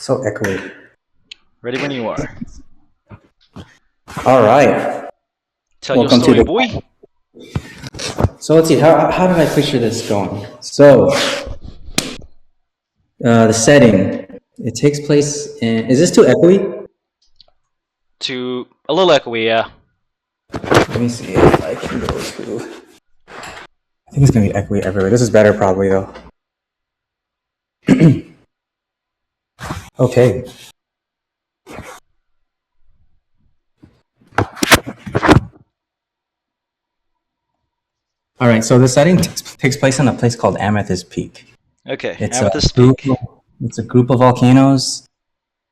So echoey. Ready when you are. All right. Tell your Welcome to story, the. boy. So let's see. How did I picture this going? So the setting. It takes place in. Is this too echoey? To a little echoey, yeah. Let me see if I can go to. I think it's gonna be echoey everywhere. This is better probably though. Okay. All right. So the setting takes place in a place called Amethyst Peak. Okay, It's a Amethyst group. Peak. It's a group of volcanoes.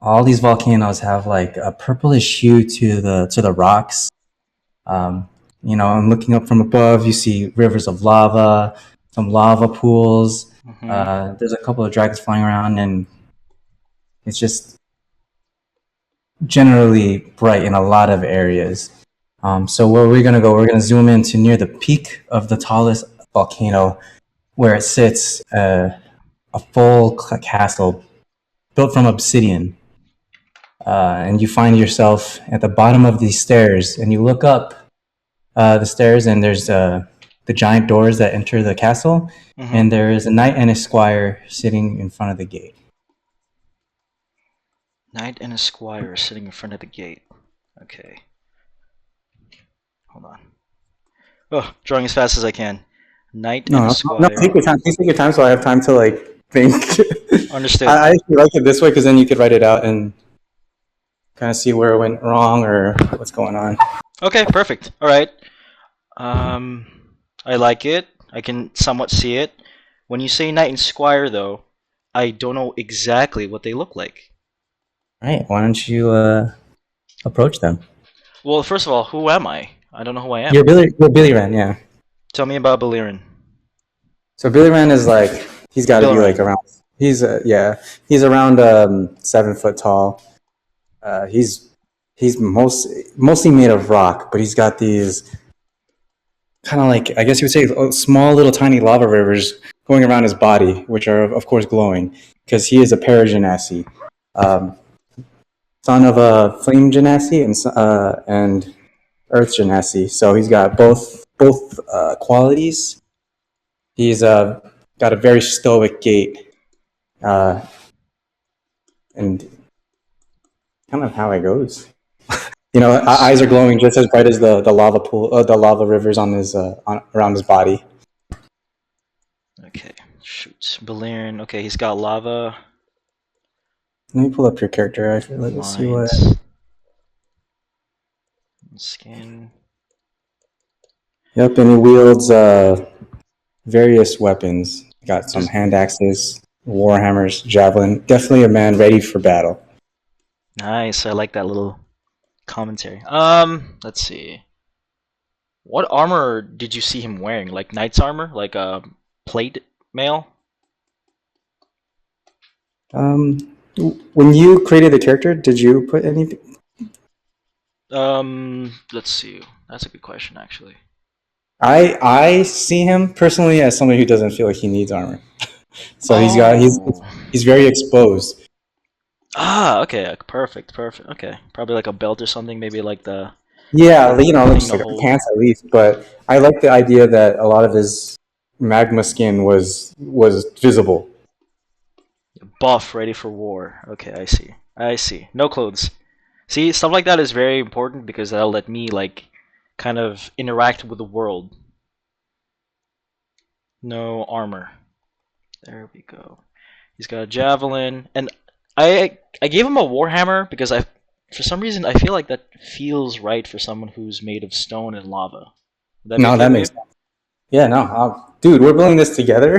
All these volcanoes have like a purplish hue to the rocks. Um, I'm looking up from above. You see rivers of lava, some lava pools. Hmm. There's a couple of dragons flying around, and it's just generally bright in a lot of areas. So where we're gonna go, we're gonna zoom into near the peak of the tallest volcano, where it sits, a full castle built from obsidian. And you find yourself at the bottom of these stairs, and you look up the stairs, and there's the giant doors that enter the castle, Hmm. and there is a knight and a squire sitting in front of the gate. Knight and a squire sitting in front of the gate. Okay. Hold on. Oh, drawing as fast as I can. Knight and a No, take squire. your time. Please take your time, so I have time to think. Understood. I actually like it this way because then you could write it out and kind of see where it went wrong or what's going on. Okay, perfect. All right. Um, I like it. I can somewhat see it. When you say knight and squire, though, I don't know exactly what they look like. All right, why don't you approach them? Well, first of all, who am I? I don't know who I am. You're Billy Ren, yeah. Tell me about Belirin. So Billy Ren is like he's got to be like Belirin. around. He's around 7 foot tall. He's mostly made of rock, but he's got these kind of like I guess you would say small little tiny lava rivers going around his body, which are of course glowing because he is a paragenasi, um, son of a flame genasi and earth genasi. So he's got both qualities. He's got a very stoic gait, uh, and kind of how it goes. Let's Eyes are see. glowing just as bright as the lava pool, the lava rivers on his around his body. Okay, shoot. Belirin. Okay, he's got lava Let me pull up your character. Let's see what. lines. Skin. Yep, and he wields various weapons. Got some Does hand axes, warhammers, javelin. Definitely a man ready for battle. nice. I like that little commentary. Let's see. What armor did you see him wearing? Like knight's armor, like a plate mail? Um, when you created the character, did you put any? Let's see. That's a good question, actually. I see him personally as somebody who doesn't feel like he needs armor. So Oh. he's very exposed. Ah, okay. Perfect, perfect. Okay, probably like a belt or something. Maybe like the Yeah, thing just to like hold. pants at least. But I like the idea that a lot of his magma skin was visible. Buff, ready for war. Okay, I see. I see. No clothes. See, stuff like that is very important because that'll let me like kind of interact with the world. No armor. There we go. He's got a javelin, and I gave him a warhammer because I, for some reason, I feel like that feels right for someone who's made of stone and lava. Would that be No, okay that with you? makes sense. Yeah, no, dude, we're building this together.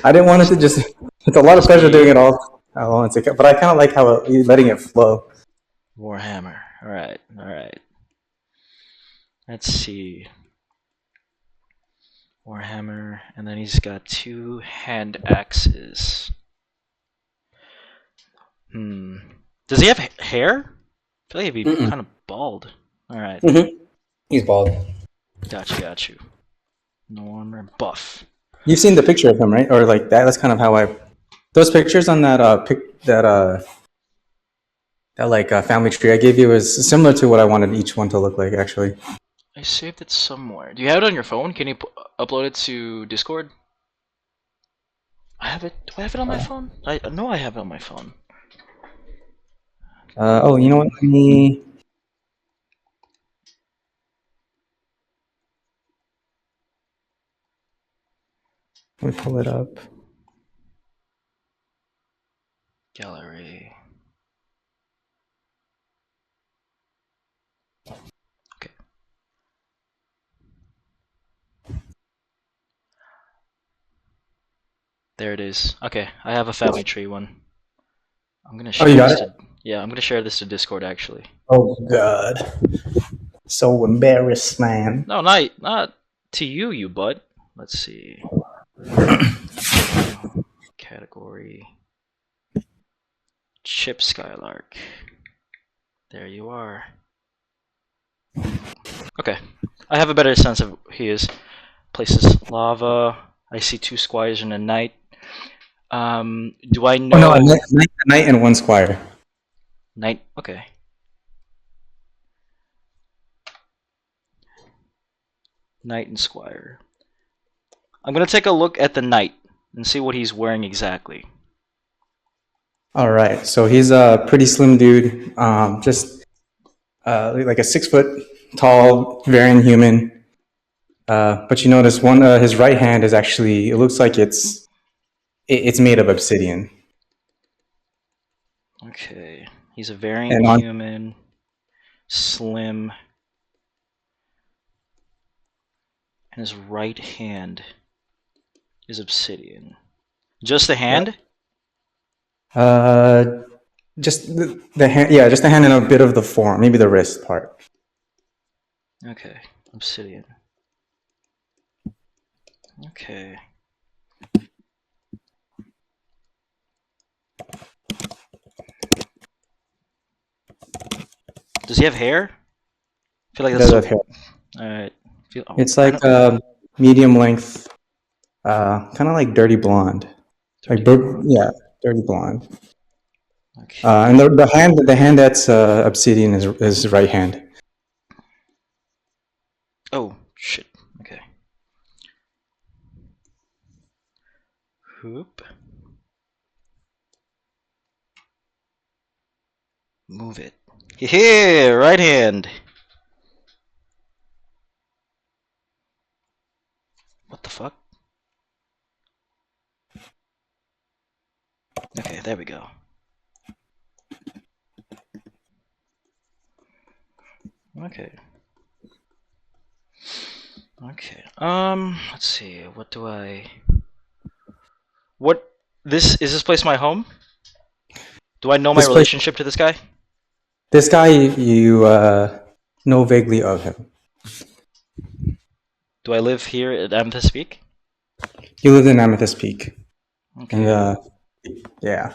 I didn't want it to just. It's a lot of Just pressure doing be it all at once, but I kind of like how letting it flow. warhammer. All right, all right. Let's see. Warhammer, and then he's got two hand axes. Hmm. Does he have hair? I feel like he'd be Mm-mm. kind of bald. All right. He's bald. Got you, got you. No armor. Buff. You've seen the picture of him, right? Or like that. That's kind of how I. Those pictures on that family tree I gave you is similar to what I wanted each one to look like. Actually, I saved it somewhere. Do you have it on your phone? Can you upload it to Discord? I have it. Do I have it on my phone? I know I have it on my phone. oh, you know what? Let me pull it up. Gallery. Okay. There it is. Okay, I have a family tree one. I'm gonna share You got this it? to. Yeah, I'm gonna share this to Discord actually. Oh God, so embarrassed, man. No, not to you, you butt. Let's see. Category. Chip Skylark. There you are. Okay. I have a better sense of who he is. Places lava. I see 2 squires and a knight. Do I know? Oh no, a knight and 1 squire. Knight. Okay. Knight and squire. I'm gonna take a look at the knight and see what he's wearing exactly. All right, so he's a pretty slim dude, just like a 6 foot tall, very inhuman. But you notice his right hand is actually, it looks like it's made of obsidian. Okay. He's a very And on human, slim, and his right hand is obsidian. Just the hand? just the hand, yeah, just the hand and a bit of the forearm, maybe the wrist part. Okay. Obsidian. Okay. Does he have hair? I feel like that's Does have hair. Alright. It's like medium length, kind of like dirty blonde. Yeah, dirty blonde. Okay. And the hand that's obsidian is right hand. Oh shit. Okay. Hoop. Move it. Yeah, right hand. What the fuck? Okay, there we go. Okay. Okay. Let's see. What is this place my home? Do I know my relationship to this guy? This guy, you know vaguely of him. Do I live here at Amethyst Peak? He lives in Amethyst Peak. Okay. And yeah.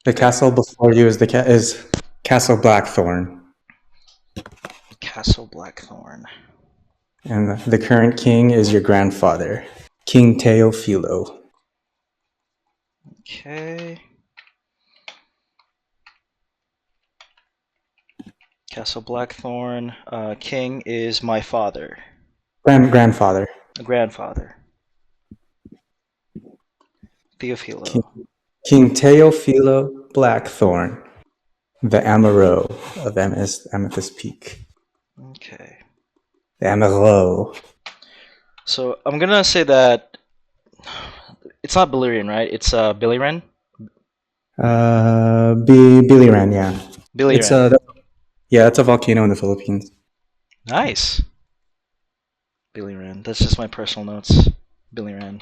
The castle before you is Castle Blackthorn. Castle Blackthorn. And the current king is your grandfather, King Teofilo. Okay. Castle Blackthorn. King is my father. Grandfather. Grandfather. Teofilo. King Teofilo Blackthorn, the Amaro of Amethyst Peak. Okay. The Amaro. So I'm gonna say that it's not Bilirian, right? It's Biliran. Biliran, yeah. Biliran. That's a volcano in the Philippines. Nice. Biliran. That's just my personal notes. Biliran.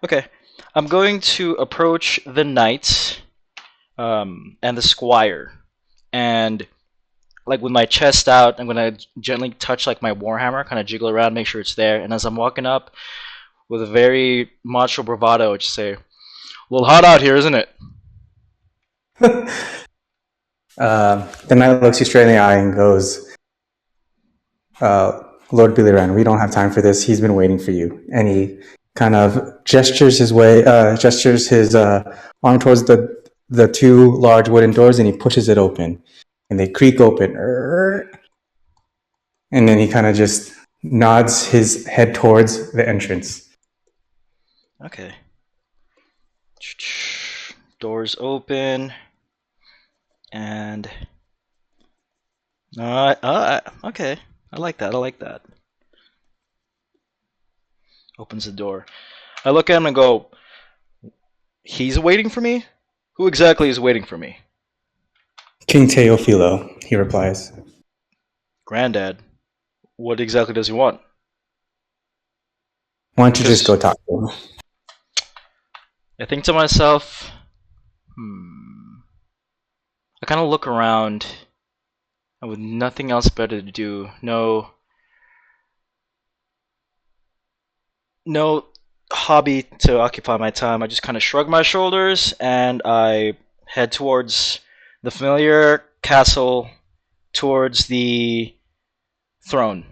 Okay. I'm going to approach the knight and the squire, and like with my chest out, I'm gonna gently touch like my warhammer, kind of jiggle around, make sure it's there. And as I'm walking up, with a very macho bravado, just say, "A little hot out here, isn't it?" The knight looks you straight in the eye and goes, Lord Biliran, we don't have time for this. He's been waiting for you. And he kind of gestures his arm towards the two large wooden doors and he pushes it open, and they creak open. And then he kind of just nods his head towards the entrance. Okay. Doors open, and okay. I like that. I like that. Opens the door. I look at him and go, "He's waiting for me? Who exactly is waiting for me?" King Teofilo, he replies. Granddad. What exactly does he want? Why don't you just Because go talk to him? I think to myself, I kind of look around, and with nothing else better to do, no hobby to occupy my time, I just kind of shrug my shoulders and I head towards the familiar castle, towards the throne.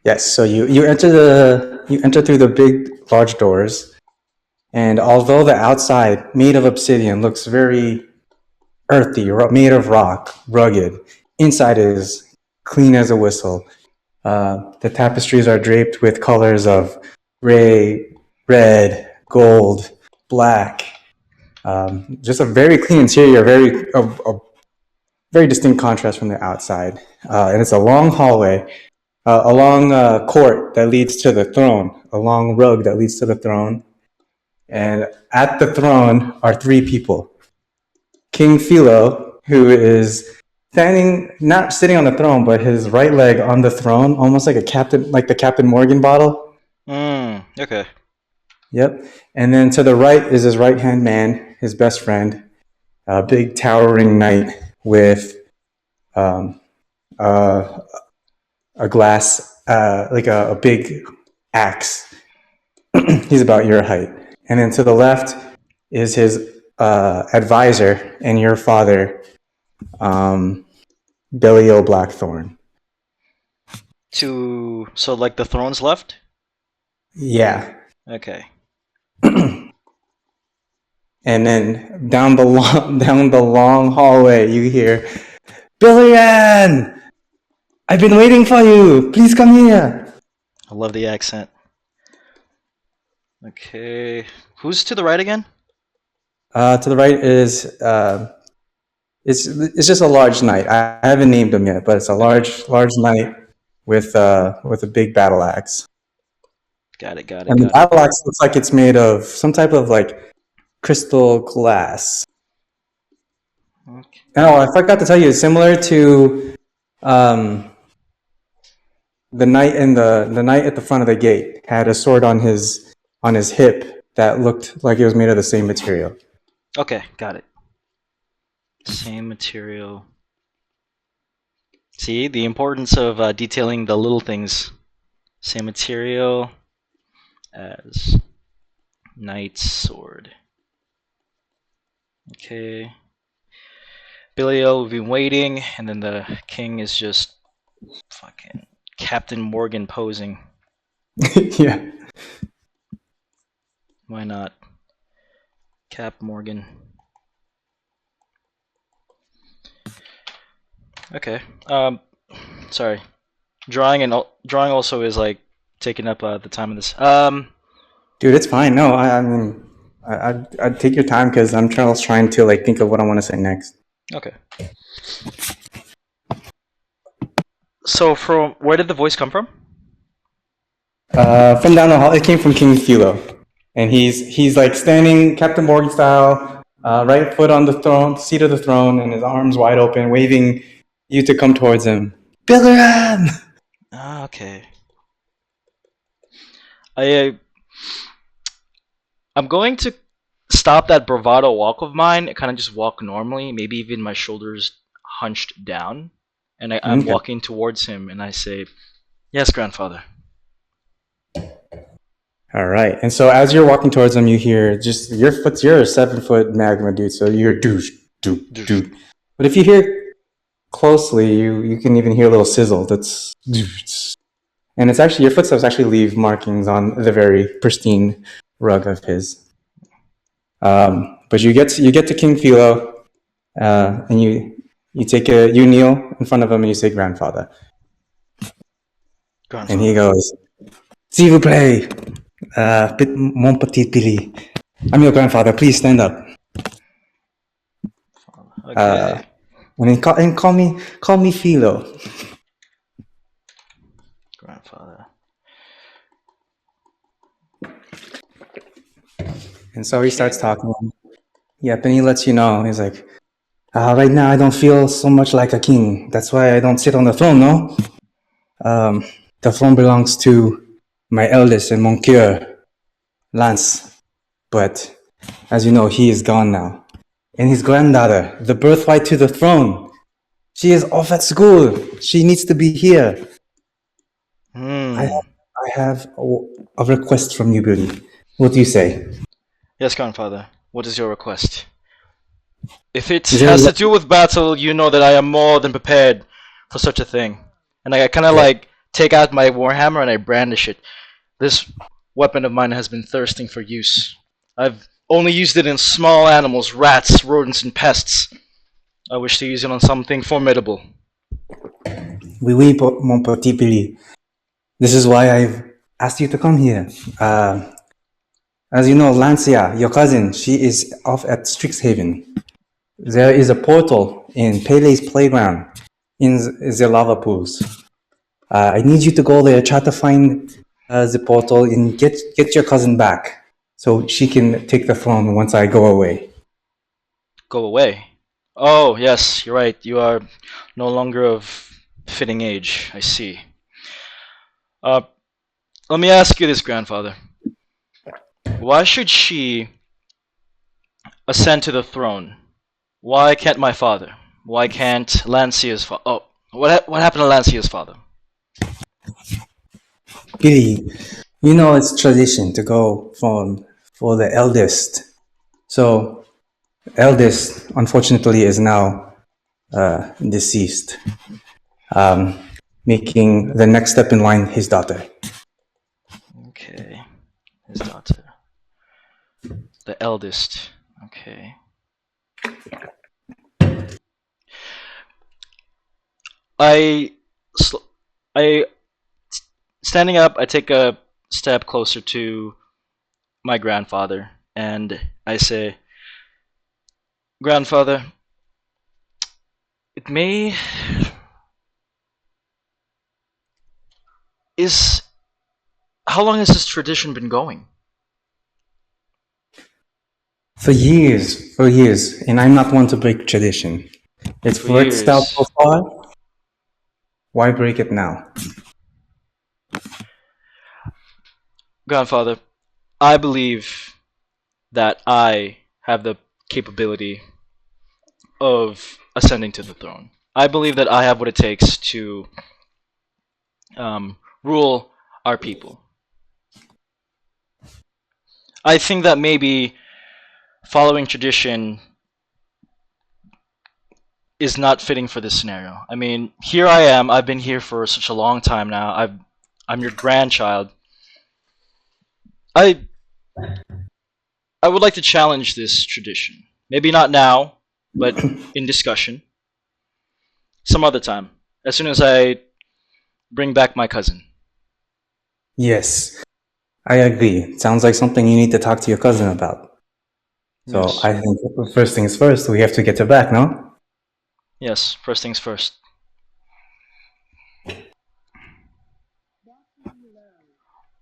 Yes, so you enter through the big large doors, and although the outside, made of obsidian, looks very earthy, made of rock, rugged, inside is clean as a whistle. The tapestries are draped with colors of gray, red, gold, black. Just a very clean interior, a very distinct contrast from the outside. And it's a long hallway, a long court that leads to the throne, a long rug that leads to the throne. And at the throne are three people. King Philo, who is standing, not sitting on the throne, but his right leg on the throne, almost like like the Captain Morgan bottle. Okay. Yep. And then to the right is his right hand man, his best friend, a big towering knight with um, a glass, like a big axe. He's about your height. And then to the left is his advisor and your father, Belial Blackthorn. So like the throne's left? Yeah. Okay. And then down the long hallway, you hear, "Billian, I've been waiting for you. Please come here." I love the accent. Okay. Who's to the right again? To the right is it's just a large knight. I haven't named him yet, but it's a large knight with a big battle axe. Got it, got it, And the got it. battle axe looks like it's made of some type of like crystal glass. Okay. Oh, I forgot to tell you, it's similar to um, the knight the knight at the front of the gate had a sword on his hip that looked like it was made of the same material. Okay, got it. Same material. See, the importance of detailing the little things. Same material as knight's sword. Okay. Belial, we've been waiting, and then the king is just fucking Captain Morgan posing. Yeah. Why not? Cap Morgan. Okay. Sorry. Drawing also is like taking up the time of this. Dude, it's fine. No, I mean, I'd take your time because I'm trying to like think of what I want to say next. Okay. So from where did the voice come from? From down the hall, it came from King Philo, and he's like standing Captain Morgan style, right foot on the throne, seat of the throne, and his arms wide open, waving you to come towards him. Billian! Ah, okay. I I'm going to stop that bravado walk of mine and kind of just walk normally, maybe even my shoulders hunched down, and I'm Okay. walking towards him, and I say, "Yes, grandfather." All right. And so as you're walking towards him, you hear just you're a 7-foot magma dude, so you hear doosh, doo, doo. But if you hear closely, you can even hear a little sizzle. That's and it's actually your footsteps actually leave markings on the very pristine rug of his. But But you get to King Philo, and you kneel in front of him and you say grandfather, and he goes, "S'il vous plaît, mon petit Billy, I'm your grandfather. Please stand up." Okay. And then call me Philo. Grandfather. And so he starts talking. Yep, and he lets you know. He's like, right now I don't feel so much like a king. That's why I don't sit on the throne, no? The throne belongs to my eldest and mon cœur, Lance. But as you know, he is gone now. And his granddaughter, the birthright to the throne, she is off at school. She needs to be here. I have a request from you, Billy. What do you say? Yes, grandfather. What is your request? If it has to do with battle, you know that I am more than prepared for such a thing. And I kind of like take out my warhammer and I brandish it. This weapon of mine has been thirsting for use. I've only used it in small animals, rats, rodents, and pests. I wish to use it on something formidable. Oui, mon petit Billy. This is why I've asked you to come here. As you know, Lancia, your cousin, she is off at Strixhaven. There is a portal in Pele's playground in the lava pools. I need you to go there, try to find the portal, and get your cousin back so she can take the throne once I go away. Go away? Oh, yes, you're right. You are no longer of fitting age. I see. Let me ask you this, grandfather. Why should she ascend to the throne? Why can't my father? Why can't Lancia's father? Oh, what happened to Lancia's father? Billy, you know it's tradition to go for the eldest. So, eldest, unfortunately, is now deceased, making the next step in line his daughter. Okay, his daughter. The eldest. Okay. Standing up, I take a step closer to my grandfather and I say, "Grandfather, it may is how long has this tradition been going?" For years, and I'm not one to break tradition. It's worked out so far. Why break it now? Grandfather, I believe that I have the capability of ascending to the throne. I believe that I have what it takes to rule our people. I think that maybe following tradition is not fitting for this scenario. I mean, here I am. I've been here for such a long time now. I'm your grandchild. I would like to challenge this tradition. Maybe not now, but in discussion. Some other time. As soon as I bring back my cousin. Yes, I agree. It sounds like something you need to talk to your cousin about. So yes. I think first things first, we have to get her back, no? Yes, first things first.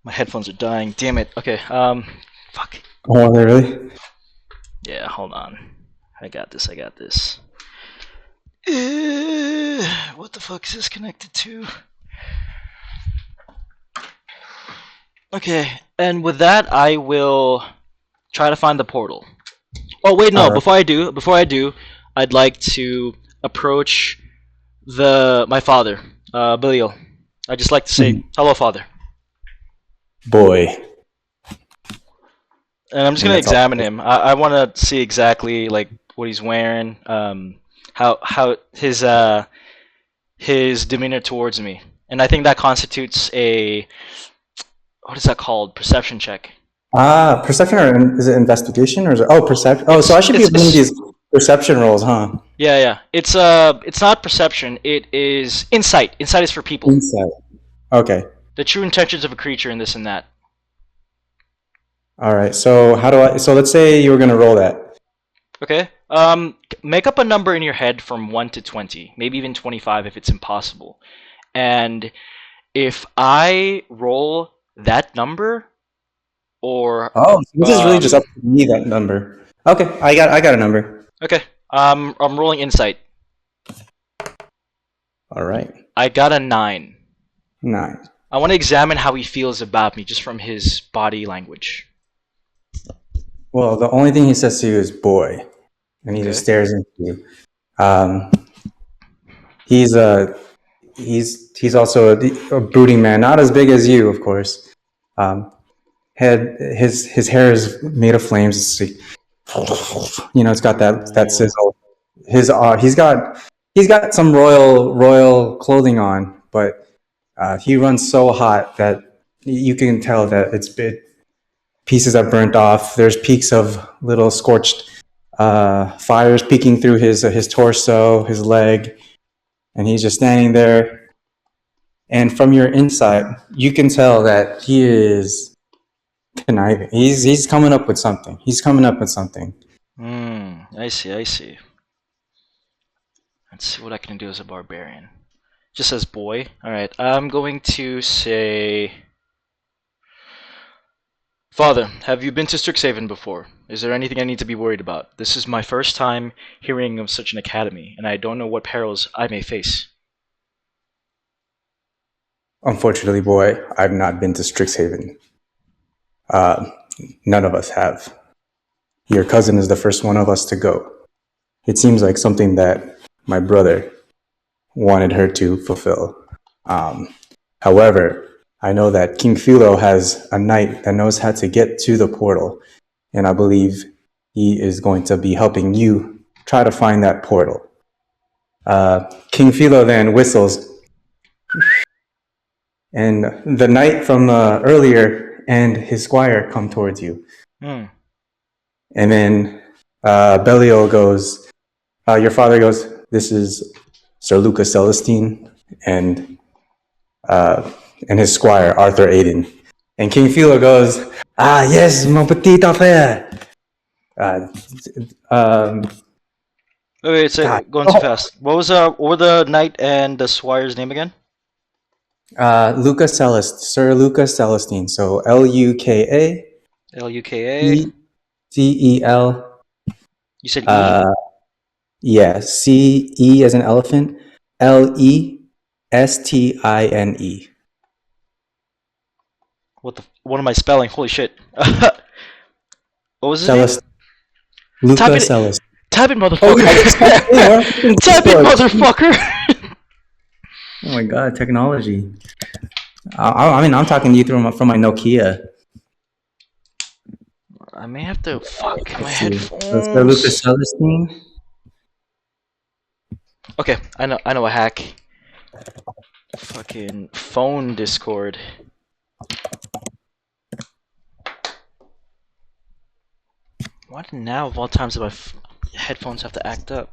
My headphones are dying. Damn it. Okay. Fuck. Oh, are they really? Yeah. Hold on. I got this. What the fuck is this connected to? Okay. And with that, I will try to find the portal. Oh wait, no. Before I do, I'd like to approach my father, Belial. I'd just like to say, "Hello, father." Boy. And I'm just gonna examine him. I want to see exactly like what he's wearing, how his demeanor towards me, and I think that constitutes a what is that called? Perception check. Perception or is it investigation or is it? Oh, perception. Oh, so I should be running It's these perception rolls, huh? yeah, yeah. It's not perception. It is insight. Insight is for people. Insight. Okay. The true intentions of a creature and this and that. All right. So how do I? So let's say you were gonna roll that. Okay. Make up a number in your head from 1 to 20, maybe even 25 if it's impossible. And if I roll that number, or Oh, so this is really just up to me that number. Okay, I got a number. okay, I'm rolling insight. All right. I got a 9. 9. I want to examine how he feels about me just from his body language. Well, the only thing he says to you is "boy," and he just Okay. stares into you. Um, he's he's also a brooding man, not as big as you, of course. His hair is made of flames. You know, it's got that Ooh. sizzle. He's got some royal clothing on, but he runs so hot that you can tell that pieces are burnt off. There's peaks of little scorched fires peeking through his torso, his leg, and he's just standing there. And from your inside, you can tell that he is conniving. He's coming up with something. He's coming up with something. I see, I see. Let's see what I can do as a barbarian. Just says boy. Alright, I'm going to say... Father, have you been to Strixhaven before? Is there anything I need to be worried about? This is my first time hearing of such an academy, and I don't know what perils I may face. Unfortunately, boy, I've not been to Strixhaven. Uh, None of us have. Your cousin is the first one of us to go. It seems like something that my brother wanted her to fulfill. However, I know that King Philo has a knight that knows how to get to the portal, and I believe he is going to be helping you try to find that portal. King Philo then whistles, and the knight from earlier and his squire come towards you. Hmm. And then Belial goes, your father goes, this is Sir Lucas Celestine and his squire, Arthur Aiden. And King Philo goes, ah, yes, mon petit frère. Uh, um, Wait, say, God. going too Oh, fast. What were the knight and the squire's name again? Lucas Celest, Sir Lucas Celestine. So Luka Luka. E C E L. You said E? Uh, yeah, CE as an elephant, Lestine. What am I spelling? Holy shit. What was his name? Celest, Type Luca it, Celest. type it, Oh yeah, just type motherfucker. it in. We're on Type it, Discord. motherfucker. Oh my god, technology. I mean, I'm talking to you from my Nokia. I may have to. Fuck my Let's see. So Sir Lucas headphones. Celestine. Okay, I know a hack. Fucking phone Discord. Why now of all times do my headphones have to act up?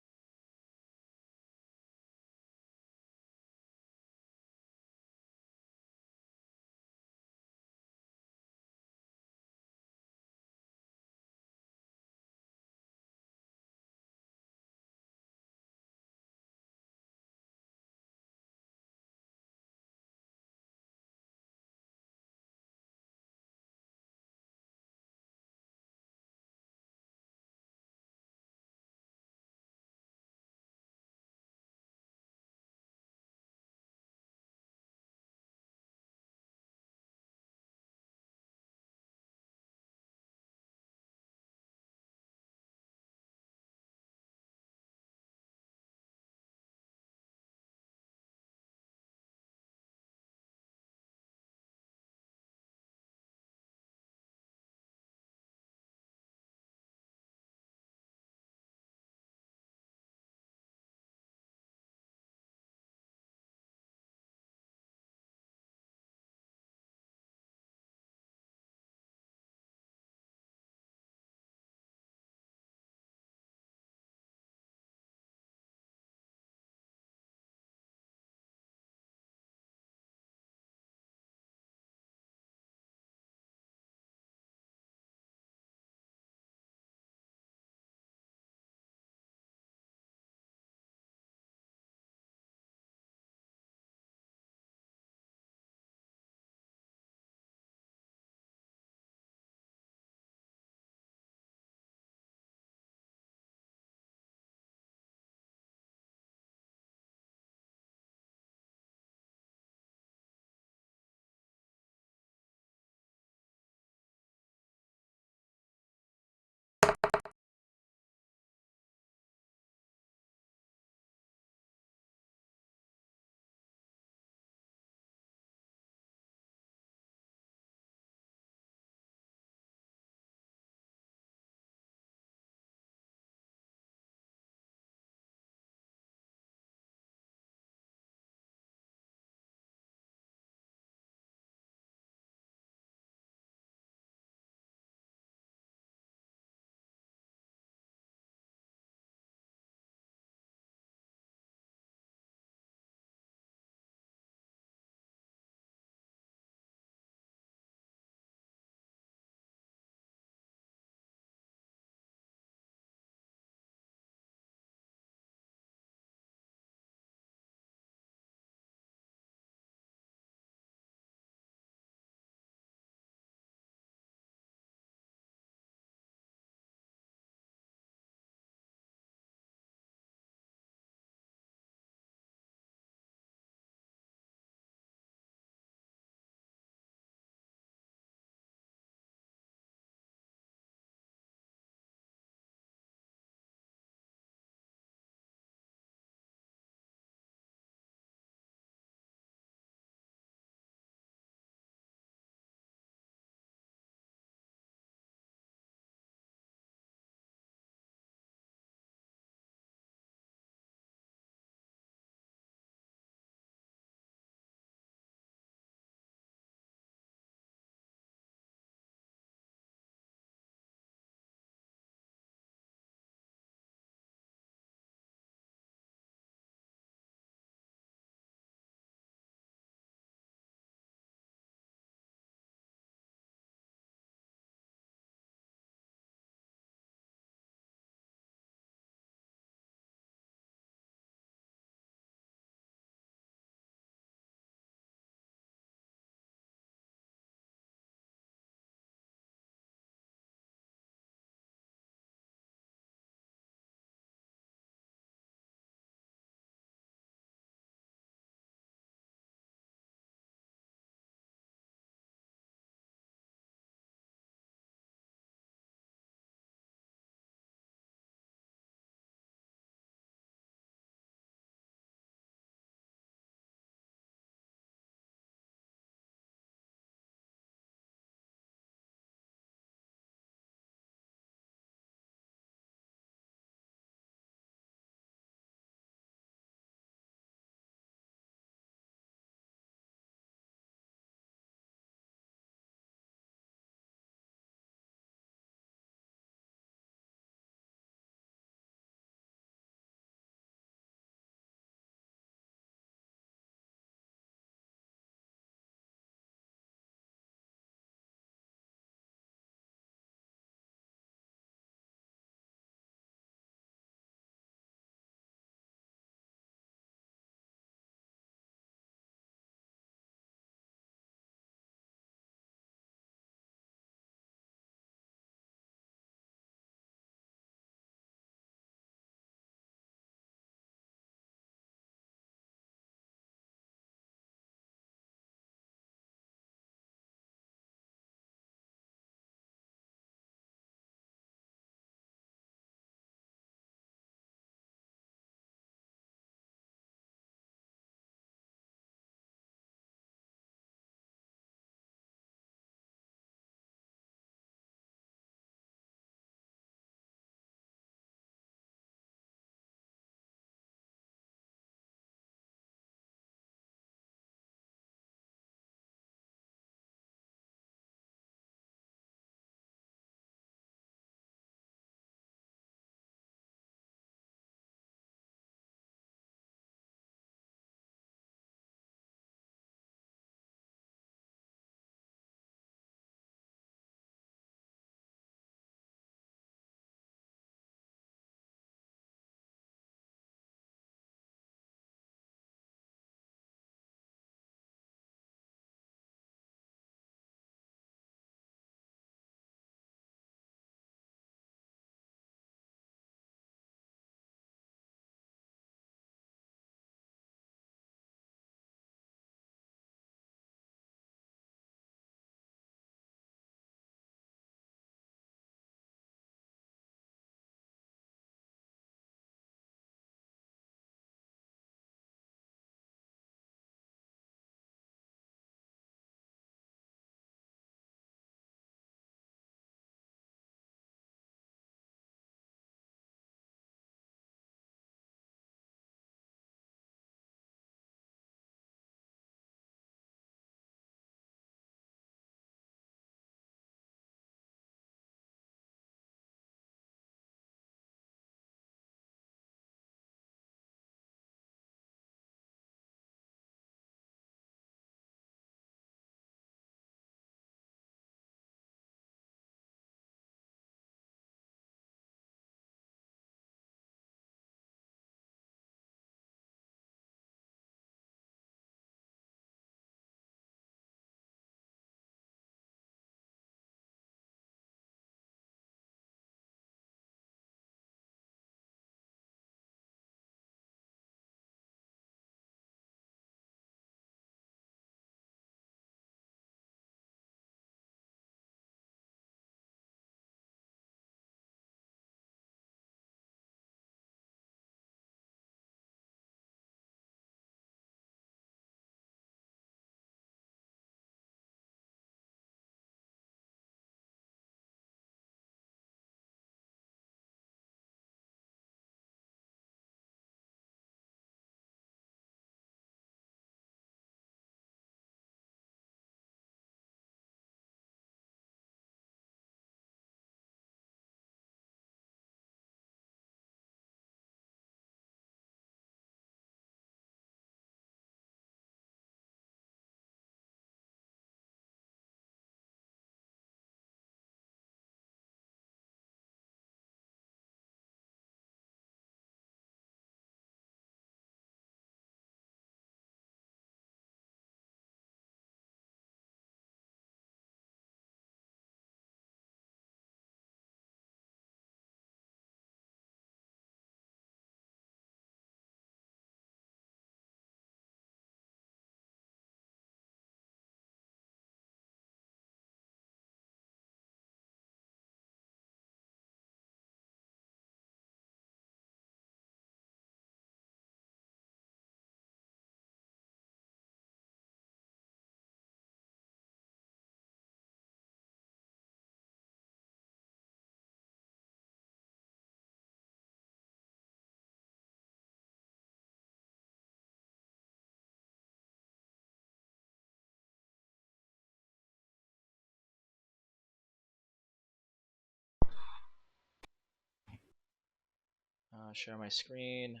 Share my screen.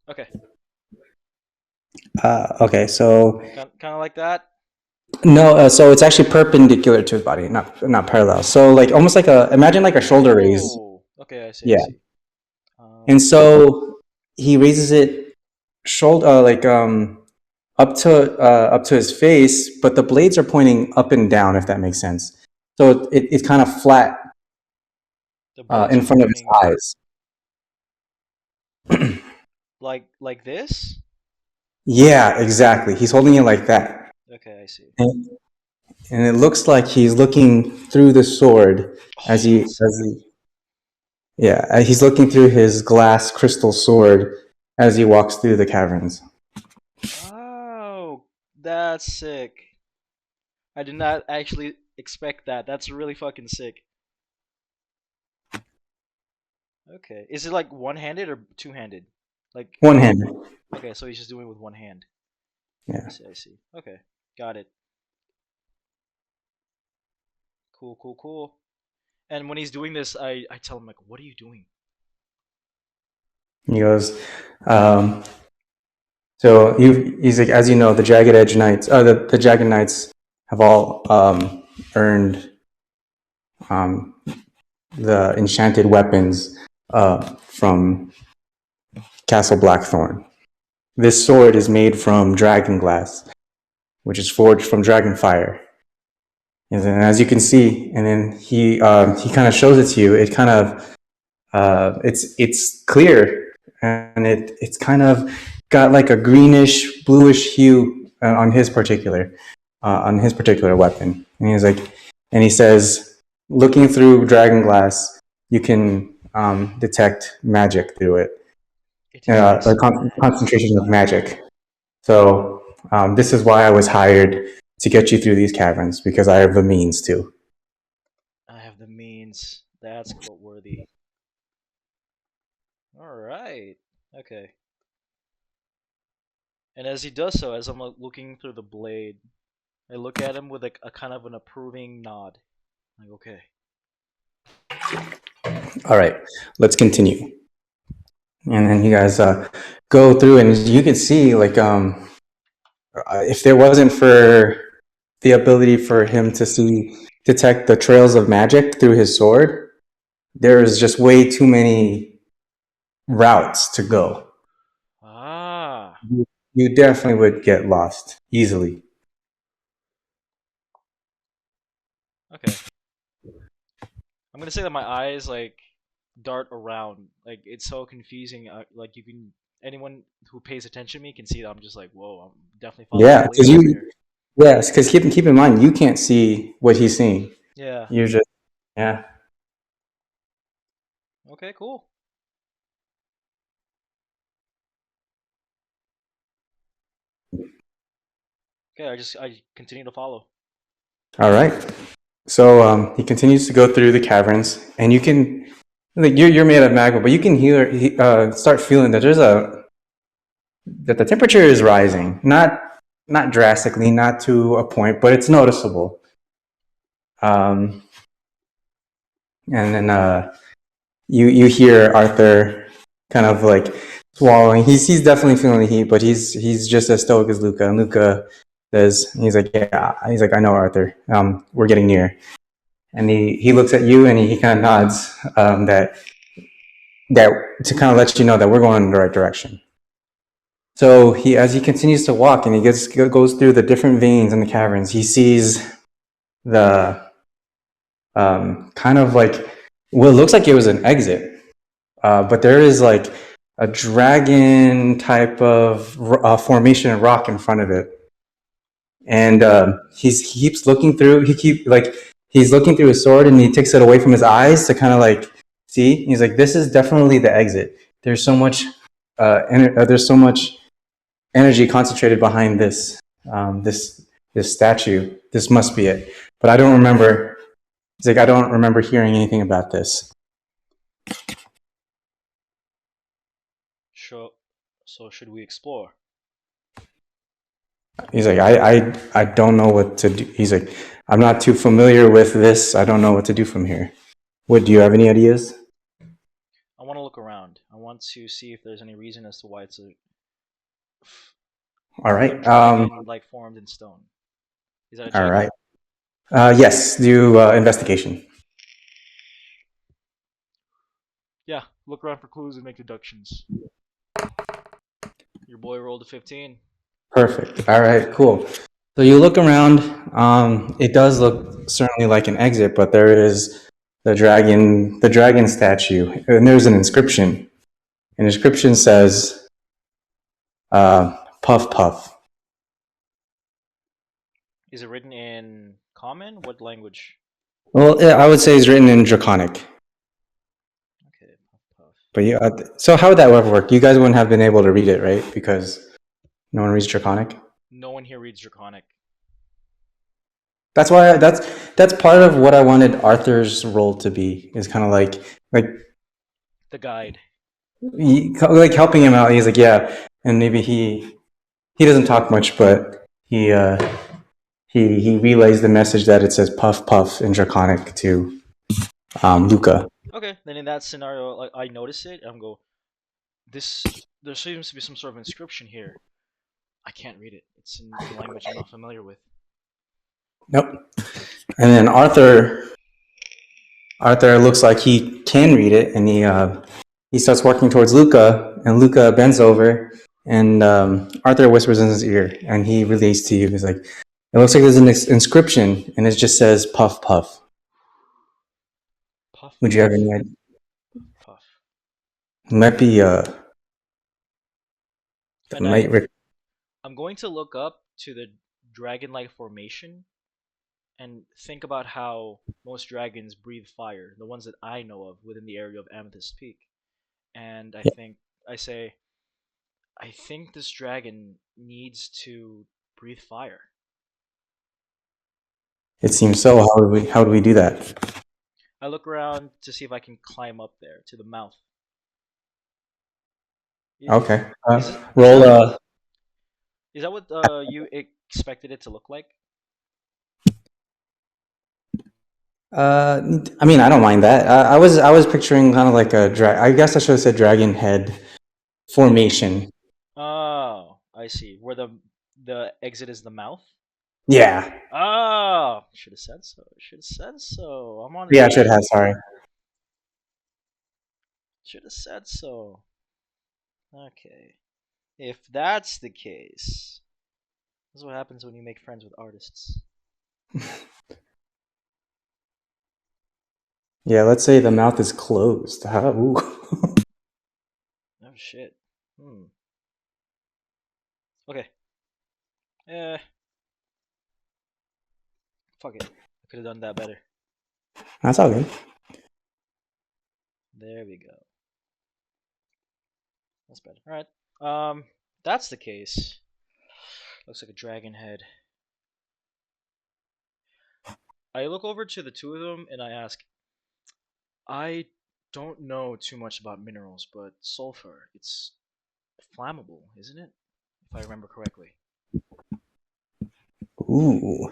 Okay, Okay, so kind of like that. no, so it's actually perpendicular to his body, not parallel. So like almost like a imagine like a shoulder raise. Oh, okay, I see, I Yeah, see. and so he raises it shoulder up to his face, but the blades are pointing up and down, if that makes sense. So it's kind of flat The blades in are front of his pointing eyes. like this. Yeah, exactly. He's holding it like that. Okay, I see. And, and it looks like he's looking through the sword Oh, that's sick. yeah, he's looking through his glass crystal sword as he walks through the caverns. Oh, that's sick. I did not actually expect that. That's really fucking sick. Okay, is it like one-handed or two-handed? Like, One handed. okay, so he's just doing it with one hand. I Yeah. see, I see. Okay, got it. Cool, cool, cool. And when he's doing this, I tell him like, "What are you doing?" He goes, um, so he's like, as you know, the Jagged Edge Knights, the Jagged Knights have all earned um, the enchanted weapons from Castle Blackthorn. This sword is made from dragon glass, which is forged from dragon fire. And then, as you can see, and then he kind of shows it to you. It kind of it's clear, and it's kind of got like a greenish bluish hue on his particular weapon. And he's like, and he says, looking through dragon glass, you can detect magic through it, It detects magic. concentration of magic. So this is why I was hired to get you through these caverns, because I have the means to. I have the means. That's quote worthy. All right. Okay. And as he does so, as I'm looking through the blade, I look at him with a kind of an approving nod. Like, okay. All right, let's continue. And then you guys go through, and you can see like if there wasn't for the ability for him to detect the trails of magic through his sword, there is just way too many routes to go. Ah. You definitely would get lost easily. Okay. I'm gonna say that my eyes like dart around. Like it's so confusing. Like you can anyone who pays attention to me can see that I'm just like, whoa, I'm definitely following Yeah, the leader because over here. keep in mind you can't see what he's seeing. Yeah. You're just yeah. Okay. Cool. Okay. I continue to follow. All right. So he continues to go through the caverns, and you can like you're made of magma, but you can start feeling that the temperature is rising, not drastically, not to a point, but it's noticeable. Um, and then you hear Arthur kind of like swallowing. He's definitely feeling the heat, but he's just as stoic as Luca. And Luca says, he's like, yeah, he's like, I know, Arthur. We're getting near. And he looks at you, and he kind of nods that to kind of let you know that we're going in the right direction. So as he continues to walk, and he goes through the different veins in the caverns, he sees the kind of like what looks like it was an exit, but there is like a dragon type of formation and rock in front of it, and he keeps looking through. He's looking through his sword, and he takes it away from his eyes to kind of like see. He's like, "This is definitely the exit. There's so much, there's so much energy concentrated behind this statue. This must be it." But I don't remember. He's like, I don't remember hearing anything about this. Sure. So should we explore? He's like, I don't know what to do. He's like, I'm not too familiar with this. I don't know what to do from here. What do you have any ideas? want to look around. I want to see if there's any reason as to why it's All another right. dragon like formed in stone. Is that a All check? right. Yes. Do investigation. Yeah, look around for clues and make deductions. Your boy rolled a 15. Perfect. All right. Cool. So you look around. It does look certainly like an exit, but there is the dragon statue, and there's an inscription. An inscription says, "Puff puff." Is it written in common? What language? Well, yeah, I would say it's written in Draconic. Okay, puff puff. But yeah, so how would that work? You guys wouldn't have been able to read it, right? Because no one reads Draconic. No one here reads Draconic. That's why that's part of what I wanted Arthur's role to be. Is kind of like The guide. like helping him out. He's like, yeah, and maybe he doesn't talk much, but he relays the message that it says puff puff in Draconic to Luca. Okay, then in that scenario, like I notice it, and I'm go. This there seems to be some sort of inscription here. I can't read it. It's in a language I'm not familiar with. Nope. And then Arthur looks like he can read it, and he starts walking towards Luca, and Luca bends over, and Arthur whispers in his ear, and he relates to you. He's like, "It looks like there's an inscription, and it just says puff puff." Puff. Would you puff, have any idea? puff. It might be it And I might I'm going to look up to the dragon-like formation and think about how most dragons breathe fire, the ones that I know of within the area of Amethyst Peak. And yeah, I say, I think this dragon needs to breathe fire. it seems so. How do we do that? I look around to see if I can climb up there to the mouth. Okay, Is roll. that what you expected it to look like? I mean, I don't mind that. I was picturing kind of like a drag. I guess I should have said dragon head formation. Oh, I see. Where the exit is the mouth. Yeah, Oh, should have said so. Should have said so. I'm on his yeah, I should case. have. Sorry. Should have said so. Okay. If that's the case, this is what happens when you make friends with artists. Yeah, let's say the mouth is closed. Ooh. Oh shit. Okay. Eh. Fuck it. I could have done that better. That's all good. There we go. That's better. All right. That's the case. Looks like a dragon head. I look over to the two of them and I ask, I don't know too much about minerals, but sulfur, it's flammable, isn't it? If I remember correctly. Ooh.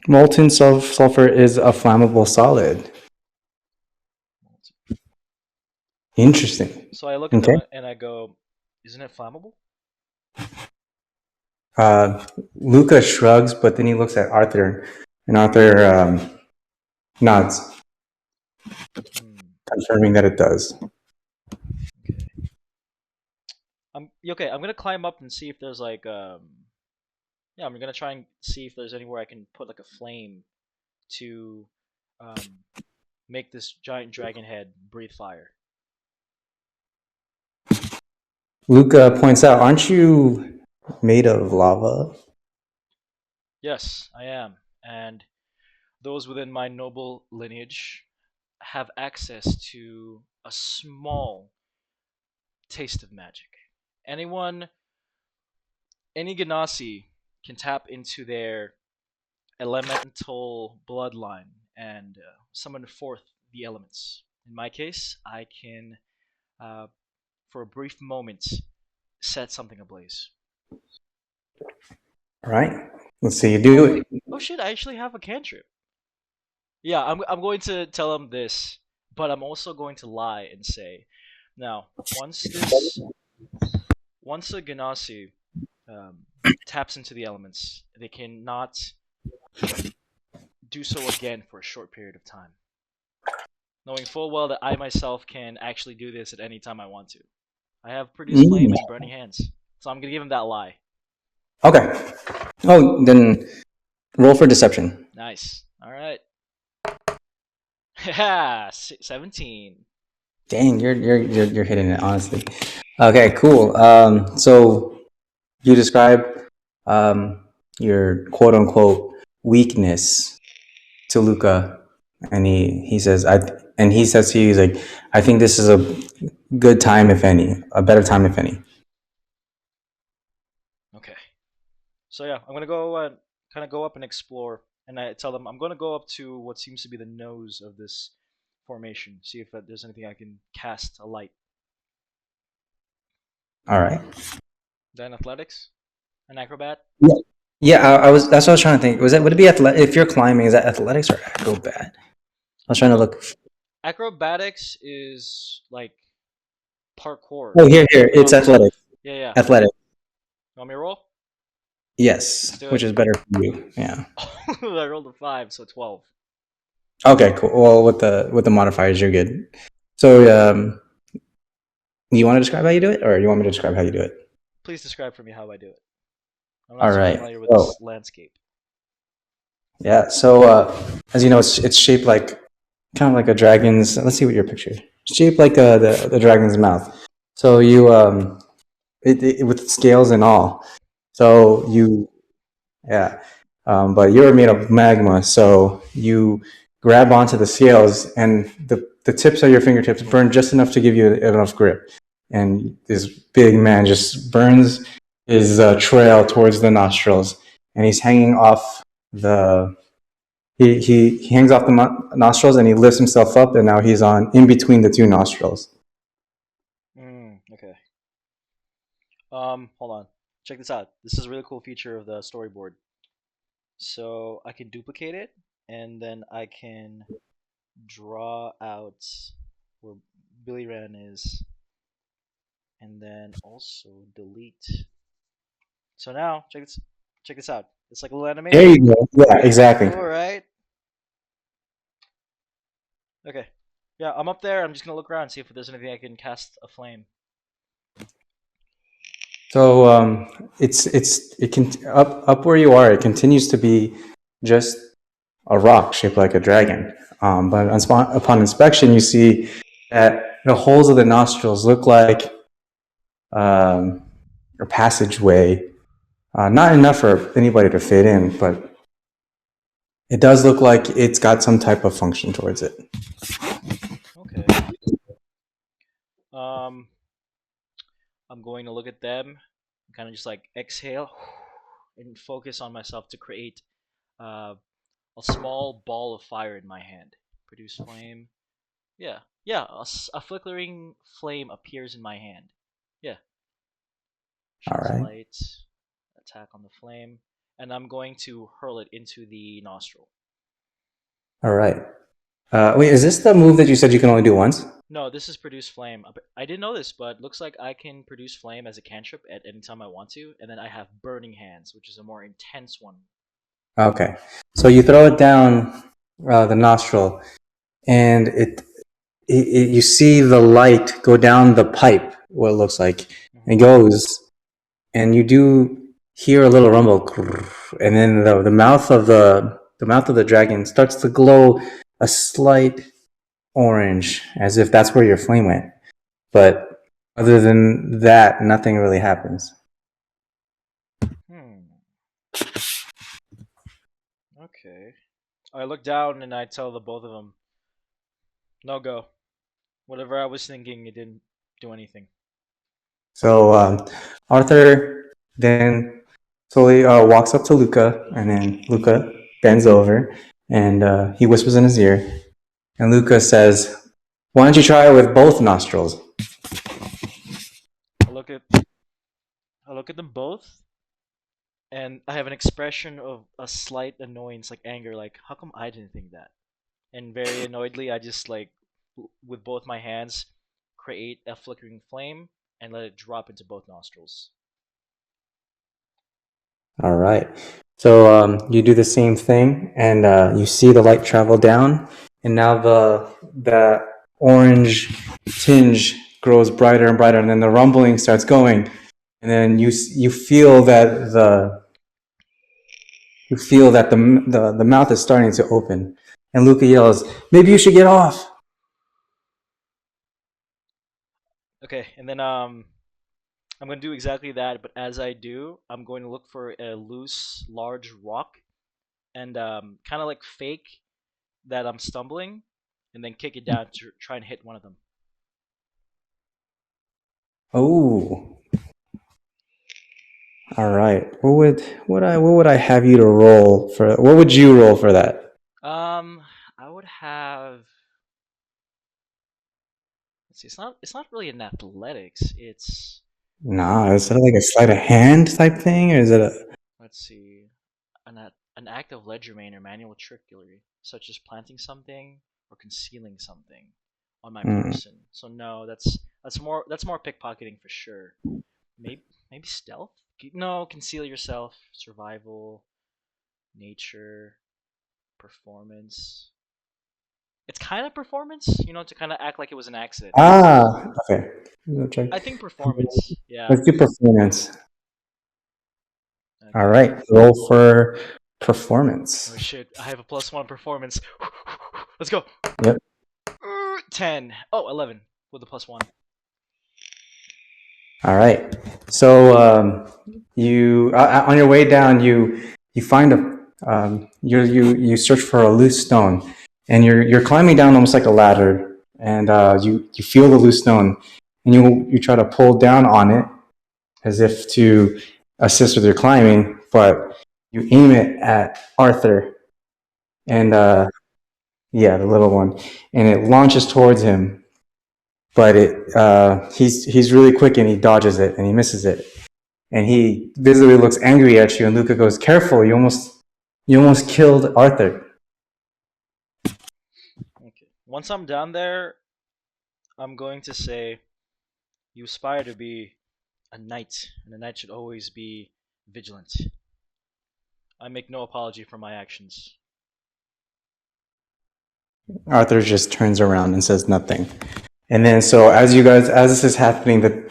Molten sulfur is a flammable solid. Interesting. So I look at Okay. them and I go, isn't it flammable? Luca shrugs, but then he looks at Arthur, and Arthur nods, confirming that it does. Okay. I'm gonna climb up and see if there's like yeah, I'm gonna try and see if there's anywhere I can put like a flame to um make this giant dragon head breathe fire. Luca points out, "Aren't you made of lava?" Yes, I am. And those within my noble lineage have access to a small taste of magic. Anyone, any Ganassi can tap into their elemental bloodline and summon forth the elements. In my case, I can, uh, for a brief moment, set something ablaze. All right. Let's see you do it. Oh shit! I actually have a cantrip. Yeah, I'm going to tell him this, but I'm also going to lie and say, now once a Ganassi um, taps into the elements, they cannot do so again for a short period of time, knowing full well that I myself can actually do this at any time I want to. I have produced flame Mm, and burning hands, so I'm gonna give him that lie. okay. Oh, then roll for deception. Nice. All right. Yeah, 17. Dang, you're hitting it honestly. Okay, cool. So you describe your quote unquote weakness to Luca, and he says he says to you, he's like, I think this is a good time, if any, a better time, if any. Okay. So yeah, I'm gonna go kind of go up and explore, and I tell them I'm gonna go up to what seems to be the nose of this formation, see if there's anything I can cast a light. All right. Then athletics, an acrobat. Yeah. Yeah, I was. That's what I was trying to think. Was it? Would it be athletic? If you're climbing, is that athletics or acrobat? I was trying to Well, look. acrobatics is like parkour. Oh, here. Oh, It's this one. athletic. Yeah, yeah. Athletic. You want me to roll? Let's Yes, do which it. is better for you. Yeah. I rolled a 5, so 12. Okay, cool. Well, with the modifiers, you're good. So, you want to describe how you do it, or you want me to describe how you do it? Please describe for me how I do it. I'm not All too right. familiar with So, this landscape. yeah. So, as you know, it's shaped like kind of like a dragon's. Let's see what your picture. Shaped like the dragon's mouth. So you with scales and all. So you yeah. But you're made of magma, so you grab onto the scales, and the tips of your fingertips burn just enough to give you enough grip. And this big man just burns his trail towards the nostrils, and he's hanging off the. He hangs off the nostrils, and he lifts himself up, and now he's on in between the two nostrils. Okay. Hold on. Check this out. This is a really cool feature of the storyboard. So I can duplicate it, and then I can draw out where Billy Ren is, and then also delete. So now check this out. It's like a little There animation. you go. Yeah, exactly. Cool, right? Okay. Yeah, I'm up there. I'm just gonna look around, see if there's anything I can cast a flame. So it can up where you are. It continues to be just a rock shaped like a dragon. But upon inspection, you see that the holes of the nostrils look like a passageway. Not enough for anybody to fit in, but it does look like it's got some type of function towards it. Okay. Um, I'm going to look at them, kind of just like exhale and focus on myself to create uh, a small ball of fire in my hand. Produce flame. Yeah, yeah. A flickering flame appears in my hand. Yeah. All Sheds right, light. Attack on the flame, and I'm going to hurl it into the nostril. all right. Wait, is this the move that you said you can only do once? No, this is produce flame. I didn't know this, but looks like I can produce flame as a cantrip at any time I want to, and then I have burning hands, which is a more intense one. Okay, so you throw it down the nostril, and you see the light go down the pipe. What it looks like, it goes, and you do hear a little rumble, and then the mouth of the mouth of the dragon starts to glow a slight orange, as if that's where your flame went. But other than that, nothing really happens. Hmm. Okay. I look down and I tell the both of them, "No go. Whatever I was thinking, it didn't do anything." So Arthur then slowly walks up to Luca, and then Luca bends over and he whispers in his ear, and Luca says, "Why don't you try it with both nostrils?" I look at I look at them both, and I have an expression of a slight annoyance, like anger, like how come I didn't think that? And very annoyedly, I just like with both my hands create a flickering flame and let it drop into both nostrils. All right. So you do the same thing, and you see the light travel down, and now the orange tinge grows brighter and brighter, and then the rumbling starts going, and then you feel that the mouth is starting to open, and Luca yells, "Maybe you should get off." Okay, and then I'm gonna do exactly that, but as I do, I'm going to look for a loose, large rock and kind of like fake that I'm stumbling, and then kick it down to try and hit one of them. Oh, all right. What would I have you to roll for? What would you roll for that? I would have. Let's see. It's not really an athletics. It's Nah, is it like a sleight of hand type thing, or is it a? let's see, an act of legerdemain or manual trickery, such as planting something or concealing something on my Hmm. person. So no, that's more pickpocketing for sure. Maybe stealth. No, conceal yourself. Survival, nature, performance. It's kind of performance, to kind of act like it was an accident. Okay. Check. I think performance. Yeah. Let's do performance. All Okay. right, roll for Oh performance. shit! I have a +1 performance. Let's go. Yep. 10. Oh, 11 with a +1. All right. So you on your way down, you find you search for a loose stone, and you're climbing down almost like a ladder, and you feel the loose stone, and you try to pull down on it as if to assist with your climbing, but you aim it at Arthur, The and little one. yeah, the little one, and it launches towards him, but he's really quick and he dodges it and he misses it, and he visibly looks angry at you. And Luca goes, "Careful! You almost killed Arthur." Okay. Once I'm down there, I'm going to say, "You aspire to be a knight, and a knight should always be vigilant. I make no apology for my actions." Arthur just turns around and says nothing. And then, so as this is happening, that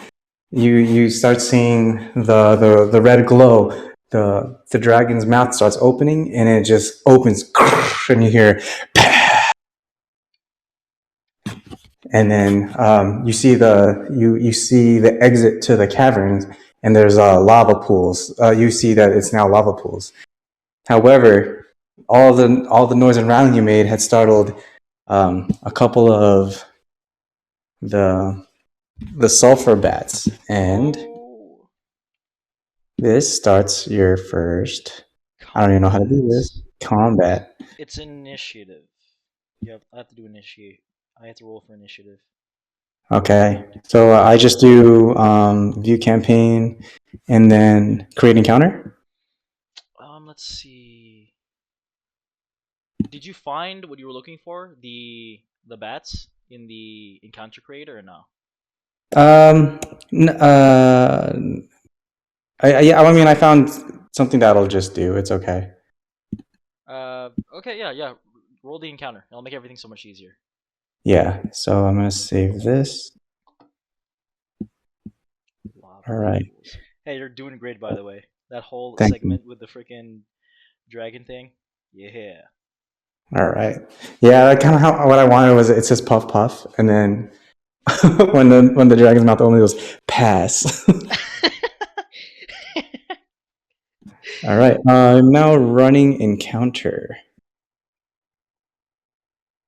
you start seeing the red glow. The dragon's mouth starts opening, and it just opens, and you hear, and then you see the exit to the caverns, and there's lava pools. You see that it's now lava pools. However, all the noise around you made had startled a couple of the the sulfur bats, and Oh, this starts your first. I don't even know how to do combat. this. Combat. It's initiative. I have to do initiate. I have to roll for initiative. Okay, so I just do view campaign and then create encounter. Let's see. Did you find what you were looking for? The bats in the encounter creator or no? Um, n- uh, yeah, I mean, I found something that'll just do. It's okay. Okay, yeah, yeah. Roll the encounter. It'll make everything so much easier. Yeah, so I'm gonna save this. All Lava right, pools. Hey, you're doing great, by the way. That whole thank you. segment with the freaking dragon thing. Yeah. All right, yeah, kind of how what I wanted was it says puff puff, and then when the dragon's mouth only goes pass. All right, I'm now running encounter.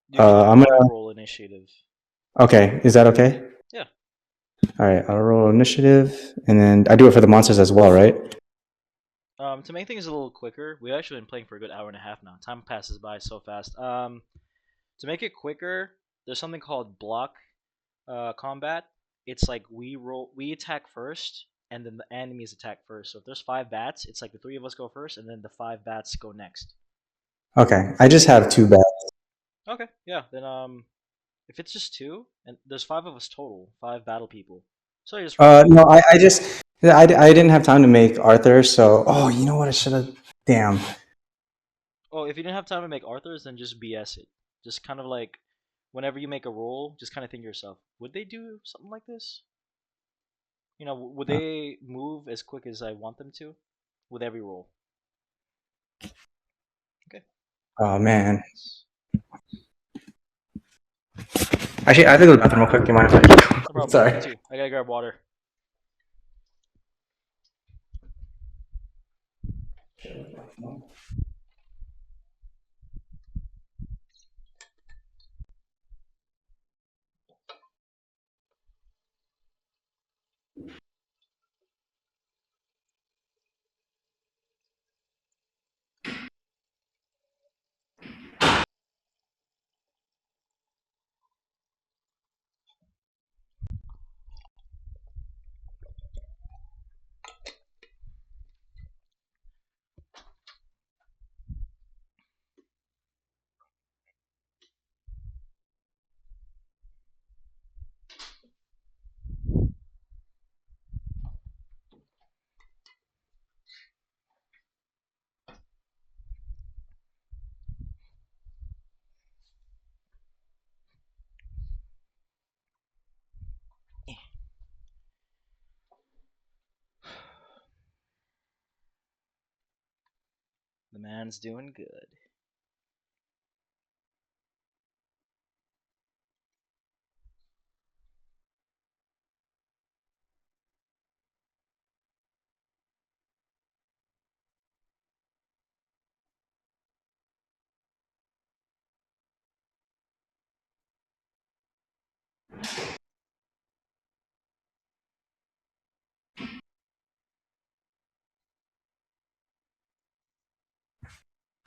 You actually I'm auto gonna. roll initiative. Okay, is that okay? Yeah. All right, I'll roll initiative, and then I do it for the monsters as well, right? To make things a little quicker, we've actually been playing for a good hour and a half now. Time passes by so fast. To make it quicker, there's something called block combat. It's like we attack first, and then the enemies attack first. So if there's 5 bats, it's like the 3 of us go first, and then the 5 bats go next. Okay, I just have two bats. Okay, yeah. Then if it's just 2, and there's 5 of us total, 5 battle people. So you just run. No, I just I didn't have time to make Arthur, so oh, you know what? I should have. Damn. Oh, if you didn't have time to make Arthur's, then just BS it. Just kind of like, whenever you make a roll, just kind of think to yourself, would they do something like this? Would they move as quick as I want them to with every roll? Okay. Oh man. Actually, I have to go to the bathroom real quick. Do you mind if No I? problem. Yeah, me Sorry. too. I gotta grab water. The man's doing good.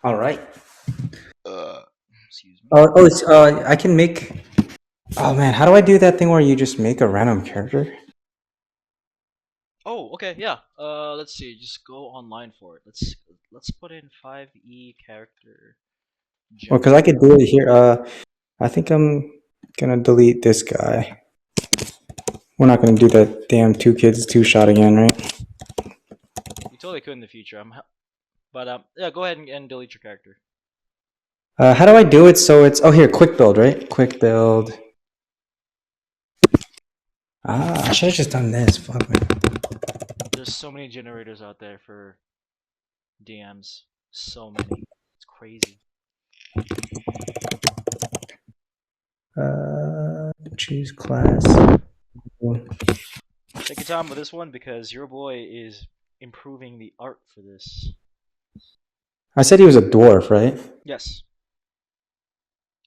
All right. Excuse me. I can make. Oh man, how do I do that thing where you just make a random character? Oh, okay, yeah. Let's see. Just go online for it. Let's put in 5e character Well, because I generator. could do it here. I think I'm gonna delete this guy. We're not gonna do that damn two kids two shot again, right? You totally could in the future. But yeah. Go ahead and delete your character. How do I do it so it's here, quick build, right? Quick build. I should have just done this. Fuck man. There's so many generators out there for DMs. So many. It's crazy. Choose class. Take your time with this one because your boy is improving the art for this. I said he was a dwarf, right? Yes.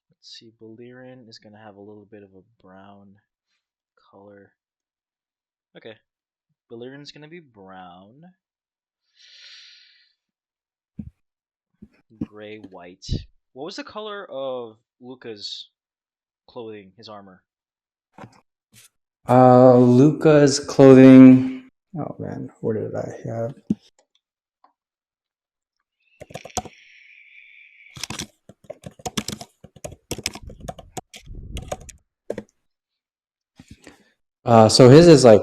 Let's see. Belirin is gonna have a little bit of a brown color. Okay. Belirin's gonna be brown. Gray, white. What was the color of Luca's clothing, his armor? Luca's clothing. Oh man, where did I have? So his is like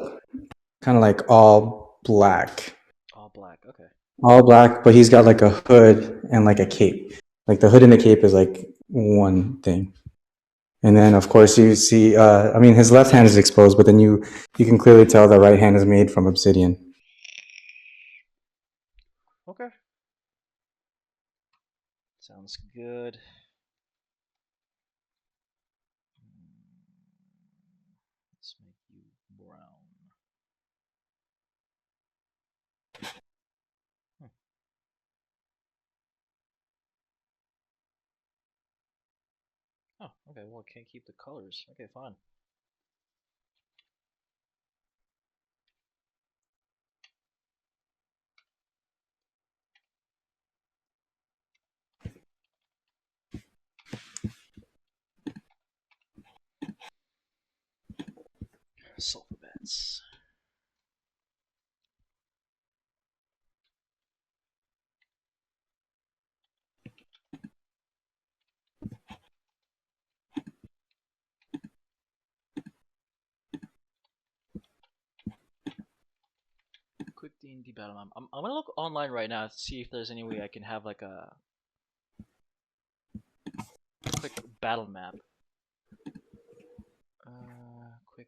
kind of like all black. All black. Okay. All black, but he's got like a hood and like a cape. Like the hood and the cape is like one thing. And then of course you see I mean his left hand is exposed, but then you can clearly tell the right hand is made from obsidian. Okay. Sounds good. Let's make you brown. Hmm. Oh, okay. Well, I can't keep the colors. Okay, fine. Sulfur bats. battle map. I'm gonna look online right now to see if there's any way I can have like a quick battle map. Quick.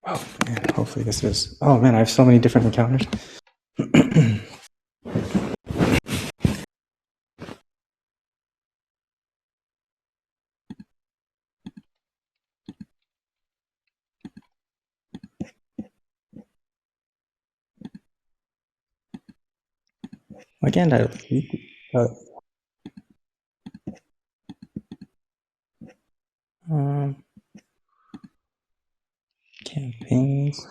Oh man, hopefully this is. Oh man, I have so many different encounters. Again, uh, um, campaigns.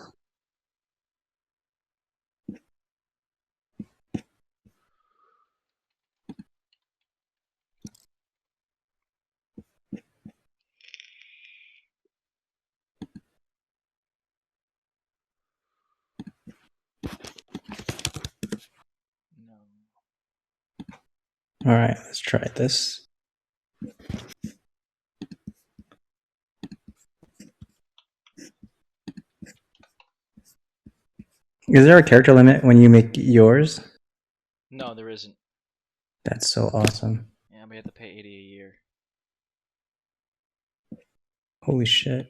No. All right, let's try this. Is there a character limit when you make yours? No, there isn't. That's so awesome. Yeah, we have to pay 80 a year. Holy shit.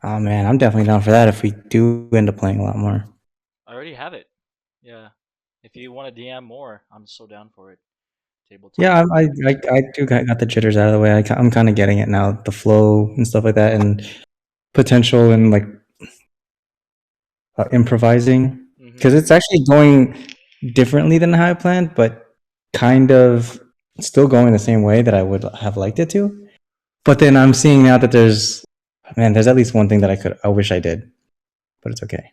Oh man, I'm definitely down for that if we do end up playing a lot more. I already have it. Yeah. If you want to DM more, I'm so down for it. Tabletop. Yeah, I do got the jitters out of the way. I'm kind of getting it now, the flow and stuff like that, and potential and like improvising Mm-hmm. because it's actually going differently than how I planned, but kind of still going the same way that I would have liked it to. But then I'm seeing now that there's at least one thing that I wish I did, but it's okay.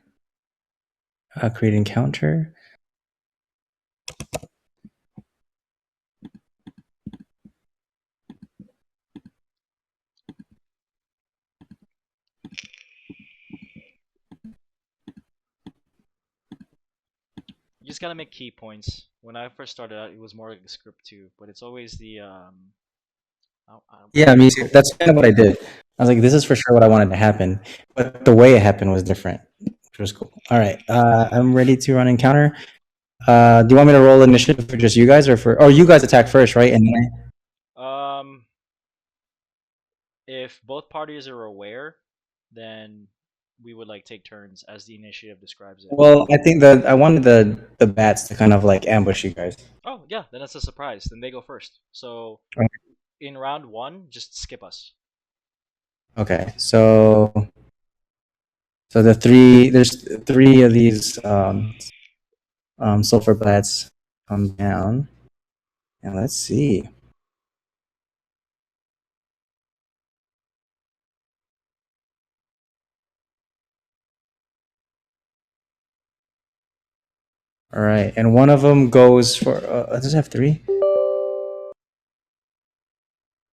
Create encounter. You just gotta make key points. When I first started out, it was more like a script too, but it's always the Yeah, me too. That's kind of what I did. I was like, this is for sure what I wanted to happen, but the way it happened was different, which was cool. All right, I'm ready to run encounter. Do you want me to roll initiative for just you guys, or for? Oh, you guys attack first, right? And then if both parties are aware, then we would like take turns as the initiative describes it. well, I think that I wanted the bats to kind of like ambush you guys. Oh yeah, then it's a surprise. Then they go first. So in round one, just skip us. Okay, so there's three of these sulfur bats come down, and let's see. All right, and one of them goes for. Does it have three?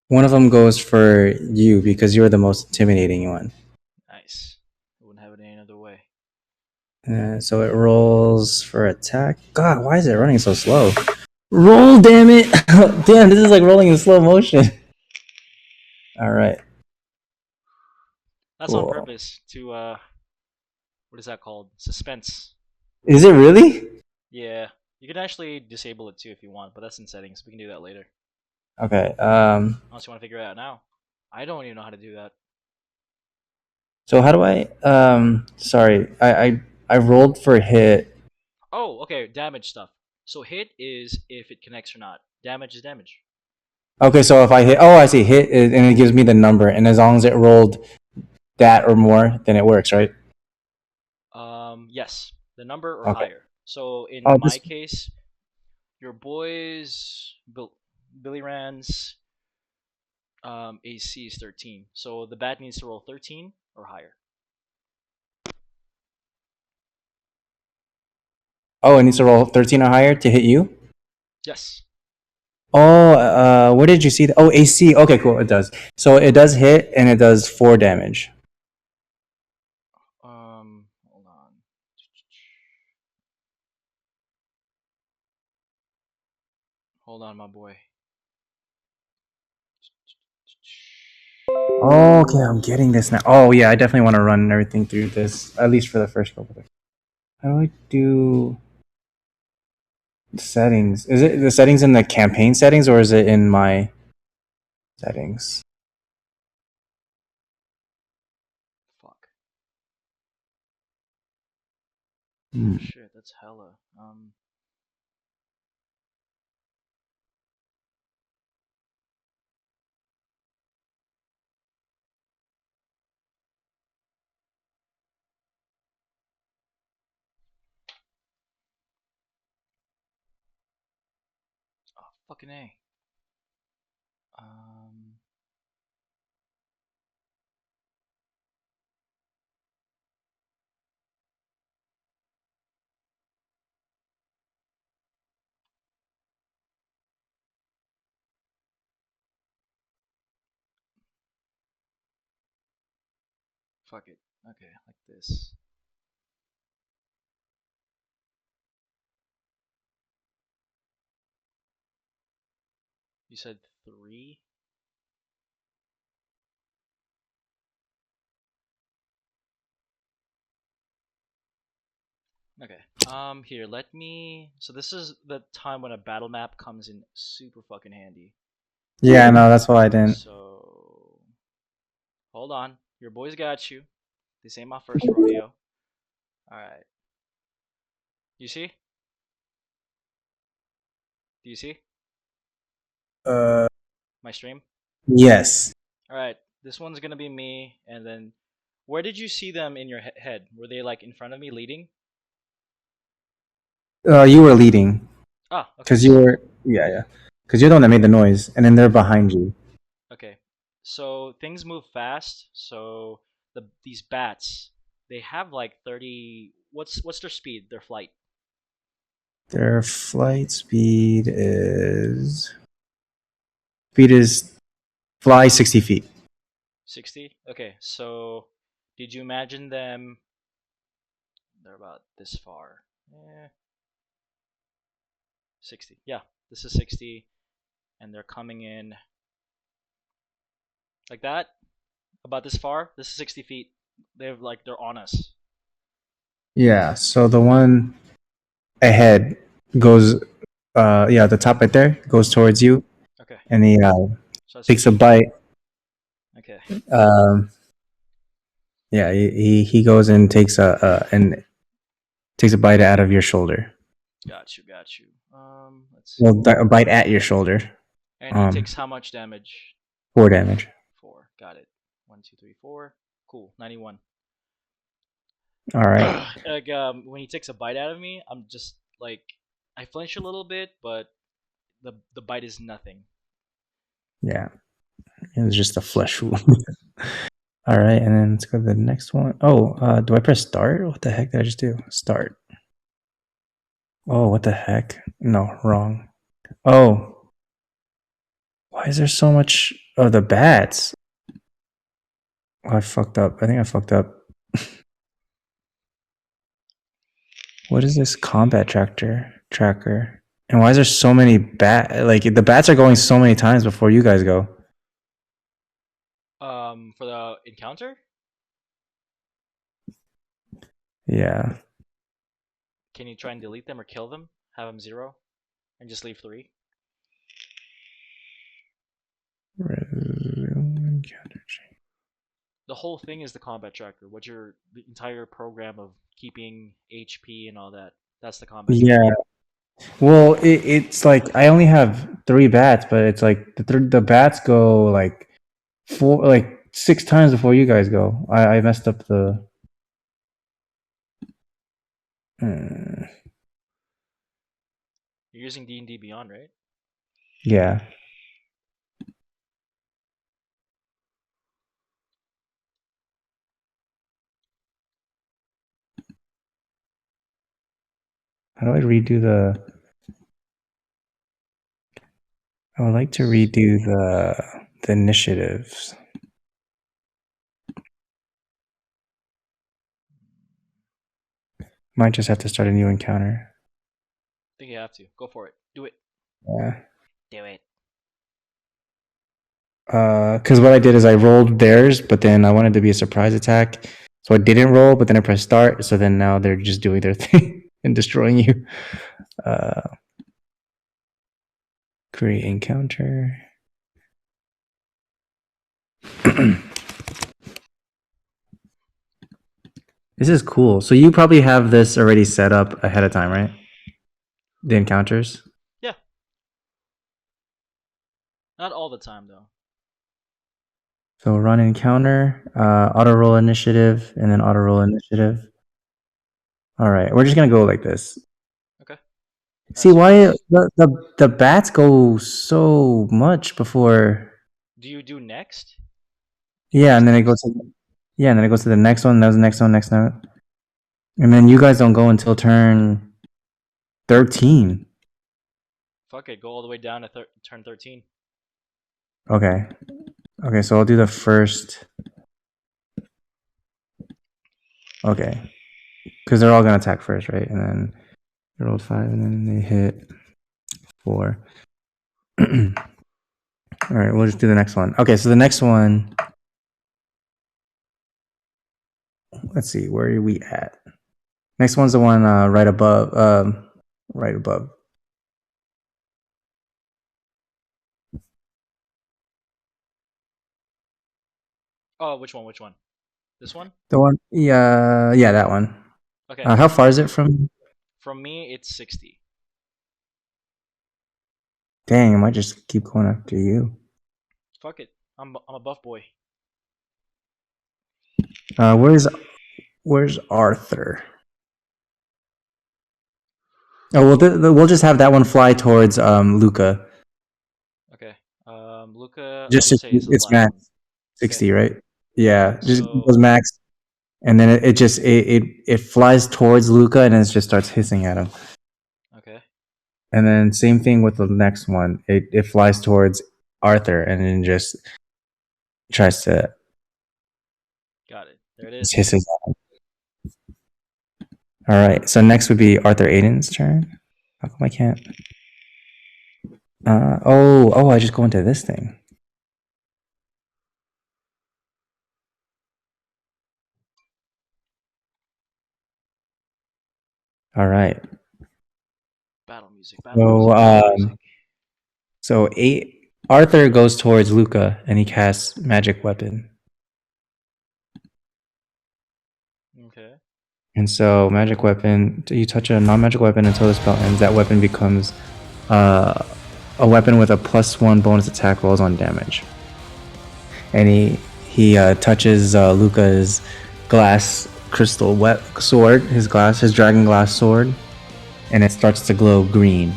One of them goes for you because you're the most intimidating one. Nice. Wouldn't have it any other way. So it rolls for attack. God, why is it running so slow? Roll, damn it! Damn, this is like rolling in slow motion. All right, That's on cool. purpose to what is that called? Suspense. Is it really? Yeah. You can actually disable it too if you want, but that's in settings. We can do that later. Okay. Unless you want to figure it out now. I don't even know how to do that. So how do I? Sorry, I rolled for hit. Oh, okay. Damage stuff. So hit is if it connects or not. Damage is damage. Okay, so if I hit, oh, I see hit, and it gives me the number, and as long as it rolled that or more, then it works, right? Yes, the number or Okay. higher. So in Oh, my this. case, your boys Billy Rand's AC is 13. So the bat needs to roll 13 or higher. Oh, it needs to roll 13 or higher to hit you. Yes. Oh, where did you see that? Oh, AC. Okay, cool. It does. So it does hit, and it does 4 damage. Hold on. Hold on, my boy. Oh, okay, I'm getting this now. Oh yeah, I definitely want to run everything through this, at least for the first couple of. How do I do settings? Is it the settings in the campaign settings or is it in my settings? Fuck. Oh Hmm. shit, that's hella. Oh, fucking A. Um, Fuck it. Okay, like this. You said three? Okay. Here, let me. So this is the time when a battle map comes in super fucking handy. Yeah, no, that's why I didn't. So hold on, your boys got you. This ain't my first rodeo. All right. You see? Do you see Uh, my stream? yes. All right. This one's gonna be me, and then where did you see them in your head? Were they like in front of me leading? You were leading Ah, okay. because you were. Yeah, yeah. Because you're the one that made the noise, and then they're behind you. Okay. So things move fast. So these bats, they have like 30. What's their speed? Their flight? Their flight speed is fly 60 feet. 60. Okay. So did you imagine them? They're about this far. 60. Yeah, this is 60, and they're coming in like that. About this far. This is 60 feet. They're on us. Yeah. So the one ahead goes. Yeah, the top right there goes towards you, Okay. and he So that's takes a 50. bite. Okay. Um, yeah, he goes and takes a bite out of your shoulder. Got you. Got you. Let's Well, see. a bite at your shoulder. And he takes how much damage? 4 damage. Four. Got it. One, two, three, four. Cool. 91. All right. Like when he takes a bite out of me, I'm just like I flinch a little bit, but the bite is nothing. Yeah, it's just a flesh wound. All right, and then let's go to the next one. Oh, do I press start? What the heck did I just do? Start. Oh, what the heck? No, wrong. Oh, why is there so much of the bats? Oh, I fucked up. I think I fucked up. What is this combat tracker? And why is there so many Like the bats are going so many times before you guys go. For the encounter, Yeah. can you try and delete them or kill them? Have them zero, and just leave three. Resume encounter. The whole thing is the combat tracker. What's your the entire program of keeping HP and all that? That's the combat Yeah. tracker. Well, it's like I only have 3 bats, but it's like the bats go like 6 times before you guys go. I messed up the. Uh, You're using D&D Beyond, right? yeah. How do I redo the? I would like to redo the initiatives. Might just have to start a new encounter. I think you have to. Go for it. Do it. Yeah. Do it. Because what I did is I rolled theirs, but then I wanted to be a surprise attack, so I didn't roll. But then I pressed start, so then now they're just doing their thing and destroying you. Uh, create encounter. This is cool. So you probably have this already set up ahead of time, right? The encounters. Yeah. Not all the time though. So run encounter, auto roll initiative, and then auto roll initiative. All right, we're just gonna go like this. Okay. See So why the bats go so much before? do you do next? Yeah, What's and then it next? goes to and then it goes to the next one. That was the next one, next one, and then you guys don't go until turn 13. Fuck it. Go all the way down to turn 13. Okay, okay, so I'll do the first. Okay, because they're all gonna attack first, right? And then they rolled 5, and then they hit 4. All right, we'll just do the next one. Okay, so the next one. Let's see, where are we at? Next one's the one right above. Right above. Oh, which one? Which one? This one? The one, yeah, that one. Okay. How far is it from? From me, it's 60. Dang, I might just keep going after you. Fuck it. I'm a buff boy. Where's Arthur? Oh, we'll just have that one fly towards Luca. Okay. Luca, I Just would say is the it's last one. max Okay. 60, right? Yeah, just So goes max, and then it flies towards Luca, and then it just starts hissing at him. okay. And then same thing with the next one. It flies towards Arthur, and then just tries to Got it. There it just is. hisses at him. All right. So next would be Arthur Aiden's turn. How come I can't? I just go into this thing. All right. Battle music. Battle So music. Battle music. so Arthur goes towards Luca and he casts magic weapon. Okay. And so magic weapon, you touch a non-magic weapon until the spell ends. That weapon becomes a weapon with a +1 bonus attack rolls on damage. And he touches Luca's glass crystal sword, his dragon glass sword, and it starts to glow green,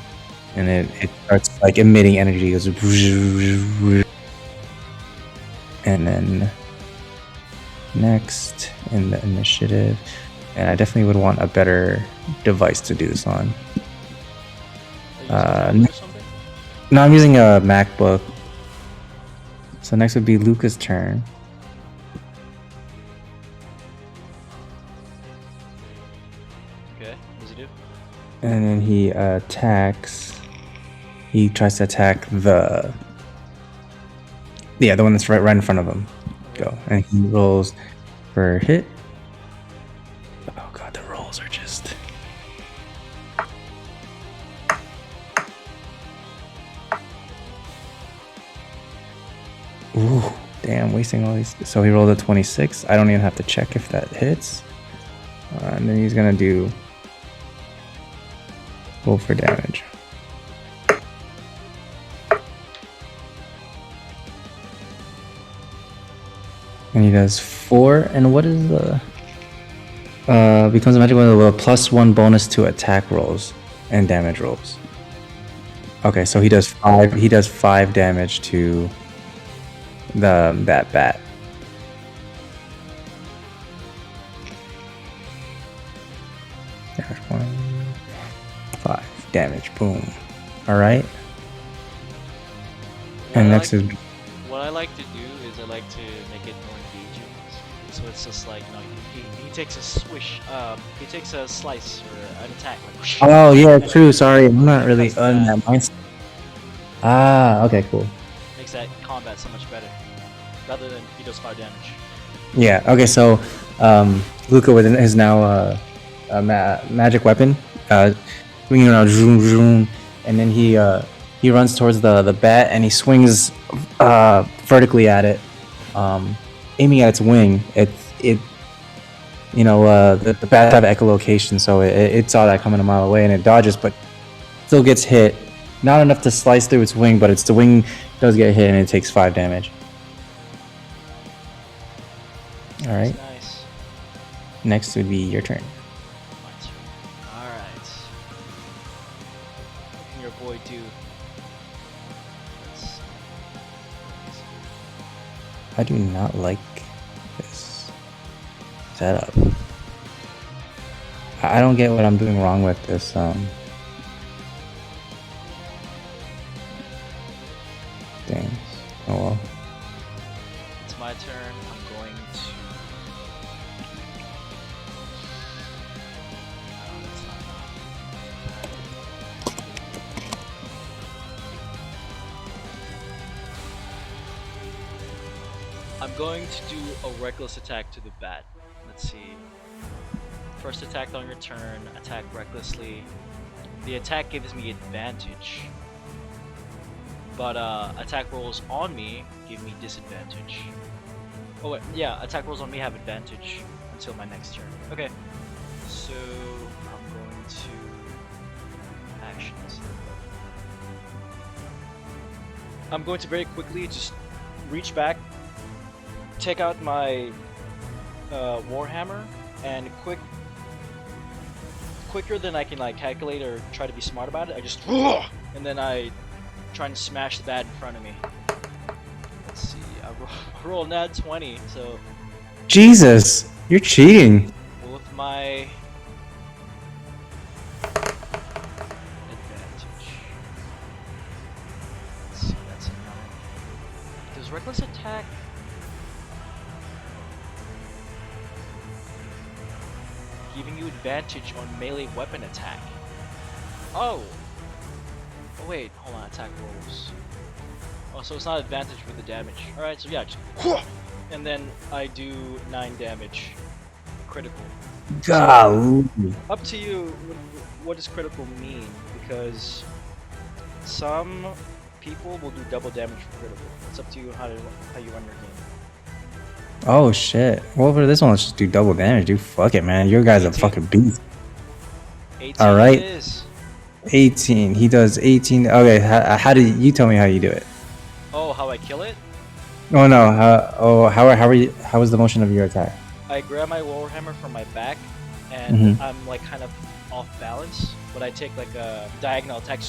and it starts like emitting energy. It goes, and then next in the initiative, and I definitely would want a better device to do this on. Are you using a tablet or something? No, I'm using a MacBook. So next would be Luca's turn. Okay. What does he do? And then he attacks. He tries to attack the one that's right in front of him. Okay. Go. And he rolls for hit. Oh god, the rolls are just. Ooh, damn, wasting all these. So he rolled a 26. I don't even have to check if that hits. And then he's gonna roll for damage. And he does 4. And what is the becomes a magic weapon with a +1 bonus to attack rolls and damage rolls. Okay, so he does 5. He does 5 damage to that bat. There's 5 damage. Boom. All right. And next is What I like to do is I like to make it more engaging. So it's just like, no, he takes a swish, he takes a slice or an attack. Like, whoosh. Oh yeah, true. Sorry, I'm not really That's on that. that mindset. Ah, okay, cool. makes that combat so much better, rather than he does 5 damage. Yeah. Okay. So, Luca with his now magic weapon, swinging around, zoom, zoom, and then he runs towards the bat and he swings vertically at it, aiming at its wing. It the bats have echolocation, so it saw that coming a mile away and it dodges, but still gets hit. Not enough to slice through its wing, but the wing does get hit and it takes 5 damage. All right. Nice. Next would be your turn. My turn. All right. What can your boy do? Let's see. I do not like this setup. I don't get what I'm doing wrong with this. Things. Oh well. It's my turn. I'm going to. Oh, that's not enough. I'm going to do a reckless attack to the bat. Let's see. First attack on your turn, attack recklessly. The attack gives me advantage, but attack rolls on me give me disadvantage. Oh wait, yeah, attack rolls on me have advantage until my next turn. Okay, so I'm going to actions. I'm going to very quickly just reach back, take out my Warhammer, and quicker than I can like calculate or try to be smart about it, I just and then I try and smash the bat in front of me. Let's see, I roll nat 20, so Jesus, you're cheating. with my advantage. Let's see, that's a 9. Does reckless attack? Giving you advantage on melee weapon attack. Oh! Oh wait, hold on, attack rolls. Oh, so it's not advantage with the damage. Alright, so yeah, just and then I do 9 damage. Critical. Golly. Up to you, what does critical mean? Because some people will do double damage for critical. It's up to you how you run your game. Oh shit. Well, for this one, let's just do double damage, dude. Fuck it, man. Your guy's a 18. fucking beast. 18 All right. it is. 18. He does 18. Okay, how do you tell me how you do it? Oh, how I kill it? Oh no. How are you? How is the motion of your attack? I grab my warhammer from my back, and Mhm. I'm like kind of off balance, but I take like a diagonal attack,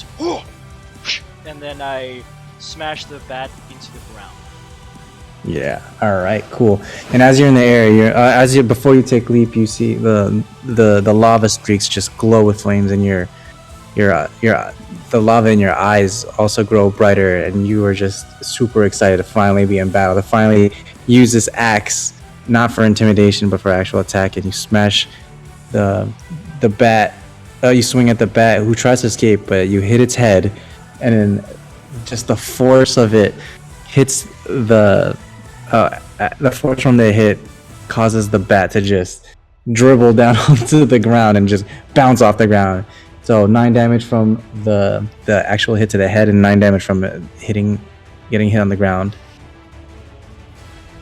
and then I smash the bat into the ground. Yeah. All right. Cool. And as you're in the air, before you take leap, you see the lava streaks just glow with flames, and the lava in your eyes also grow brighter, and you are just super excited to finally be in battle, to finally use this axe, not for intimidation but for actual attack, and you smash the bat. You swing at the bat, who tries to escape, but you hit its head, and then just the force of it hits the force from the hit causes the bat to just dribble down onto the ground and just bounce off the ground. So 9 damage from the actual hit to the head, and 9 damage from it getting hit on the ground.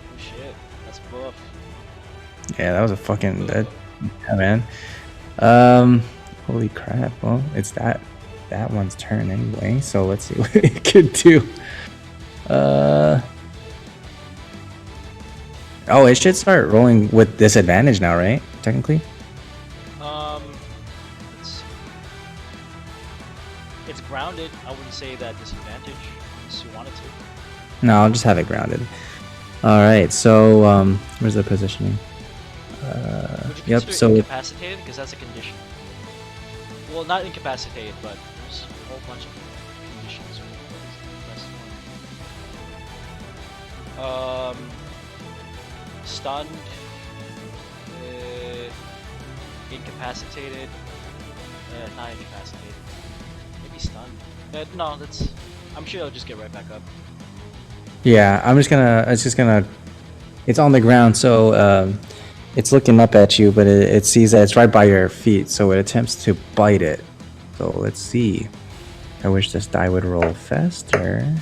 Oh shit, that's buff. Yeah, that was a fucking yeah, man. Holy crap. Well, it's that one's turn anyway. So let's see what it could do. Oh, it should start rolling with disadvantage now, right? Technically. Let's see. It's grounded. I wouldn't say that disadvantage unless you wanted to. No, I'll just have it grounded. All right. So where's the positioning? Would you Yep. consider So incapacitated? Because that's a condition. Well, not incapacitated, but there's a whole bunch of conditions. Stunned, incapacitated, not incapacitated, maybe stunned. No, I'm sure I'll just get right back up. Yeah, I'm just gonna. It's just gonna. It's on the ground, so it's looking up at you, but it sees that it's right by your feet, so it attempts to bite it. So let's see. I wish this die would roll faster.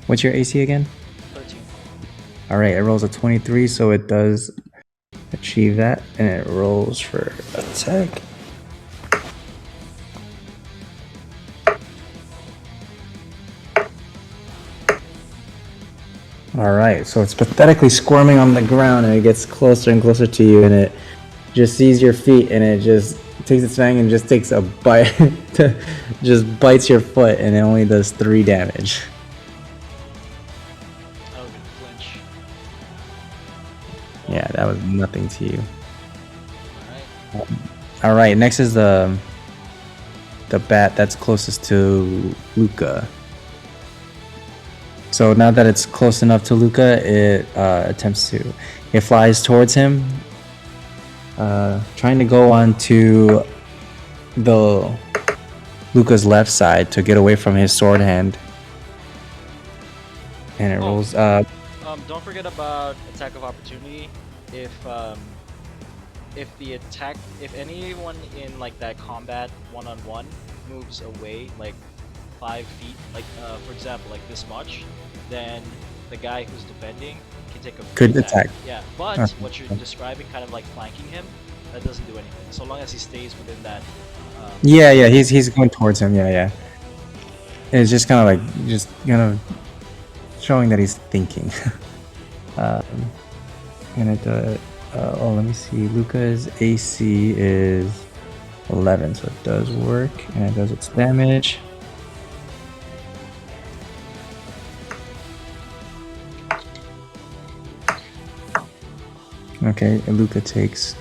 What's your AC again? 13. All right, it rolls a 23, so it does achieve that, and it rolls for attack. All right, so it's pathetically squirming on the ground, and it gets closer and closer to you, and it just sees your feet, and it just takes its fang and just takes a bite, just bites your foot, and it only does 3 damage. I was gonna flinch. Yeah, that was nothing to you. Alright. All right, next is the bat that's closest to Luca. So now that it's close enough to Luca, it attempts to. It flies towards him, trying to go onto the Luca's left side to get away from his sword hand. And it rolls. Don't forget about attack of opportunity. If the attack, if anyone in like that combat one-on-one moves away like 5 feet, like for example, like this much, then the guy who's defending can take a Could free attack. Yeah, but Okay. what you're describing, kind of like flanking him, that doesn't do anything. So long as he stays within that. Yeah, he's going towards him. Yeah. It's just kind of like just kind of showing that he's thinking. And it let me see. Luca's AC is 11, so it does work, and it does its damage. Okay, and Luca takes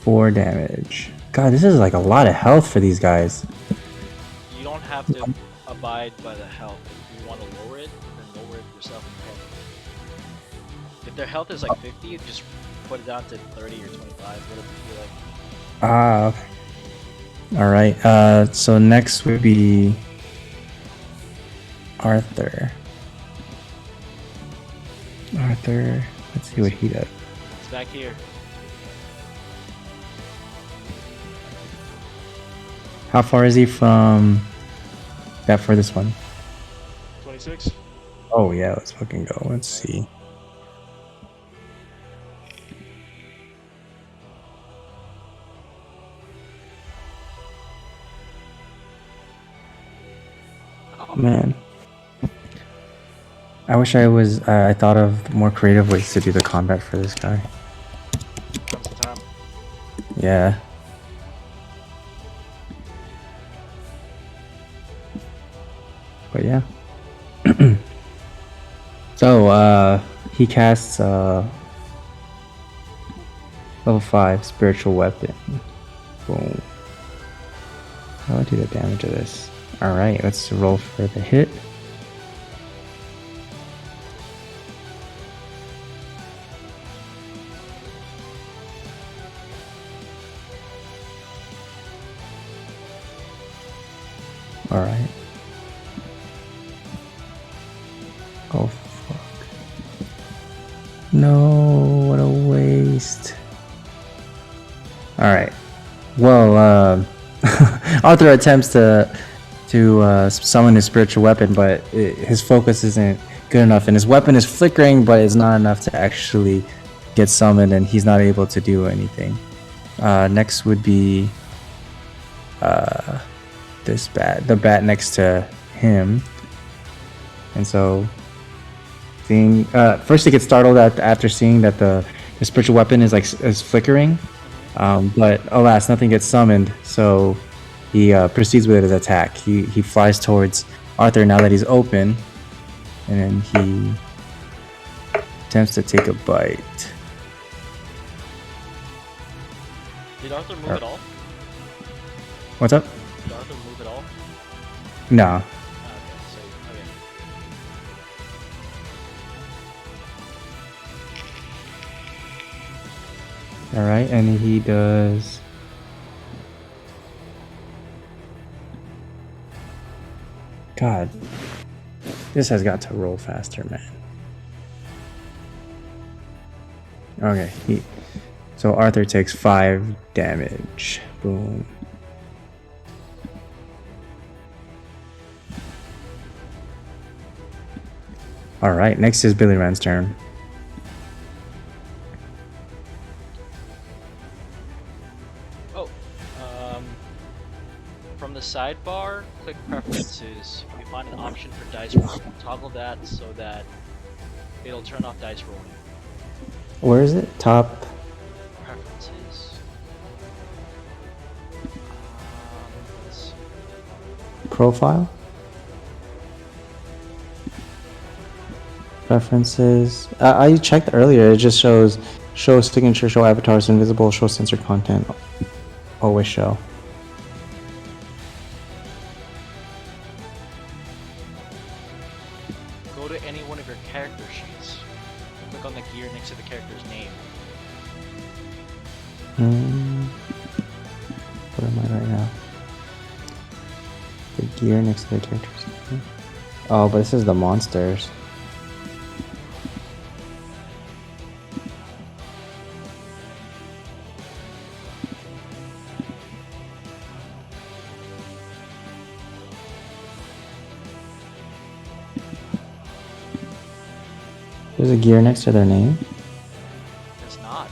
4 damage. God, this is like a lot of health for these guys. You don't have to abide by the health. If you want to lower it, then lower it yourself if their health is like 50, you just put it down to 30 or 25, whatever you feel like. Ah, okay. All right. So next would be Arthur. Arthur, let's see what he does. It's back here. How far is he from that furthest one? 26. Oh yeah, let's fucking go. Let's see. Oh man. I wish I thought of more creative ways to do the combat for this guy. Comes the time. Yeah. But yeah. So, he casts level 5 spiritual weapon. Boom. How do I do the damage of this? Alright, let's roll for the hit. Alright. Oh fuck. No, what a waste. Alright. Well, Arthur attempts to summon his spiritual weapon, but his focus isn't good enough, and his weapon is flickering, but it's not enough to actually get summoned, and he's not able to do anything. Next would be this bat, the bat next to him, and so seeing first he gets startled after seeing that the spiritual weapon is flickering, but alas, nothing gets summoned, so he proceeds with his attack. He flies towards Arthur now that he's open, and then he attempts to take a bite. Did Arthur move at all? What's up? Did Arthur move at all? No. Ah, okay. All right, and he does. God, this has got to roll faster, man. Okay, so Arthur takes 5 damage. Boom. All right, next is Billy Rand's turn. Oh, from the sidebar, click preferences. You find an option for dice rolling. Toggle that so that it'll turn off dice rolling. Where is it? Top Preferences. Let's see. profile? Preferences. I checked earlier. It just shows show signature, show avatars, invisible, show censored content. Always show. Go to any one of your character sheets. Click on the gear next to the character's name. Where am I right now? The gear next to the characters. Oh, but this is the monsters. There's a gear next to their name. It's not.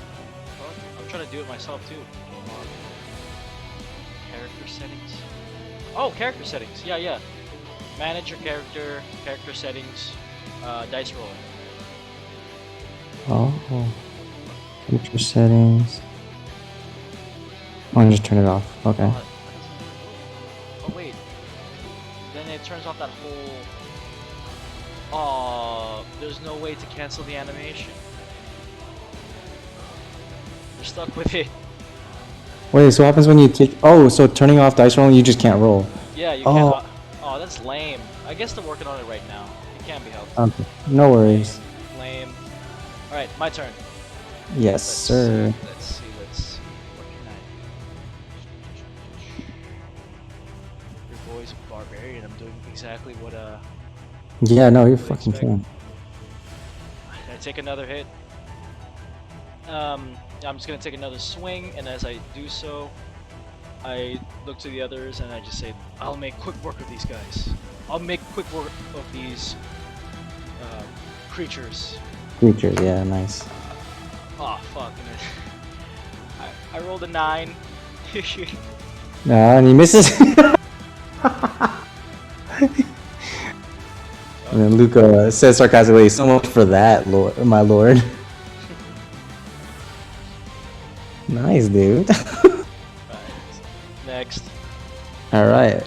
Well, I'm trying to do it myself too. Character settings. Oh, character settings. Yeah. Manage your character, character settings, dice rolling. Oh. Character settings. Oh, and just turn it off. Okay. Oh wait. Then it turns off that whole. Oh, there's no way to cancel the animation. You're stuck with it. Wait, so what happens when you take... Oh, so turning off dice rolling, you just can't roll. Yeah, you can't. Oh, that's lame. I guess they're working on it right now. It can't be helped. Okay, no worries. Lame. Alright, my turn. Yes, sir. Let's see. What can I... Your boy's a barbarian. I'm doing exactly what, Yeah, no, you're what I fucking expect. fine. I take another hit. I'm just gonna take another swing, and as I do so, I look to the others and I just say, I'll make quick work of these guys. I'll make quick work of these creatures. Creatures, yeah, nice. Oh, fuck. I rolled a 9. And he misses. And then Luca says sarcastically, "So much for that, Lord, my lord." Nice, dude. Right. Next. All right.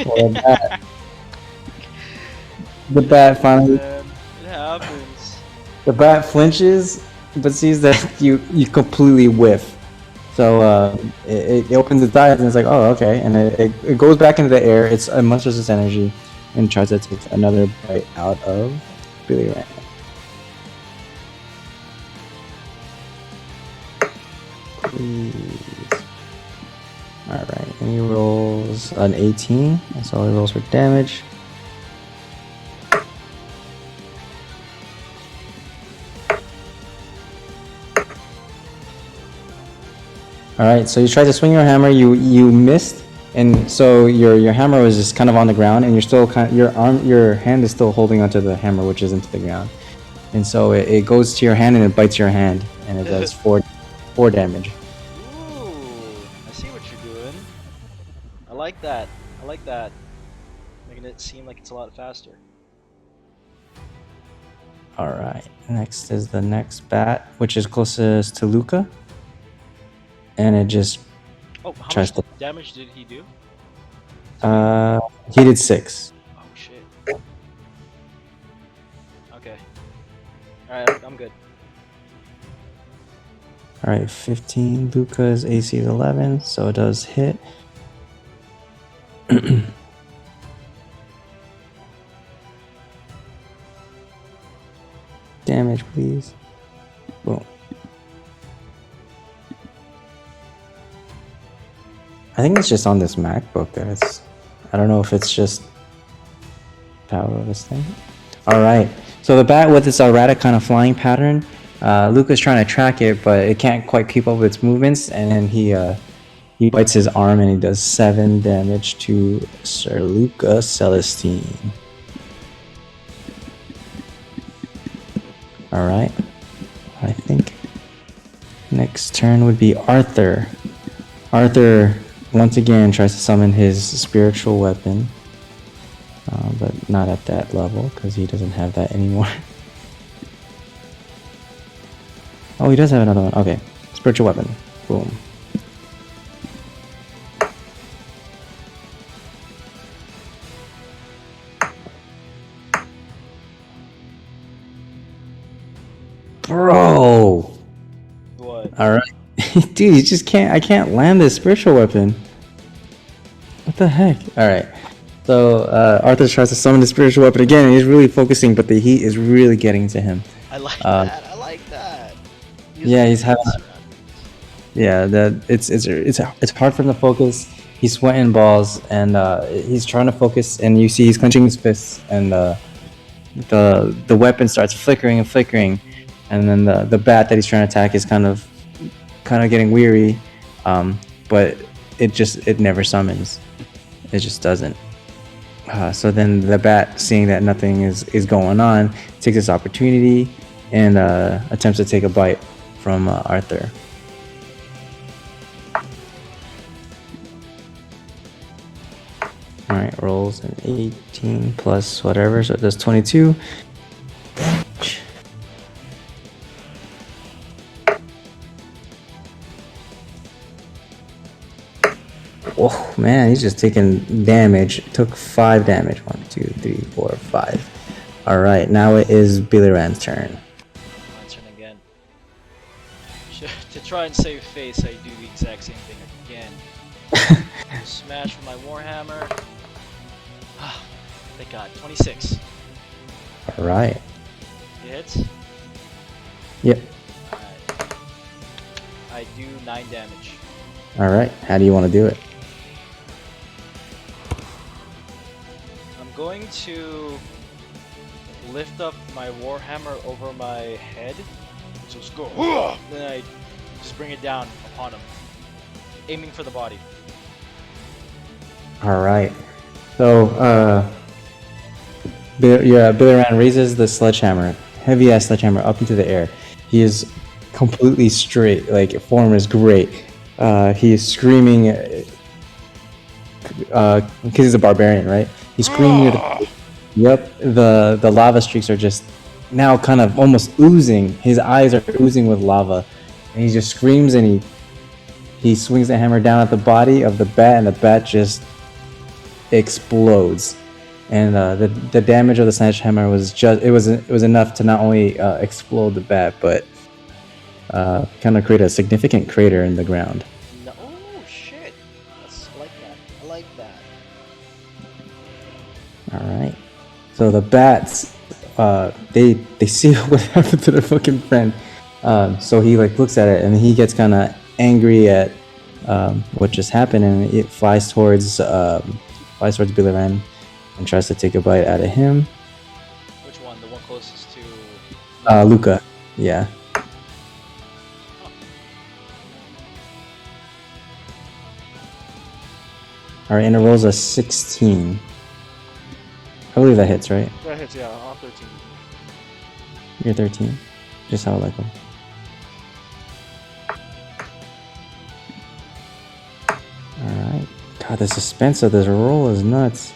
Well, the bat finally. It happens. The bat flinches, but sees that you completely whiff. So it opens its eyes and it's like, oh, okay, and it goes back into the air. It's musters its energy and tries to take another bite out of Billy Rand. Please. All right, and he rolls an 18. That's all he rolls for damage. All right, so you tried to swing your hammer, you missed, and so your hammer was just kind of on the ground, and you're still your hand is still holding onto the hammer, which is into the ground, and so it goes to your hand and it bites your hand, and it does four damage. Ooh, I see what you're doing. I like that. Making it seem like it's a lot faster. All right, next is the next bat, which is closest to Luca, and it just Oh, how tries much damage did he do? he did 6. Oh shit. Okay. Alright, I'm good. All right, 15. Luca's AC is 11, so it does hit. Damage, please. Boom. I think it's just on this MacBook, guys. I don't know if it's just Power of this thing. All right. So the bat with its erratic kind of flying pattern, Luca's trying to track it, but it can't quite keep up with its movements, and then he bites his arm and he does 7 damage to Sir Luca Celestine. All right. I think next turn would be Arthur. Arthur once again tries to summon his spiritual weapon, but not at that level because he doesn't have that anymore. Oh, he does have another one. Okay, spiritual weapon. Boom. Bro. What? All right. Dude, you just can't. I can't land this spiritual weapon. What the heck? All right. So Arthur tries to summon the spiritual weapon again, and he's really focusing, but the heat is really getting to him. I like that. I like that. Yeah, he's having. Yeah, that it's hard for him to focus. He's sweating balls, and he's trying to focus, and you see he's clenching his fists, and the weapon starts flickering and flickering, and then the bat that he's trying to attack is kind of getting weary, but it never summons. It just doesn't. So then the bat, seeing that nothing is going on, takes this opportunity and attempts to take a bite from Arthur. All right, rolls an 18 plus whatever, so it does 22. Oh man, he's just taking damage. Took 5 damage. 1, 2, 3, 4, 5. All right, now it is Billy Rand's turn. My turn again. To try and save face, I do the exact same thing again. Smash with my Warhammer. Thank God. 26. All right. It hits? Yep. Alright. I do 9 damage. All right. How do you want to do it? I'm going to lift up my Warhammer over my head. So just go. Then I just bring it down upon him. Aiming for the body. All right. So, Billy Rand raises the sledgehammer, heavy ass sledgehammer, up into the air. He is completely straight, like form is great. He is screaming because he's a barbarian, right? He's screaming. Yep. The lava streaks are just now kind of almost oozing. His eyes are oozing with lava, and he just screams and he swings the hammer down at the body of the bat, and the bat just explodes. And the damage of the sledgehammer was enough to not only explode the bat, but kind of create a significant crater in the ground. No, oh shit! I like that. I like that. All right. So the bats, they see what happened to their fucking friend. So he looks at it and he gets kind of angry at what just happened, and it flies towards Billy Rand and tries to take a bite out of him. Which one? The one closest to... Luca. Yeah. All right, and it rolls a 16. I believe that hits, right? That hits, yeah, on 13. You're 13. Just how I like them. All right. God, the suspense of this roll is nuts.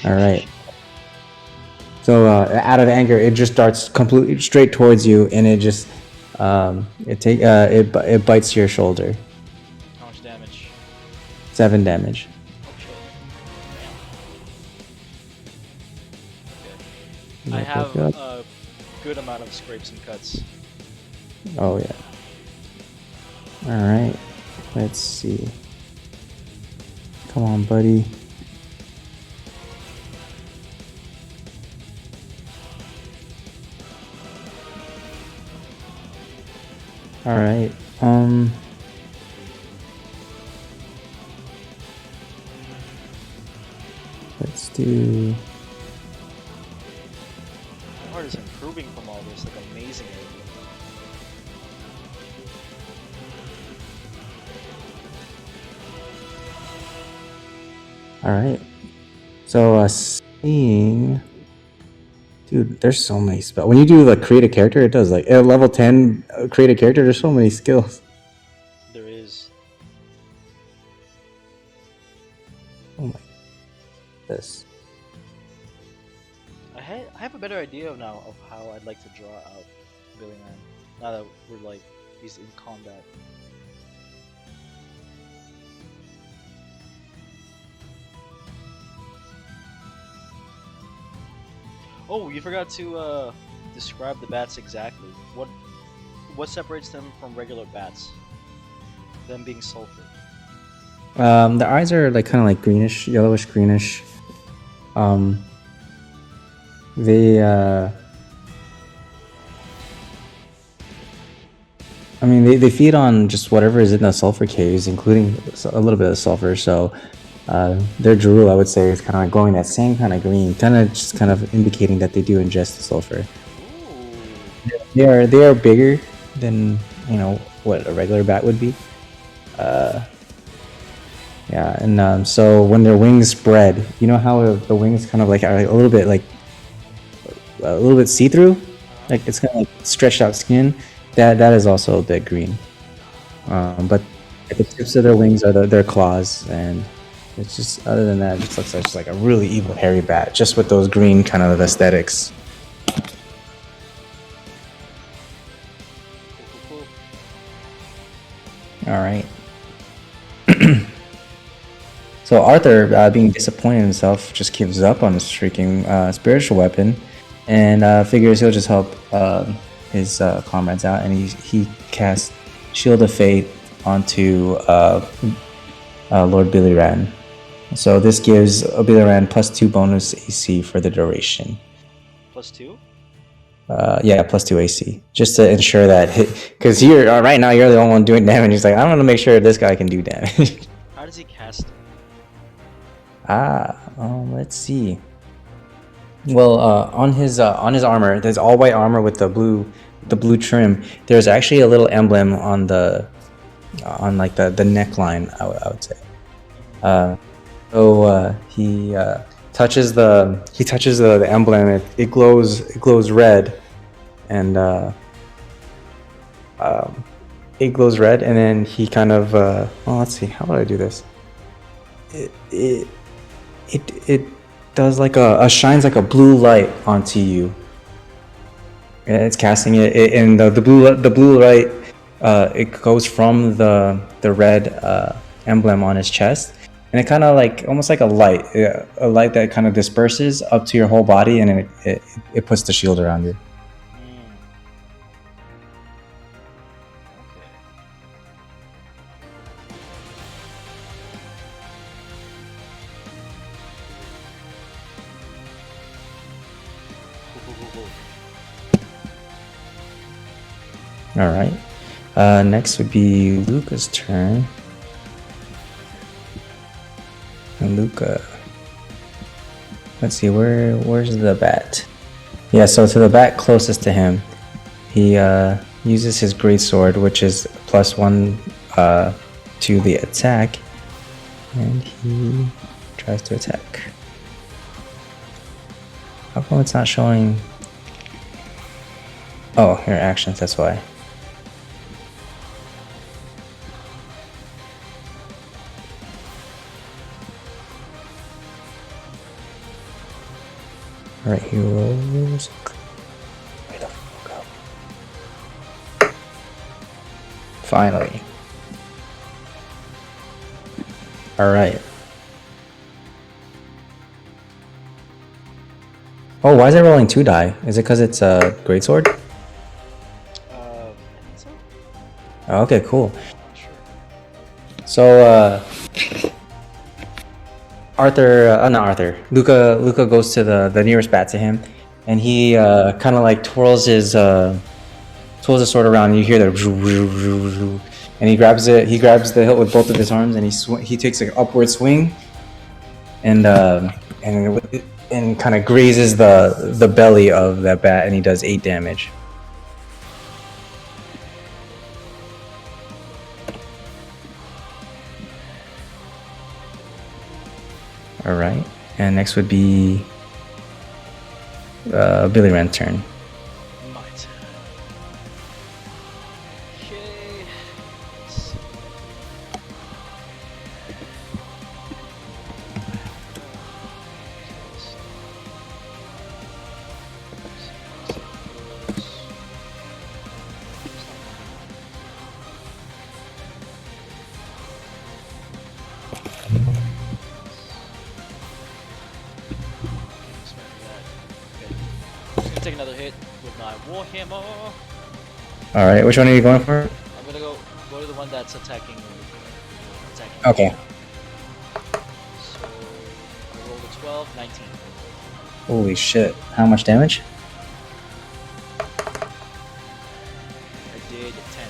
All right. So out of anger, it just darts completely straight towards you, and it just it bites your shoulder. How much damage? 7 damage. I have a good amount of scrapes and cuts. Oh yeah. All right. Let's see. Come on, buddy. All right. Let's do. from all this, like amazingly. All right. So seeing, dude, there's so many spells. When you do like create a character, it does like at level 10 create a character. There's so many skills. There is. Oh my, this. I have a better idea now of how I'd like to draw out Billy Man. Now that we're like he's in combat. Oh, you forgot to describe the bats exactly. What separates them from regular bats? Them being sulfur. The eyes are like kind of like greenish, yellowish greenish. They I mean, they feed on just whatever is in the sulfur caves, including a little bit of sulfur. So their drool, I would say, is kind of like glowing that same kind of green, kind of just kind of indicating that they do ingest the sulfur. Ooh. They are bigger than what a regular bat would be. Yeah, and so when their wings spread, you know how the wings kind of like are a little bit see-through, like it's kind of like stretched out skin. That is also a bit green. But at the tips of their wings are their claws, and it's just, other than that, it just looks like just like a really evil hairy bat, just with those green kind of aesthetics. Cool. All right. So Arthur, being disappointed in himself, just gives up on his freaking spiritual weapon, and figures he'll just help his comrades out, and he casts Shield of Fate onto Lord Billyran. So this gives Billyran +2 bonus AC for the duration. +2? Yeah, +2 AC, just to ensure that, because you're right now you're the only one doing damage. He's like, I want to make sure this guy can do damage. How does he cast it? Let's see. Well, on his armor, there's all white armor with the blue trim. There's actually a little emblem on like the neckline, I would say. So he touches the emblem. It glows red, and it glows red, and then he kind of let's see, how would I do this? It does like a shines like a blue light onto you. And it's casting it, and the blue light, it goes from the red emblem on his chest, and it kind of like almost like a light that kind of disperses up to your whole body, and it puts the shield around you. All right. Next would be Luca's turn. And Luca, let's see, where's the bat? Yeah, so to the bat closest to him, he uses his greatsword, which is +1 to the attack, and he tries to attack. How come it's not showing? Oh, your actions, that's why. Alright, he rolls. Where the fuck up? Finally. Alright. Oh, why is it rolling 2 die? Is it because it's a greatsword? I think so. Oh, okay, cool. Not sure. So, Luca goes to the nearest bat to him, and he kind of like twirls his sword around, and you hear the, and he grabs the hilt with both of his arms, and he takes an upward swing, and and kind of grazes the belly of that bat, and he does 8 damage. All right, and next would be Billy Rand's turn. My turn. Okay. Let's see. Take another hit with my warhammer. All right, which one are you going for? I'm gonna go to the one that's attacking. Okay. So I rolled a 12, 19. Holy shit! How much damage? I did 10.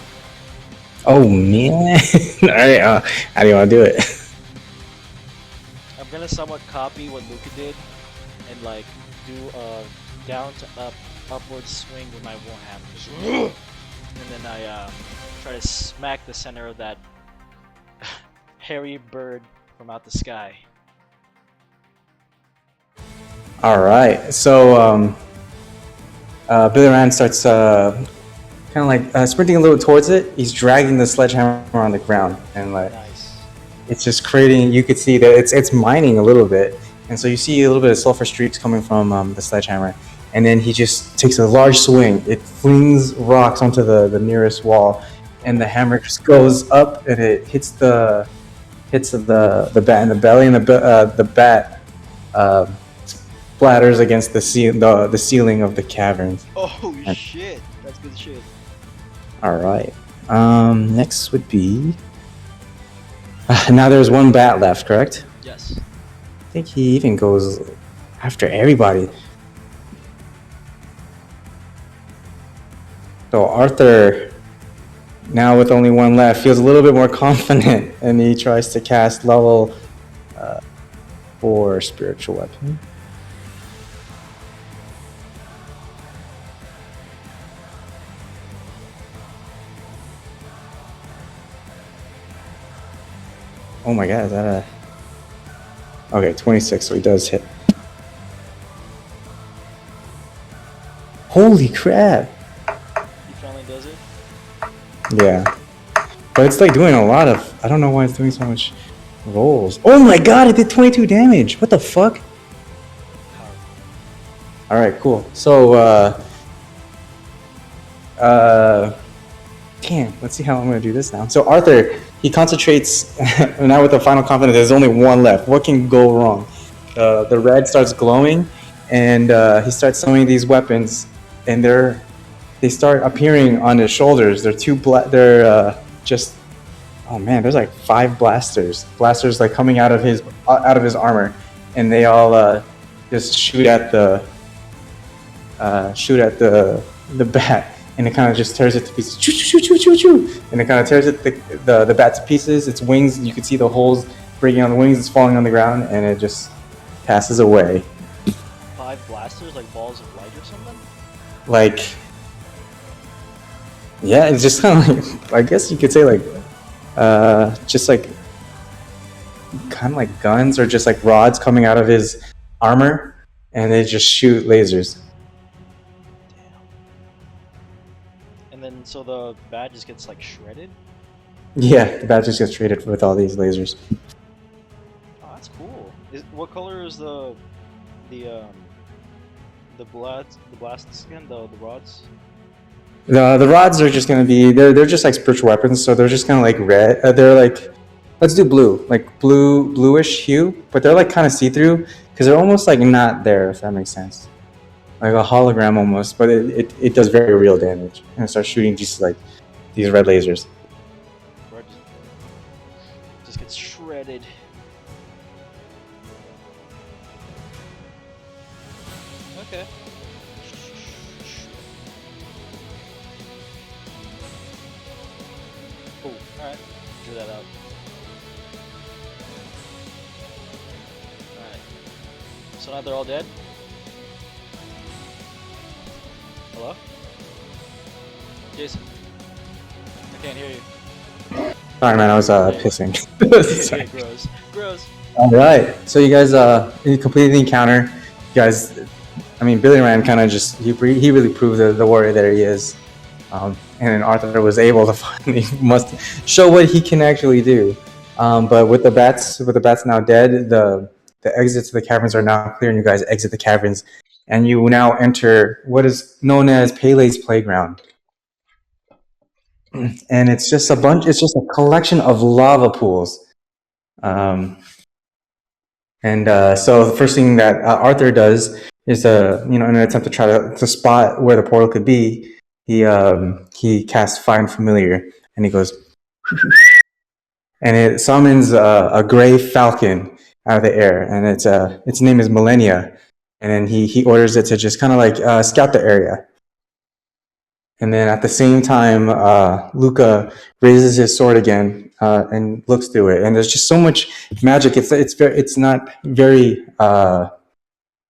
Oh man! All right, how do you want to do it? I'm gonna somewhat copy what Luca did and like do a down to upward swing with my warhammer, and then I try to smack the center of that hairy bird from out the sky. All right, so Billy Rand starts kind of like sprinting a little towards it. He's dragging the sledgehammer on the ground, and like Nice. it's just creating. You could see that it's mining a little bit, and so you see a little bit of sulfur streaks coming from the sledgehammer. And then he just takes a large swing. It flings rocks onto the nearest wall, and the hammer just goes up and it hits the bat in the belly, and the bat splatters against the ceiling of the caverns. Oh shit! That's good shit. All right. Next would be. Now there's one bat left, correct? Yes. I think he even goes after everybody. So Arthur, now with only one left, feels a little bit more confident, and he tries to cast level 4 spiritual weapon. Oh my god, is that a... Okay, 26, so he does hit. Holy crap! He finally does it. Yeah. But it's like doing a lot of... I don't know why it's doing so much rolls. Oh my god, it did 22 damage! What the fuck? Alright, cool. So, damn, let's see how I'm gonna do this now. So Arthur, he concentrates, now with the final confidence, there's only one left. What can go wrong? The red starts glowing, and he starts summoning these weapons, and they start appearing on his shoulders. They're just, oh man, there's like 5 blasters like coming out of his armor, and they all just shoot at the bat, and it kind of just tears it to pieces. Choo, choo, choo, choo, choo. And it kind of tears the bat to pieces. Its wings, you can see the holes breaking on the wings. It's falling on the ground, and it just passes away. 5 blasters, like balls of light or something? Like, yeah, it's just kind of like, I guess you could say like, just like, kind of like guns or just like rods coming out of his armor, and they just shoot lasers. And then so the bat just gets like shredded? Yeah, the bat just gets treated with all these lasers. Oh, that's cool. What color is the blast skin, the rods? The rods are just gonna be they're just like spiritual weapons, so they're just kind of like red. They're like, let's do blue, like bluish hue, but they're like kind of see through because they're almost like not there, if that makes sense. Like a hologram almost, but it does very real damage, and it starts shooting just like these red lasers. Red just gets shredded. Okay. Oh, alright. Drew that out. Alright. So now they're all dead? Hello? Jason? I can't hear you. Sorry, man. I was There you go. pissing. Okay, Sorry. gross. Gross. All right. So you completed the encounter. You guys, I mean, Billy Rand kind of just he really proved the warrior that he is. And then Arthur was able to finally must show what he can actually do. But with the bats now dead, the exits to the caverns are now clear, and you guys exit the caverns, and you now enter what is known as Pele's playground. And it's just a collection of lava pools. Um, so the first thing that Arthur does is, in an attempt to try to spot where the portal could be, he casts Find Familiar, and he goes, and it summons a gray falcon out of the air, and its name is Millennia, and then he orders it to just kind of like scout the area. And then at the same time, Luca raises his sword again and looks through it. And there's just so much magic. It's not very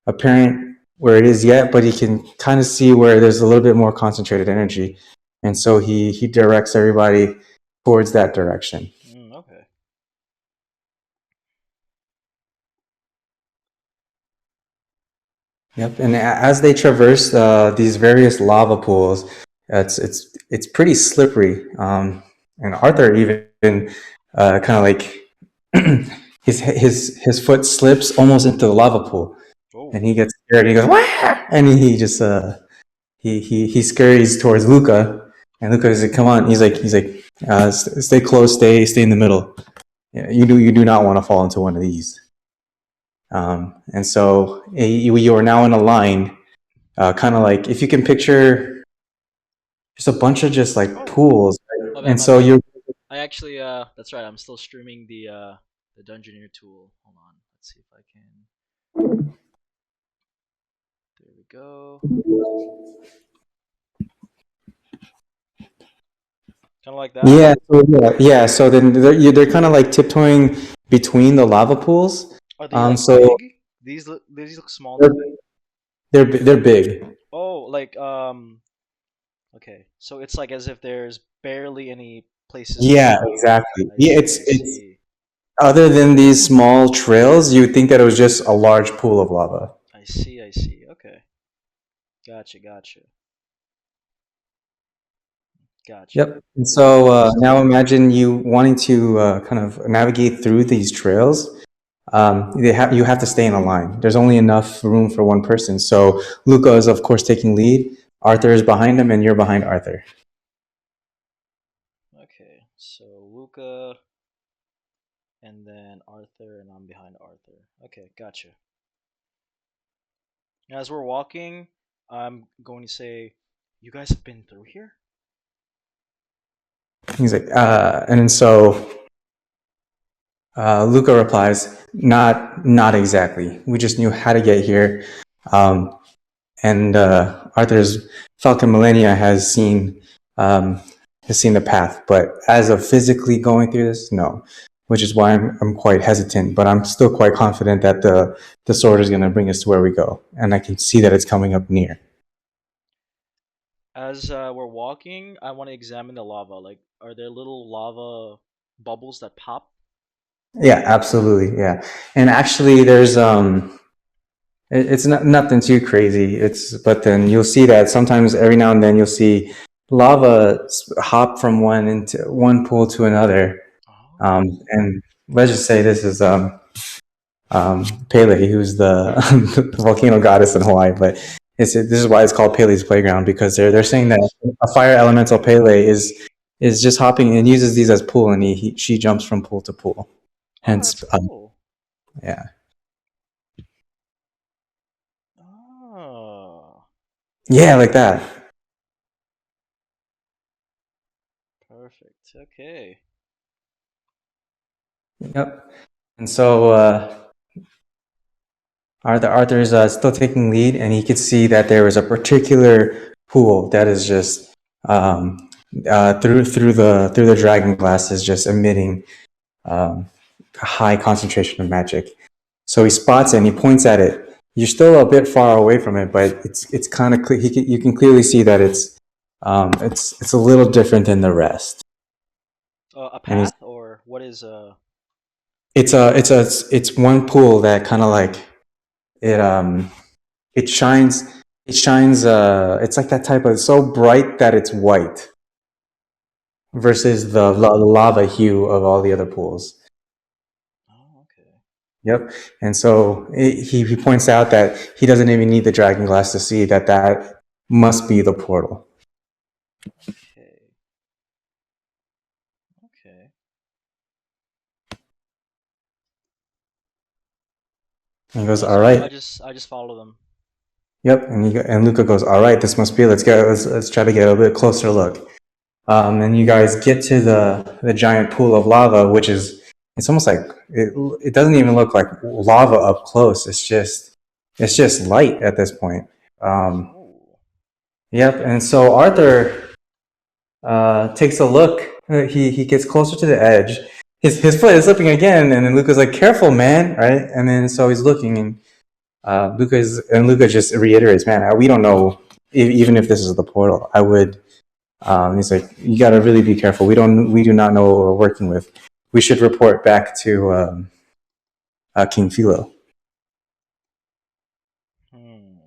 apparent where it is yet, but he can kind of see where there's a little bit more concentrated energy. And so he directs everybody towards that direction. Okay. Yep. And as they traverse these various lava pools, it's pretty slippery. And Arthur even kind of like his foot slips almost into the lava pool, and he gets scared. He goes, "Wah!" And he just he scurries towards Luca, and Luca is like, "Come on!" He's like, "Stay close, stay in the middle. Yeah, you do not want to fall into one of these." And so you are now in a line, kind of like if you can picture just a bunch of just like pools, right? And so you're. I actually, that's right. I'm still streaming the Dungeoneer tool. Hold on. Let's see if I can. There we go. Kind of like that. Yeah. So then they're kind of like tiptoeing between the lava pools. Are they like So big? These look small to me. they're big. Oh, like Okay, so it's like as if there's barely any places. Yeah, exactly. Yeah, I it's see. other than these small trails, you would think that it was just a large pool of lava. I see. I see. Okay. Gotcha. Gotcha. Gotcha. Yep. And so now imagine you wanting to kind of navigate through these trails. You have to stay in a line. There's only enough room for one person. So Luca is of course taking lead. Arthur is behind him, and you're behind Arthur. Okay, so Luca, and then Arthur, and I'm behind Arthur. Okay, gotcha. As we're walking, I'm going to say, "You guys have been through here?" He's like, and then so Luca replies, "Not exactly. We just knew how to get here." And Arthur's Falcon Millennia has seen the path, but as of physically going through this, no. Which is why I'm quite hesitant, but I'm still quite confident that the sword is going to bring us to where we go, and I can see that it's coming up near. As we're walking, I want to examine the lava. Like, are there little lava bubbles that pop? Yeah, absolutely. Yeah, and actually, it's nothing too crazy. But then you'll see that sometimes every now and then you'll see lava hop from one pool to another. And let's just say this is Pele, who's the, the volcano goddess in Hawaii. But this is why it's called Pele's playground, because they're saying that a fire elemental Pele is just hopping and uses these as pool, and she jumps from pool to pool. Hence, that's cool. Yeah. Oh, Yeah, like that. perfect. Okay. Yep. And so Arthur is still taking lead, and he could see that there is a particular pool that is just through the dragon glass is just emitting a high concentration of magic. So he spots it and he points at it, You're still a bit far away from it, but it's kind of you can clearly see that it's a little different than the rest. A And he's path, or what is it's one pool that kind of like it it shines it's like that type of so bright that it's white versus the lava hue of all the other pools. Oh, okay. Yep. And so he points out that he doesn't even need the dragon glass to see that that must be the portal. Okay. Okay. And he goes, Yeah, "All so right." I just follow them. Yep. And Luca goes, "All right, this must be. Let's try to get a bit closer look." And you guys get to the giant pool of lava, which is it's almost like it doesn't even look like lava up close. It's just light at this point. Um, Oh. yep. And so Arthur takes a look. He gets closer to the edge. His foot is slipping again, and then Luca's like, "Careful, man!" Right? And then so he's looking, and Luca just reiterates, "Man, we don't know even if this is the portal. I would." He's like, "You got to really be careful. We do not know what we're working with. We should report back to King Philo." Hmm.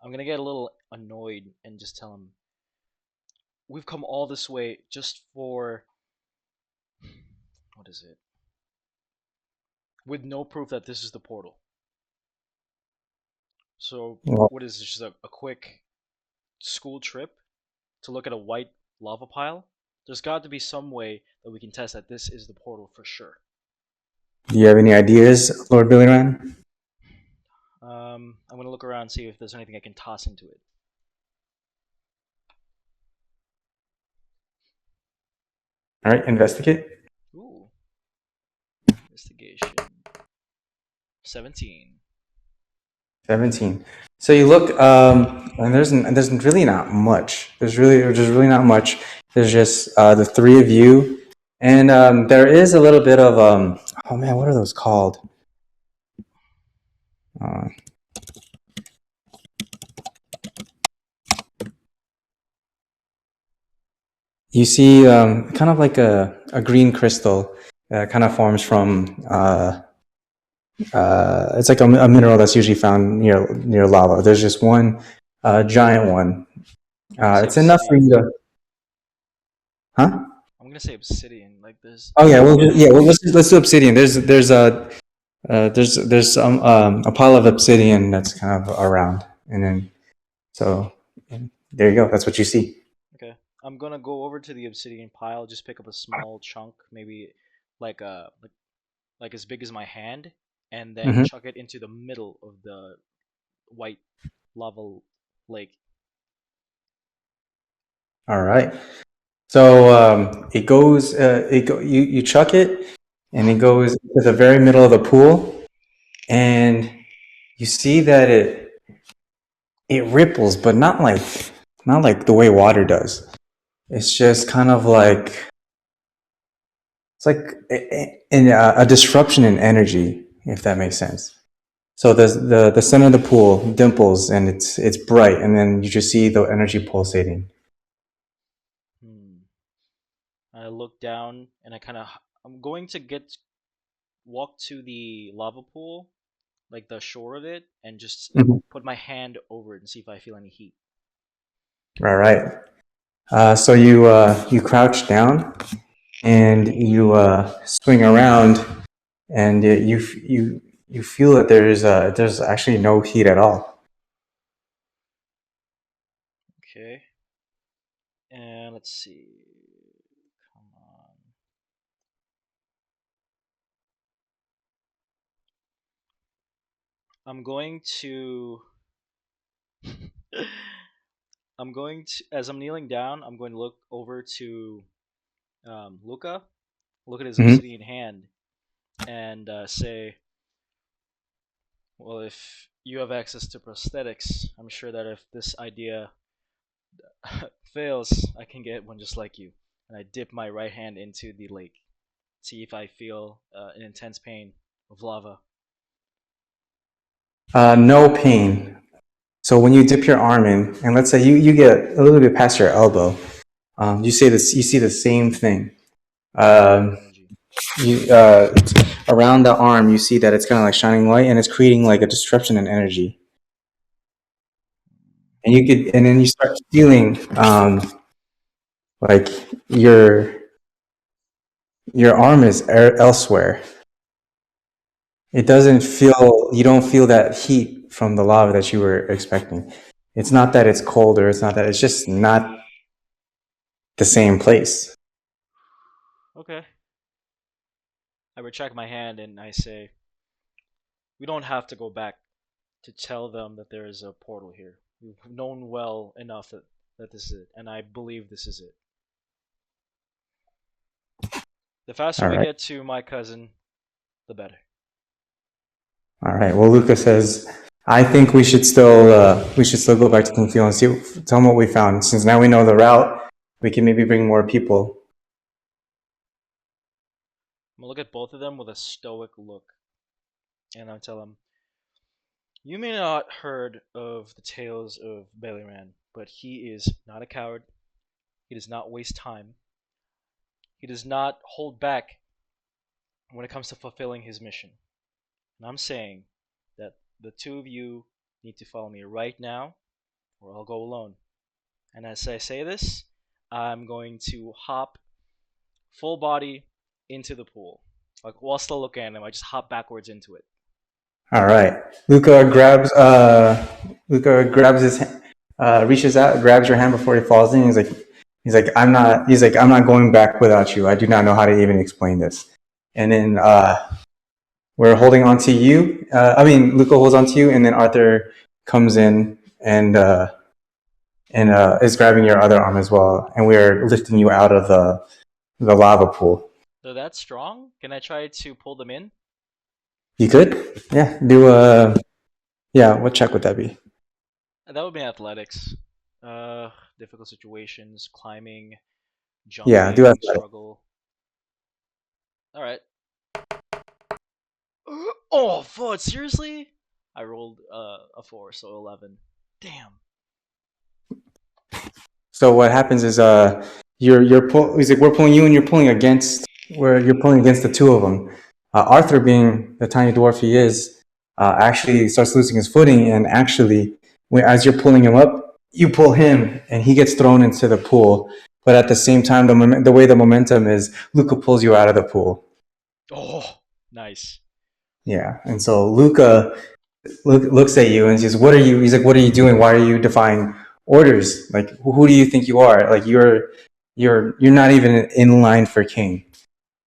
I'm gonna get a little annoyed and just tell him we've come all this way just for what is it? With no proof that this is the portal. So Well, what is this? Just a quick school trip to look at a white lava pile? There's got to be some way that we can test that this is the portal for sure. do you have any ideas, Lord Billy Ryan? I'm gonna look around and see if there's anything I can toss into it. All right, investigate. Ooh, investigation. 17. 17. So you look, and there's really not much. There's really not much. There's just the three of you, and there is a little bit of oh man, what are those called? Uh, you see, kind of like a green crystal that kind of forms from. It's like a mineral that's usually found near lava. There's just one giant one. I'm gonna say It's enough for obsidian. you to, huh? I'm gonna say obsidian. Like there's Oh yeah, there's well no. yeah, well let's do obsidian. There's some a pile of obsidian that's kind of around, and then so and there you go. That's what you see. Okay. I'm gonna go over to the obsidian pile, just pick up a small chunk, maybe like a like as big as my hand, and then Hmm. chuck it into the middle of the white lava lake. All right. So it goes. You chuck it, and it goes to the very middle of the pool, and you see that it ripples, but not like the way water does. It's just kind of like it's like a disruption in energy, if that makes sense. So the center of the pool dimples and it's bright, and then you just see the energy pulsating. Hmm. I look down and I'm going to get walk to the lava pool, like the shore of it, and just Mhm. put my hand over it and see if I feel any heat. All right. So you crouch down and you swing around, and you feel that there's actually no heat at all. Okay. And let's see. Come on. I'm going to I'm going to as I'm kneeling down, I'm going to look over to Luca, look at his Mhm. obsidian hand, and say, "Well, if you have access to prosthetics, I'm sure that if this idea fails, I can get one just like you." And I dip my right hand into the lake, see if I feel an intense pain of lava. No pain. So when you dip your arm in, and let's say you get a little bit past your elbow, you say this. You see the same thing. Negative Um, energy. you around the arm, you see that it's kind of like shining light, and it's creating like a disruption in energy. And you could, and then you start feeling like your your arm is elsewhere. It doesn't feel. You don't feel that heat from the lava that you were expecting. It's not that it's cold, or it's not that it's just not the same place. Okay. I retract my hand and I say, we don't have to go back to tell them that there is a portal here. We've known well enough that this is it, and I believe this is it. The faster All we right. get to my cousin, the better. All right. Well, Luca says, I think we should still go back to Kingfield and see, tell them what we found. Since now we know the route, we can maybe bring more people. I'm gonna look at both of them with a stoic look, and I'll tell them, you may not heard of the tales of Beliran, but he is not a coward. He does not waste time. He does not hold back when it comes to fulfilling his mission. And I'm saying that the two of you need to follow me right now, or I'll go alone. And as I say this, I'm going to hop full body into the pool. Like while still looking at him, I just hop backwards into it. All right. Luca grabs his, reaches out, grabs your hand before he falls in. He's like, I'm not going back without you. I do not know how to even explain this. And then, we're holding on to you. Luca holds on to you, and then Arthur comes in and is grabbing your other arm as well, and we are lifting you out of the lava pool. They're that strong? Can I try to pull them in? You could, yeah, do a yeah. What check would that be? That would be athletics. Difficult situations, climbing, Yeah, do jumping, athletic. struggle. All right. Oh, fuck! Seriously? I rolled a 4, so 11. Damn. So what happens is he's like, we're pulling you, and you're pulling against where you're pulling against the two of them. Arthur, being the tiny dwarf he is, actually starts losing his footing, and actually, as you're pulling him up, you pull him, and he gets thrown into the pool. But at the same time, the way the momentum is, Luca pulls you out of the pool. Oh, nice. Yeah, and so Luca looks at you and says, "What are you?" He's like, "What are you doing? Why are you defying orders? Like, who do you think you are? Like, you're not even in line for king."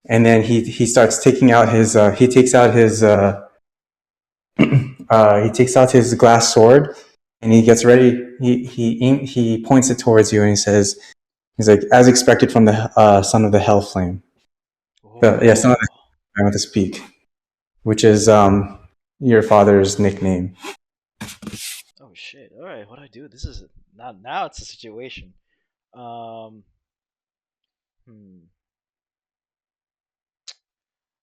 And then he starts taking out his he takes out his glass sword, and he gets ready. He points it towards you, and he says, "He's like, as expected from the son of the Hell Flame, son of the Oh. I want to speak, which is your father's nickname." Oh shit. All right. What do I do? This is not now. It's a situation. Um. Hmm.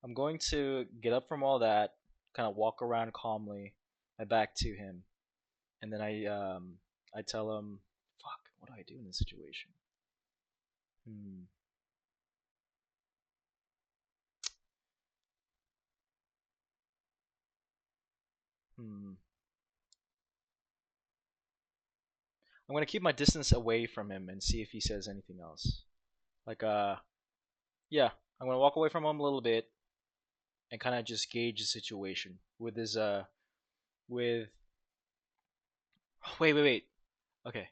I'm going to get up from all that, kind of walk around calmly, my back to him, and then I tell him, "Fuck. What do I do in this situation?" Hmm. Hmm. I'm gonna keep my distance away from him and see if he says anything else. Like yeah. I'm gonna walk away from him a little bit and kind of just gauge the situation with his with. Wait. Okay.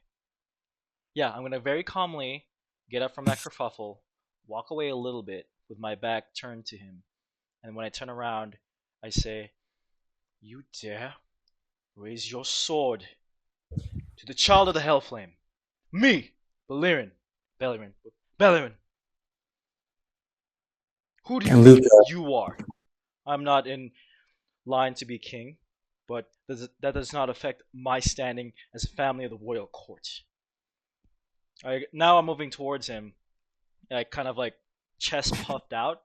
Yeah, I'm gonna very calmly get up from that kerfuffle, walk away a little bit with my back turned to him, and when I turn around, I say, "You dare raise your sword to the child of the Hellflame, me, Beleriand, Beleriand, Beleriand. Who do you And Luca think you are? I'm not in line to be king, but that does not affect my standing as a family of the royal court." Now I'm moving towards him, and I kind of like chest puffed out,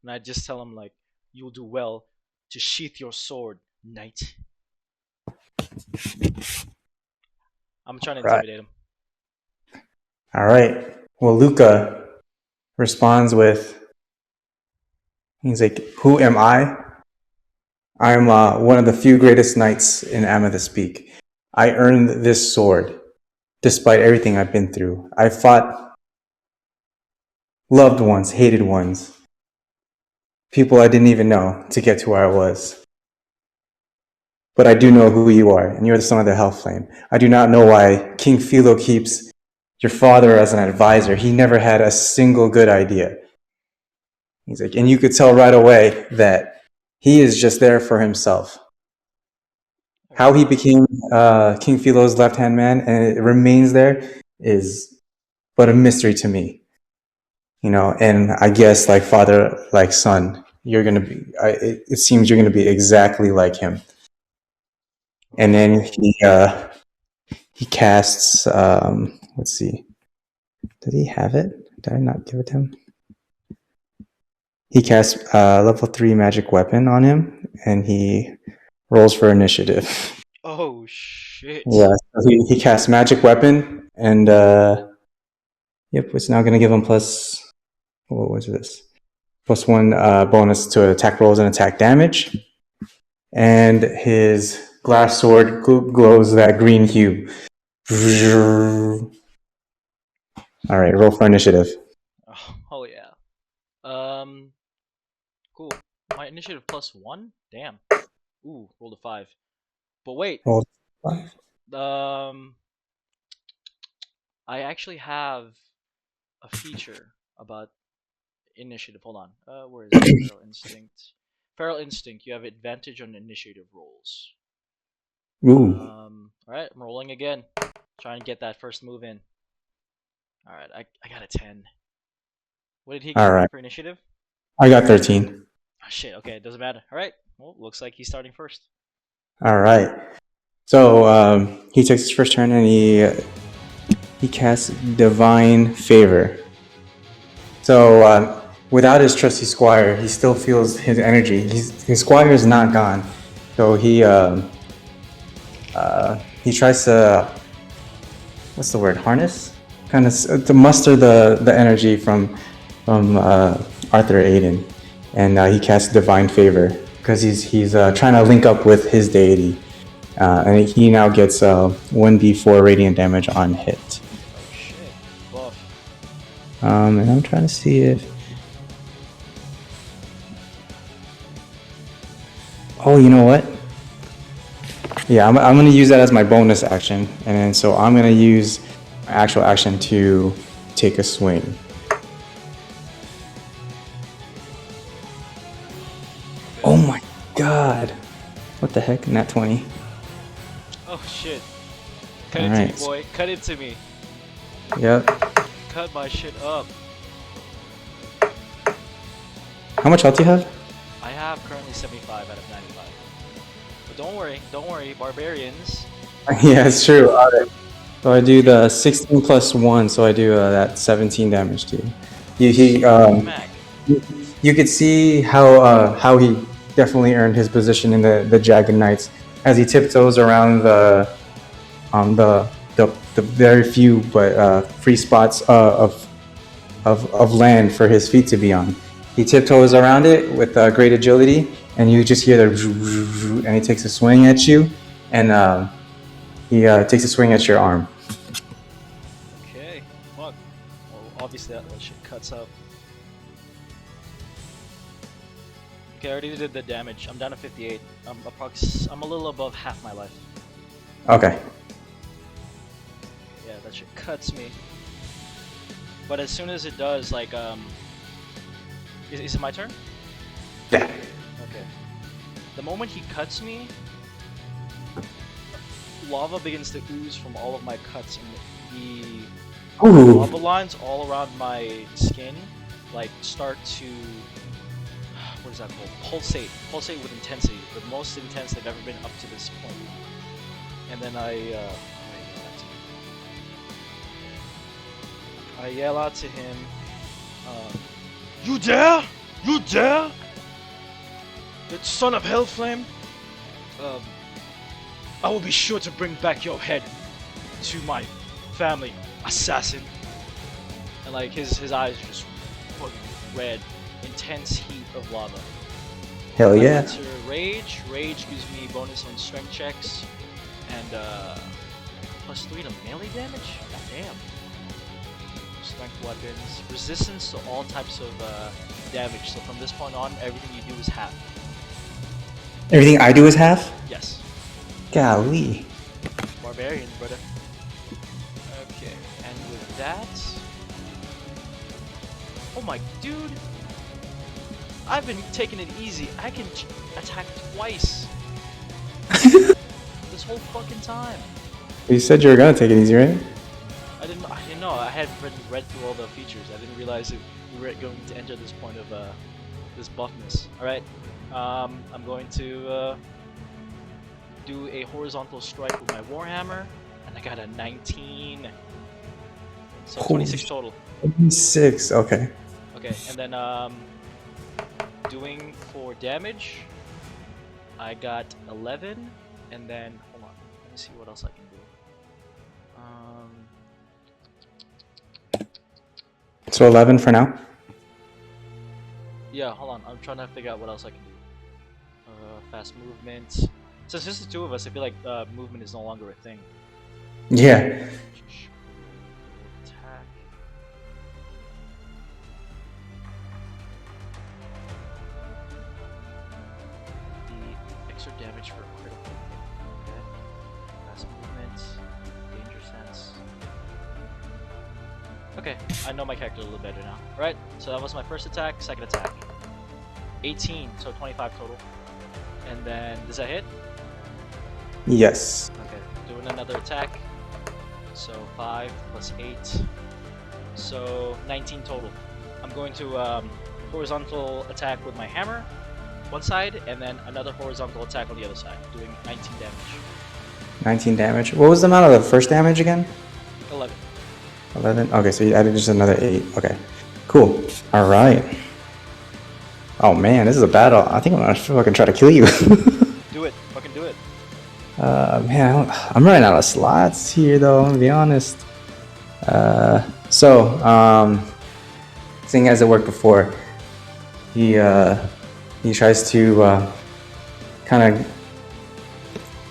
and I just tell him like, "You'll do well to sheath your sword, knight." I'm trying to Right. intimidate him. All right. Well, Luca responds with, he's like, "Who am I? I'm one of the few greatest knights in Amethyst Peak. I earned this sword despite everything I've been through. I fought loved ones, hated ones, people I didn't even know to get to where I was. But I do know who you are, and you're the son of the Hellflame. I do not know why King Philo keeps your father as an advisor. He never had a single good idea." He's like, and you could tell right away that he is just there for himself. How he Okay. became King Philo's left-hand man and it remains there is but a mystery to me. And I guess like father, like son, you're gonna be. It seems you're gonna be exactly like him. And then Oh. he casts. Let's see. Did he have it? Did I not give it to him? He casts level 3 magic weapon on him, and he rolls for initiative. Oh shit. Yeah, so he casts magic weapon, and yep, it's now going to give him plus. What was this? Plus one bonus to attack rolls and attack damage, and his glass sword glows that green hue. All right, roll for initiative. Oh yeah. Um. Cool. My initiative +1. Damn. Ooh, rolled a 5. But wait. Roll. Um. I actually have a feature about initiative. Hold on. Where is it? Feral instinct. Feral instinct. You have advantage on initiative rolls. Ooh. All right. I'm rolling again. Trying to get that first move in. All right. I got a 10. What did he All get right, for initiative? I got 13. Oh shit. Okay. It doesn't matter. All right. Well, looks like he's starting first. All right. So he takes his first turn and he casts divine favor. So without his trusty squire, he still feels his energy. His squire is not gone, so he tries to, what's the word, harness, kind of to muster the energy from Arthur Aiden, and he casts divine favor because he's trying to link up with his deity, and he now gets 1d4 radiant damage on hit. Oh shit. Buff. And I'm trying to see if. Oh, you know what? Yeah, I'm going to use that as my bonus action, and then so I'm going to use my actual action to take a swing. Oh my god! What the heck? Nat 20. Oh shit. Cut All it to me, right. boy. Cut it to me. Yep. Cut my shit up. How much health do you have? I have currently 75 out of 95. But don't worry, barbarians. Yeah, it's true. All right. So I do the 16 plus 1, so I do that 17 damage to you. Smack. You could see how he definitely earned his position in the Jagged Knights as he tiptoes around the very few but free spots of land for his feet to be on. He tiptoes around it with great agility, and you just hear the and he takes a swing at you, and he takes a swing at your arm. Okay. Fuck. Well, obviously that shit cuts up. Okay, I already did the damage. I'm down to 58. I'm a little above half my life. Okay. Yeah, that shit cuts me. But as soon as it does, like, is it my turn? Yeah. Okay. The moment he cuts me, lava begins to ooze from all of my cuts, and the Ooh. lava lines all around my skin, like, start to, what is that called? Pulsate with intensity, the most intense they've ever been up to this point. And then I yell out to him, "You dare? You dare? That son of Hellflame! I will be sure to bring back your head to my family, assassin. And like his eyes just fucking red, intense heat of lava. Hell I yeah. enter rage. Rage gives me bonus on strength checks and +3 to melee damage. God damn. Strength weapons, resistance to all types of damage. So from this point on, everything you do is half. Everything I do is half? Yes. Golly. Barbarian, brother. Okay, and with that, oh my dude, I've been taking it easy. I can attack twice this whole fucking time. You said you were gonna take it easy, right? I didn't know. I had read through all the features. I didn't realize we were going to enter this point of this buffness. All right, I'm going to do a horizontal strike with my warhammer, and I got a 19. So 26 total. 26. Okay. Okay, and then doing for damage, I got 11, and then hold on. Let me see what else I can do. So 11 for now. Yeah, hold on. I'm trying to figure out what else I can do. Fast movement. Since there's the two of us, I feel like movement is no longer a thing. Yeah. Attack. The extra damage for critical. Okay. Fast movement. Danger sense. Okay, I know my character a little better now. Right, so that was my first attack, second attack. 18, so 25 total. And then, does that hit? Yes. Okay, doing another attack. So 5 plus 8. So 19 total. I'm going to horizontal attack with my hammer, one side, and then another horizontal attack on the other side, doing 19 damage. 19 damage. What was the amount of the first damage again? 11. 11? Okay, so you added just another 8. Okay. Cool. Alright. Oh man, this is a battle. I think I'm gonna fucking try to kill you. Do it. Fucking do it. Man, I'm running out of slots here though, I'm gonna be honest. Seeing as it worked before, he tries to kind of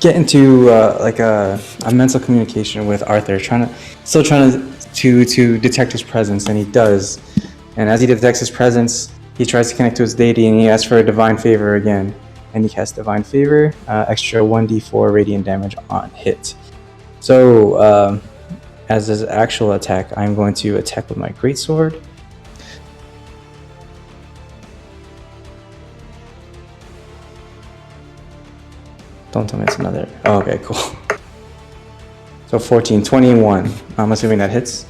get into like a mental communication with Arthur, still trying to detect his presence, and he does. And as he detects his presence, he tries to connect to his deity, and he asks for a divine favor again. And he casts divine favor, extra 1d4 radiant damage on hit. So as his actual attack, I'm going to attack with my greatsword. Don't tell me it's another. Oh, okay, cool. So 14, 21. I'm assuming that hits.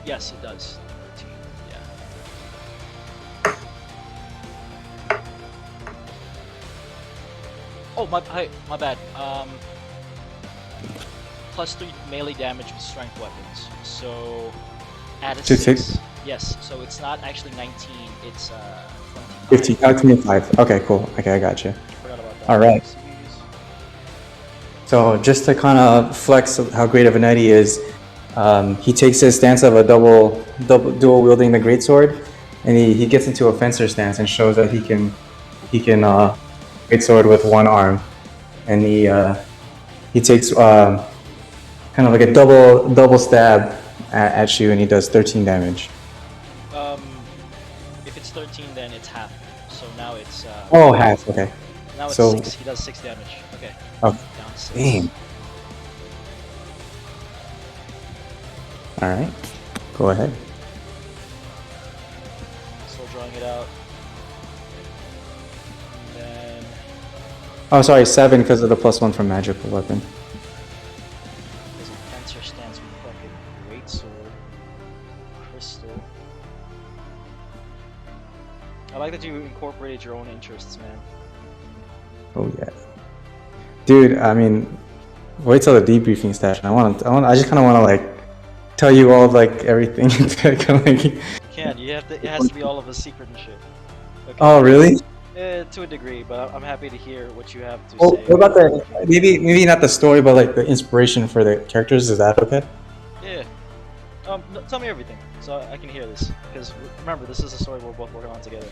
Yes, it does. 13. Yeah. Oh, my bad. +3 melee damage with strength weapons. So add a 6. Yes, so it's not actually 19, it's 25. 15, 25. Okay, cool. Okay, I got you. Forgot about that. All right. So just to kind of flex how great of a knight he is, he takes his stance of a dual wielding the greatsword, and he gets into a fencer stance and shows that he can greatsword with one arm, and he takes kind of like a double stab at you, and he does 13 damage. If it's 13, then it's half. So now it's Oh, half. Okay. now it's So- 6. He does 6 damage. Okay. Oh, Down 6. damn. All right. Go ahead. Still drawing it out. And then Oh, sorry, 7 because of the +1 from magical weapon. there's a fencer stance with fucking greatsword, crystal. I like that you incorporated your own interests, man. Oh yeah, dude. I mean, wait till the debriefing session. I just kind of want to like tell you all like everything. You can't. You have to. It has to be all of a secret and shit. Okay. Oh really? To a degree, but I'm happy to hear what you have to Well, say. what about the maybe not the story, but like the inspiration for the characters? Is that okay? Yeah. No, tell me everything, so I can hear this. Because remember, this is a story we're both working on together.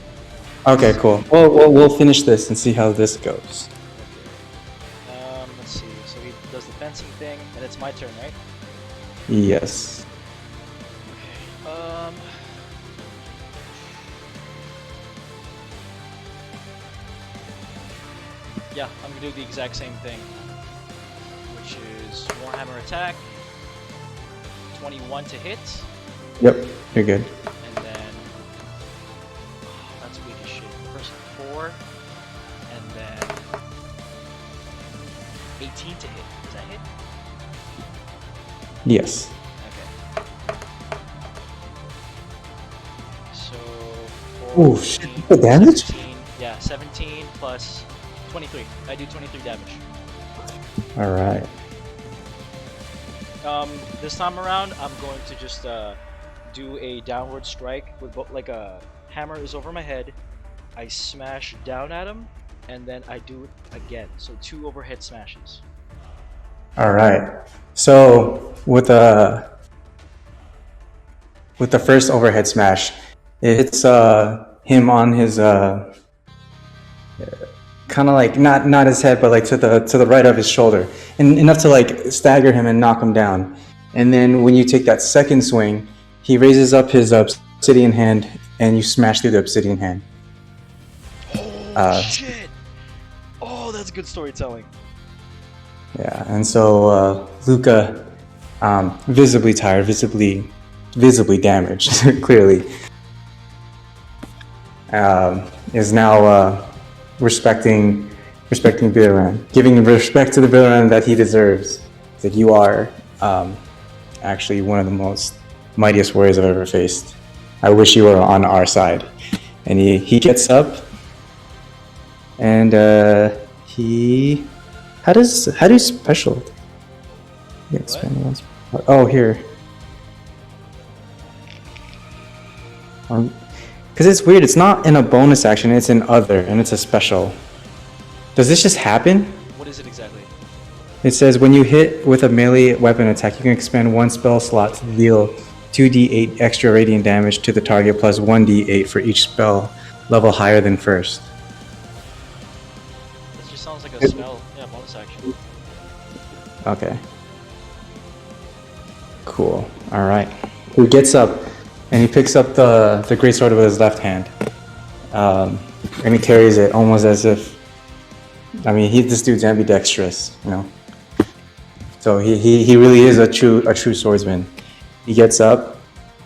Okay, So, cool. Well, we'll finish this and see how this goes. let's see. So he does the fencing thing, and it's my turn, right? Yes. Okay. Yeah, I'm gonna do the exact same thing, which is Warhammer attack, 21 to hit, Yep. You're good. and then that's weak as shit. First 4, and then 18 to hit. Does that hit? Yes. Okay. So Oh 4, shit! 15, The damage? 17, yeah, 17 plus 23. I do 23 damage. All right. This time around, I'm going to just do a downward strike with like a hammer is over my head. I smash down at him, and then I do it again. So 2 overhead smashes. All right. So with the first overhead smash, it hits him on his kind of like not his head, but like to the right of his shoulder, and enough to like stagger him and knock him down. And then when you take that second swing, he raises up his obsidian hand, and you smash through the obsidian hand. Oh shit! Oh, that's good storytelling. Yeah, and so Luca, visibly tired, visibly damaged, clearly, is now respecting Billaran, giving respect to the Billaran that he deserves. That you are actually one of the most mightiest warriors I've ever faced. I wish you were on our side. And he gets up, and he how do you special? You can spend once. Oh, here. Because it's weird. It's not in a bonus action. It's in other, and it's a special. Does this just happen? What is it exactly? It says when you hit with a melee weapon attack, you can expend 1 spell slot to deal 2d8 extra radiant damage to the target plus 1d8 for each spell level higher than first. This just sounds like a spell. Yeah, bonus action. Okay. Cool. All right. He gets up and he picks up the greatsword with his left hand, and he carries it almost as if. I mean, this dude's ambidextrous, you know. So he really is a true swordsman. He gets up.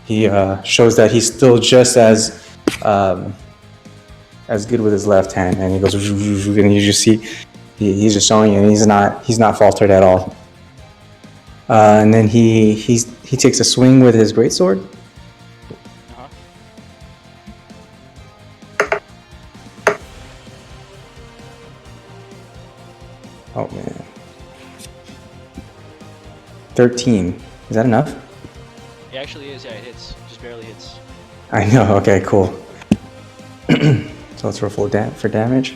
He shows that he's still just as good with his left hand, and he goes, and you just see he's just showing you, and he's not faltered at all. And then he takes a swing with his greatsword. Uh-huh. Oh man, 13. Is that enough? It actually is. Yeah, it hits. Just barely hits. I know. Okay, cool. So let's roll full for damage.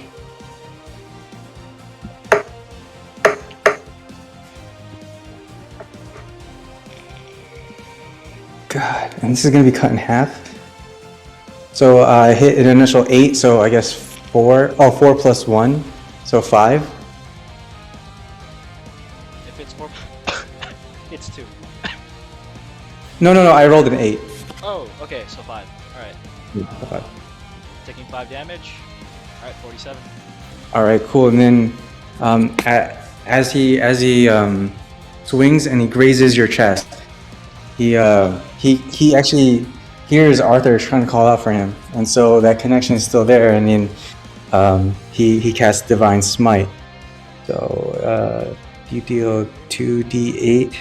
God, and this is gonna be cut in half. So I hit an initial 8, so I guess 4. Oh, 4 plus 1, so 5. If it's 4, it's 2. No, I rolled an 8. Oh, okay, so 5. Alright. Okay. Taking 5 damage. Alright, 47. All right, cool. And then as he swings and he grazes your chest, he actually hears Arthur trying to call out for him, and so that connection is still there. And then he casts Divine Smite. So you deal 2d8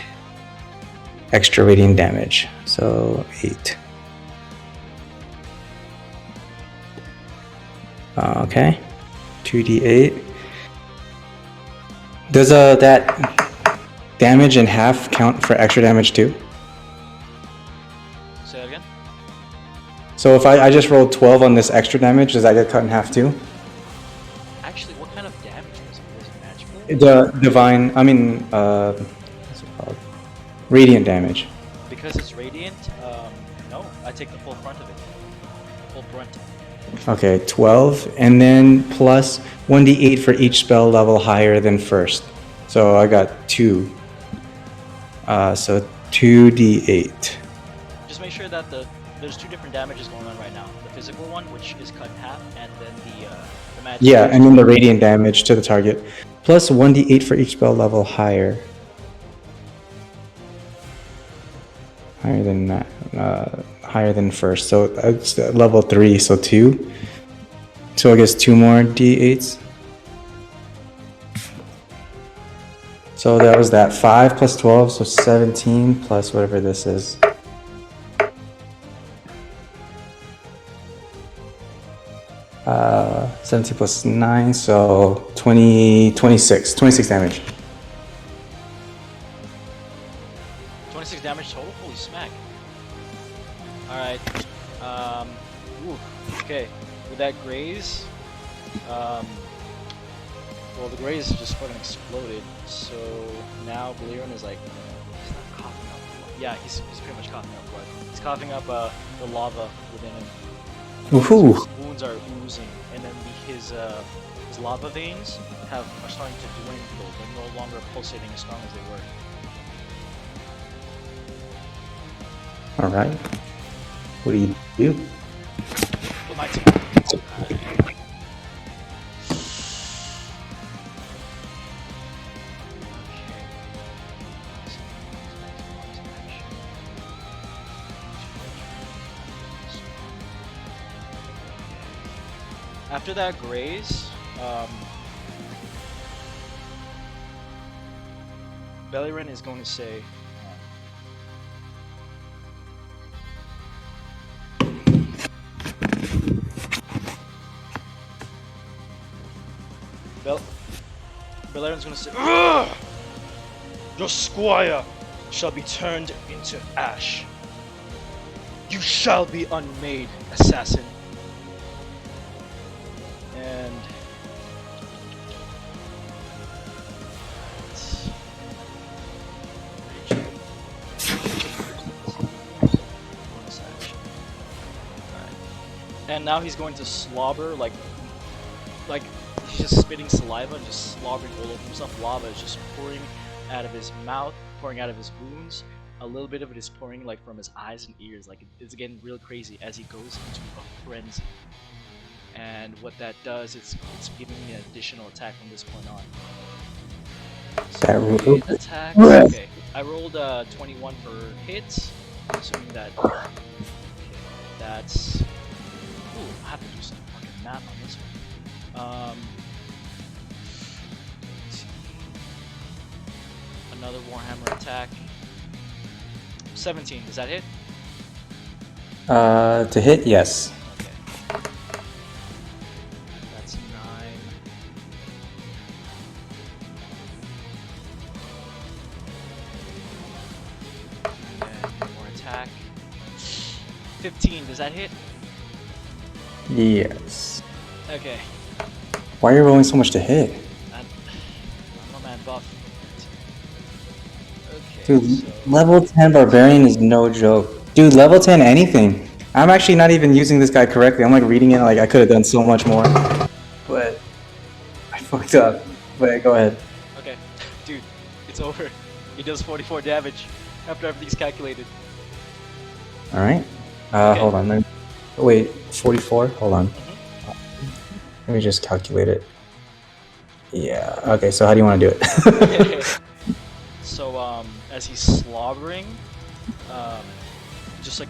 extra radiant damage. So 8. Okay, 2d8. Does that damage in half count for extra damage too? Say that again? So if I just rolled 12 on this extra damage, does that get cut in half too? The divine. I mean, what's it called? Radiant damage. Because it's radiant, no, I take the full front of it. Full brunt. Okay, 12, and then plus 1d8 for each spell level higher than first. So I got 2. So 2d8. Just make sure that there's two different damages going on right now. The physical one, which is cut in half, and then the magic. Yeah, and then the radiant damage to the target. Plus 1d8 for each spell level higher. Higher than that. Higher than first. So it's level 3, so 2. So I guess 2 more d8s. So that was that. 5 plus 12, so 17 plus whatever this is. Uh, 17 plus 9, so 26 damage. 26 damage total? Holy smack. Alright. Okay. With that graze, well, the graze just fucking exploded, so now Valyrian is like, he's not coughing up blood. Yeah, he's pretty much coughing up blood. He's coughing up the lava within him. Woohoo! His wounds are oozing, and then his lava veins are starting to dwindle. They're no longer pulsating as strong as they were. Alright. What do you do? But my team. After that graze, Valyrian is going to say, Valyrian's going to say, "Ugh! Your squire shall be turned into ash. You shall be unmade, assassin." And and now he's going to slobber like he's just spitting saliva and just slobbering all over himself. Lava is just pouring out of his mouth, pouring out of his wounds. A little bit of it is pouring like from his eyes and ears. Like it's getting real crazy as he goes into a frenzy. And what that does is it's giving me an additional attack from this point on. So attack. Okay, I rolled 21 for hits. I'm assuming that. Okay, that's. Ooh, I have to do some fucking math on this one. Another Warhammer attack. 17. Does that hit? To hit, yes. Okay. That's 9. And then one more attack. 15. Does that hit? Yes. Okay. Why are you rolling so much to hit? I'm a man buff. Okay. Dude, So level 10 barbarian is no joke. Dude, level 10 anything. I'm actually not even using this guy correctly. I'm like reading it like I could have done so much more. But I fucked up. But go ahead. okay, dude, it's over. He does 44 damage after everything's calculated. Alright. Okay. Hold on. Wait, 44? Hold on. Let me just calculate it. Yeah. Okay, so how do you want to do it? So, as he's slobbering, just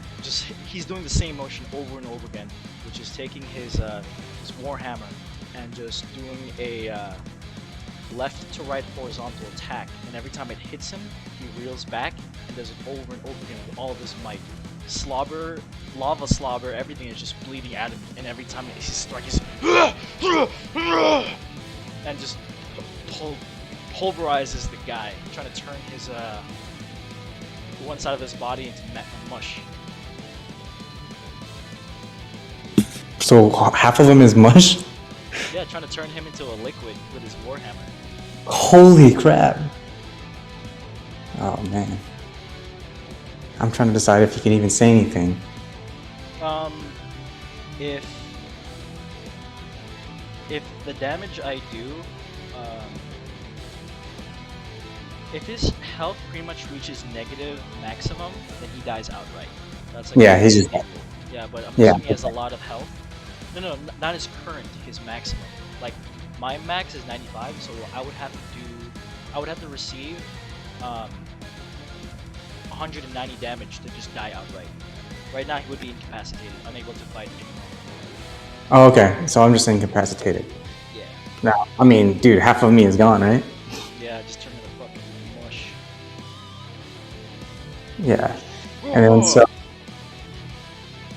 he's doing the same motion over and over again, which is taking his warhammer and just doing a left to right horizontal attack, and every time it hits him, he reels back and does it over and over again with all of his might. Slobber, lava slobber, everything is just bleeding out of him, and every time he strikes, and just pulverizes the guy, trying to turn his one side of his body into mush. So half of him is mush? Yeah, trying to turn him into a liquid with his warhammer. Holy crap! Oh man, I'm trying to decide if he can even say anything. If the damage I do, um, if his health pretty much reaches negative maximum, then he dies outright. That's like Yeah, he's just yeah, but I'm yeah. assuming he has a lot of health. No, not his current, his maximum. Like my max is 95, so I would have to receive 190 damage to just die outright. Right now he would be incapacitated, unable to fight anymore. Oh, okay. So I'm just incapacitated. Yeah. Now, I mean, dude, half of me is gone, right? Yeah, just turn into fucking mush. Yeah. And then so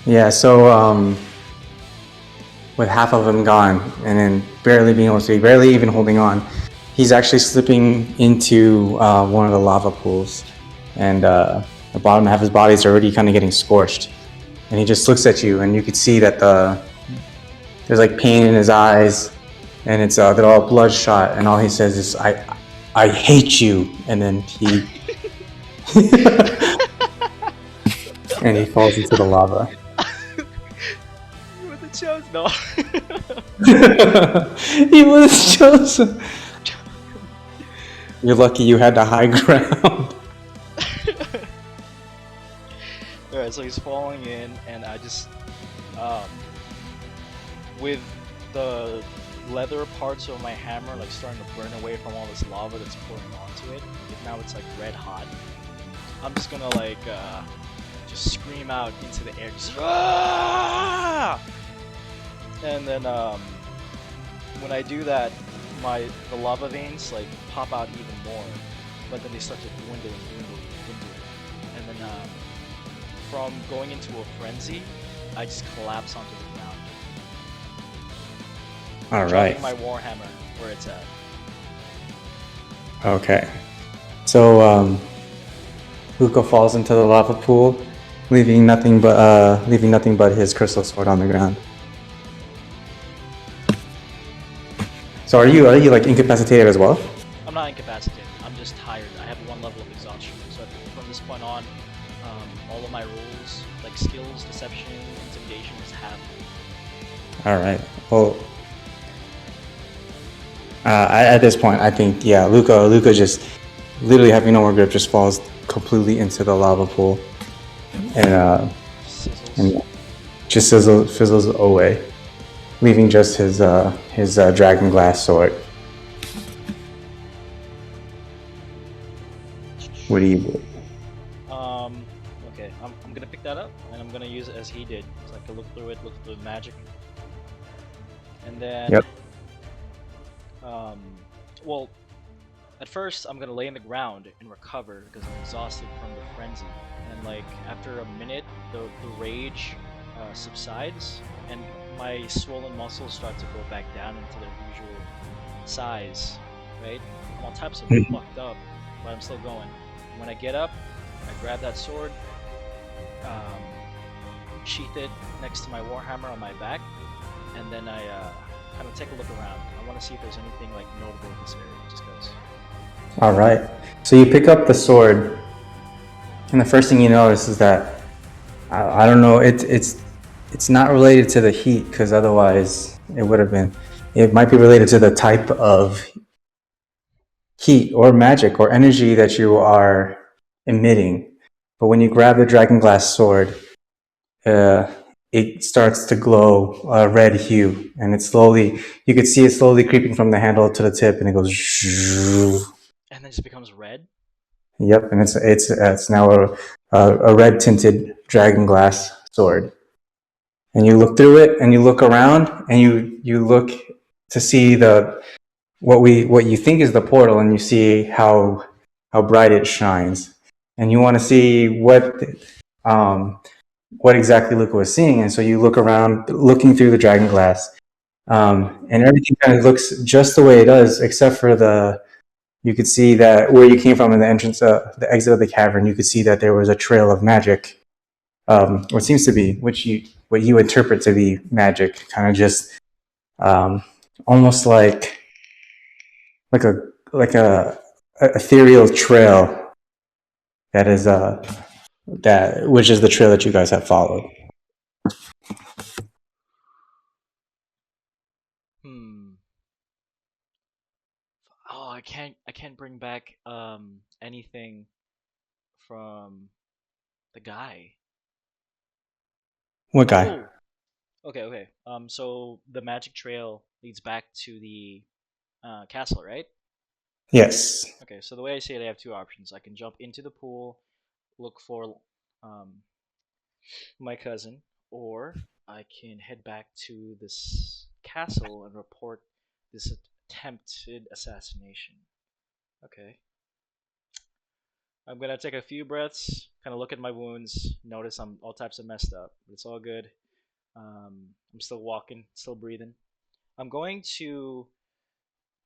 yeah, so with half of him gone, and then barely being able to speak, barely even holding on, he's actually slipping into one of the lava pools, and the bottom half of his body is already kind of getting scorched. And he just looks at you, and you could see that there's like pain in his eyes, and it's they're all bloodshot, and all he says is I hate you, and then he and he falls into the lava. You were the chosen. No. He was chosen. You're lucky you had the high ground. Alright, so he's falling in, and I just, with the leather parts of my hammer like starting to burn away from all this lava that's pouring onto it, now it's like red hot. I'm just gonna like, just scream out into the air, just, "Ah!" And then, when I do that, the lava veins like pop out even more, but then they start to dwindle, and then from going into a frenzy, I just collapse onto the ground. All right. Dropping my warhammer where it's at. Okay. So Luca falls into the lava pool, leaving nothing but his crystal sword on the ground. So are you like incapacitated as well? I'm not incapacitated. I'm just tired. I have one level of exhaustion. So from this point on, all of my rules, like skills, deception, intimidation, is half. All right. Well, at this point, I think Luca just literally having no more grip, just falls completely into the lava pool, and just fizzles away, leaving just his dragon glass sword. What do you do? Okay, I'm gonna pick that up, and I'm gonna use it as he did, so I can look through the magic, and then. Yep. Well, at first I'm gonna lay in the ground and recover because I'm exhausted from the frenzy, and like after a minute, the rage subsides, and my swollen muscles start to go back down into their usual size, right? I'm all types of fucked up, but I'm still going. When I get up, I grab that sword, sheath it next to my warhammer on my back, and then I kind of take a look around. I want to see if there's anything like notable in this area, just because. All right. So you pick up the sword, and the first thing you notice is that I don't know. It's not related to the heat, because otherwise it would have been. It might be related to the type of heat or magic or energy that you are emitting. But when you grab the dragon glass sword, it starts to glow a red hue, and you could see it slowly creeping from the handle to the tip, and it goes. And then it just becomes red. Yep, and it's now a red tinted dragon glass sword. And you look through it, and you look around, and you look to see what you think is the portal, and you see how bright it shines, and you want to see what exactly Luca was seeing, and so you look around, looking through the dragon glass, and everything kind of looks just the way it does, except for you could see that where you came from in the entrance, the exit of the cavern, you could see that there was a trail of magic, what seems to be, what you interpret to be magic, kind of just almost like like a ethereal trail that is that which is the trail that you guys have followed. Hmm. Oh, I can't bring back anything from the guy. What guy? Oh, okay. So the magic trail leads back to the castle, right? Yes. Okay, so the way I see it, I have two options. I can jump into the pool, look for my cousin, or I can head back to this castle and report this attempted assassination. Okay. I'm gonna take a few breaths, kind of look at my wounds, notice I'm all types of messed up, but it's all good. I'm still walking, still breathing. I'm going to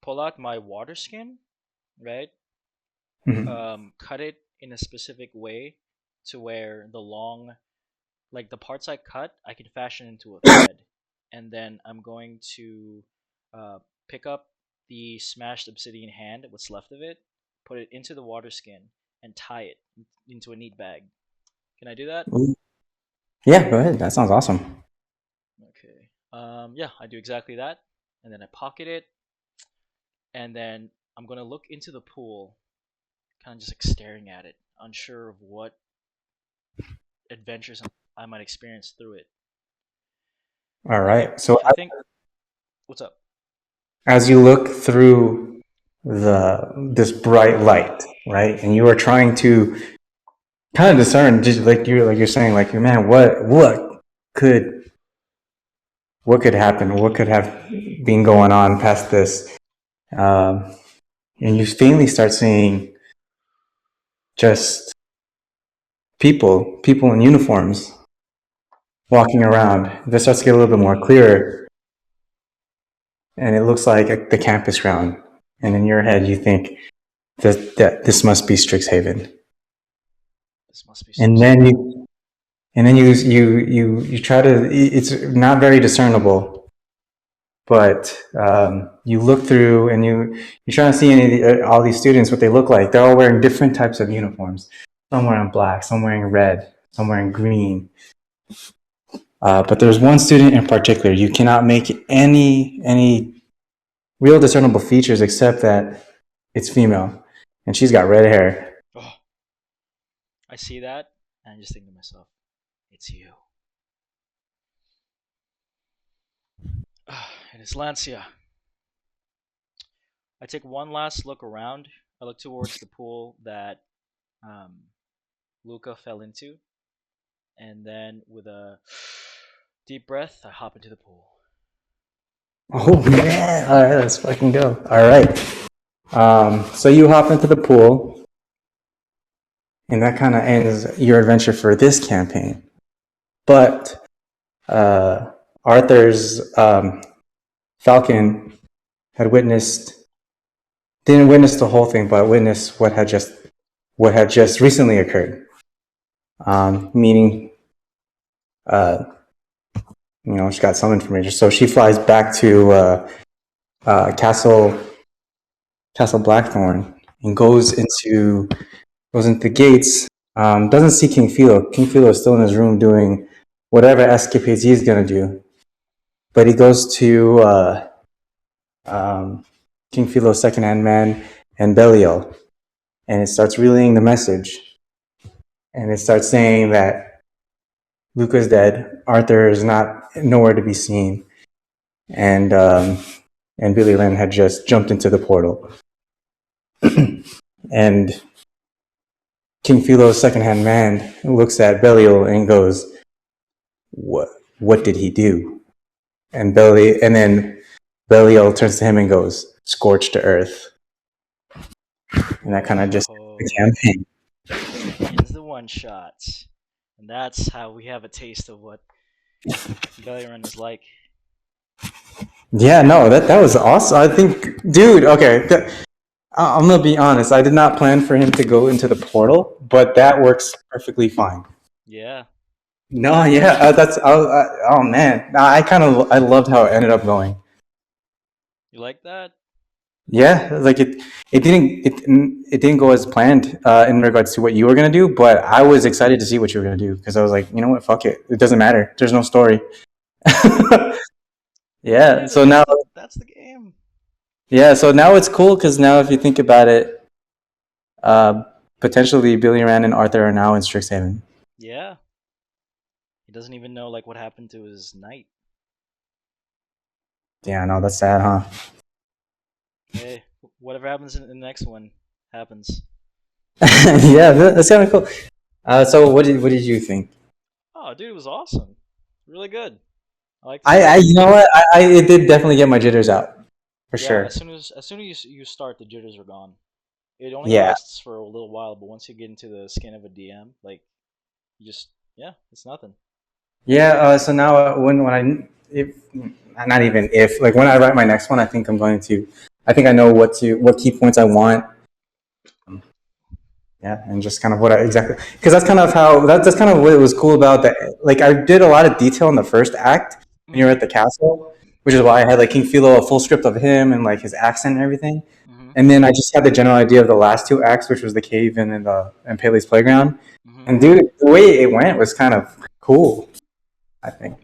pull out my water skin, right? Mhm. Cut it in a specific way to where like the parts I cut, I can fashion into a thread, and then I'm going to uh, pick up the smashed obsidian hand, what's left of it, put it into the water skin, and tie it into a neat bag. Can I do that? Yeah, go ahead. That sounds awesome. Okay. Yeah, I do exactly that, and then I pocket it, and then I'm gonna look into the pool, kind of just like staring at it, unsure of what adventures I might experience through it. All I think right. So I think what's up? as you look through the this bright light, right, and you are trying to kind of discern, just like you're saying, like, man, could what could happen? What could have been going on past this? Um, and you faintly start seeing just people in uniforms walking around. This starts to get a little bit more clearer, and it looks like the campus ground. And in your head, you think that this must be Strixhaven. This must be And Strixhaven. then you try to. It's not very discernible, but you look through and you're trying to see all these students what they look like. They're all wearing different types of uniforms. Some wearing black, some wearing red, some wearing green. But there's one student in particular. You cannot make any real discernible features except that it's female, and she's got red hair. Oh, I see that, and I just think to myself, it's you. And it's Lancia. I take one last look around. I look towards the pool that um, Luca fell into, and then with a deep breath, I hop into the pool. Oh man! All right, let's fucking go. All right. So you hop into the pool, and that kind of ends your adventure for this campaign. But uh, Arthur's Falcon had didn't witness the whole thing, but witnessed what had just recently occurred. Meaning, uh, she got some information, so she flies back to Castle Blackthorn and goes into the gates. Doesn't see King Philo. King Philo is still in his room doing whatever escapades he's gonna do. But he goes to King Philo's second-hand man and Belial, and it starts relaying the message. And it starts saying that Luca's dead, Arthur is not nowhere to be seen, and Billy Lynn had just jumped into the portal. And King Philo's second-hand man looks at Belial and goes, "What? What did he do?" And then Belial turns to him and goes, "Scorched to earth." And that kind of just the Oh, campaign. that ends the one shots, and that's how we have a taste of what Bellerin is like. Yeah, no, that was awesome. I think, dude. Okay, I'm gonna be honest. I did not plan for him to go into the portal, but that works perfectly fine. Yeah, No, yeah, oh man, I loved how it ended up going. you like that? Yeah, like it didn't go as planned in regards to what you were gonna do, but I was excited to see what you were gonna do because I was like, you know what, fuck it, it doesn't matter. There's no story. Yeah, Yeah. dude, So now, that's the game. yeah. So now it's cool because now if you think about it, uh, potentially Billy Rand and Arthur are now in Strixhaven. Yeah, he doesn't even know like what happened to his knight. Yeah, no, that's sad, huh? Hey, whatever happens in the next one happens. Yeah, that's kind of cool. So what did you think? Oh, dude, it was awesome. Really good. I like the story. You know what, it did definitely get my jitters out for Yeah, sure. as soon as you start, the jitters are gone. It only Yeah, lasts for a little while, but once you get into the skin of a DM, like you just yeah, it's nothing. yeah. So now when I if not even if like when I write my next one, I think I'm going to. I think I know what key points I want. Yeah, and just kind of what I exactly because that's kind of that's kind of what was cool about that. Like I did a lot of detail in the first act when you're Mm-hmm. at the castle, which is why I had like King Philo a full script of him and like his accent and everything. Mm-hmm. And then I just had the general idea of the last two acts, which was the cave and Pele's playground. Mm-hmm. And dude, the way it went was kind of cool. I think.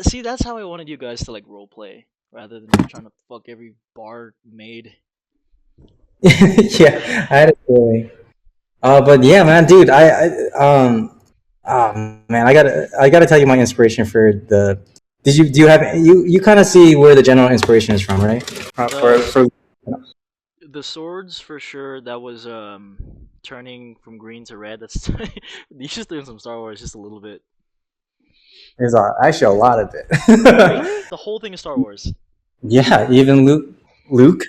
See, that's how I wanted you guys to like role play rather than me trying to fuck every bar made. Yeah, I had a feeling. But yeah, man, dude, oh man, I gotta tell you my inspiration for the. Did you do you have you kind of see where the general inspiration is from, right? The For the swords for sure. That was turning from green to red. That's you just doing some Star Wars just a little bit. there's actually a lot of it. Really? The whole thing is Star Wars. Yeah, even Luke.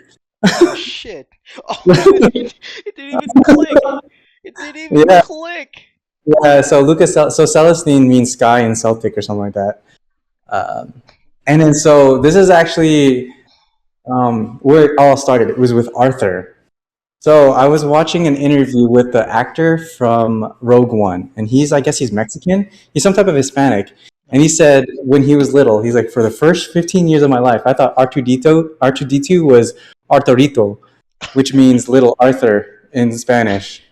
Oh shit! Oh, it didn't even click. It didn't even Yeah, click. yeah. So so Celestine means sky in Celtic or something like that. Um, and then so this is actually where it all started. It was with Arthur. So I was watching an interview with the actor from Rogue One, and I guess he's Mexican. He's some type of Hispanic, and he Uh-huh. said when he was little, he's like, for the first 15 years of my life, I thought R2D2 was Arturito, which means little Arthur in Spanish.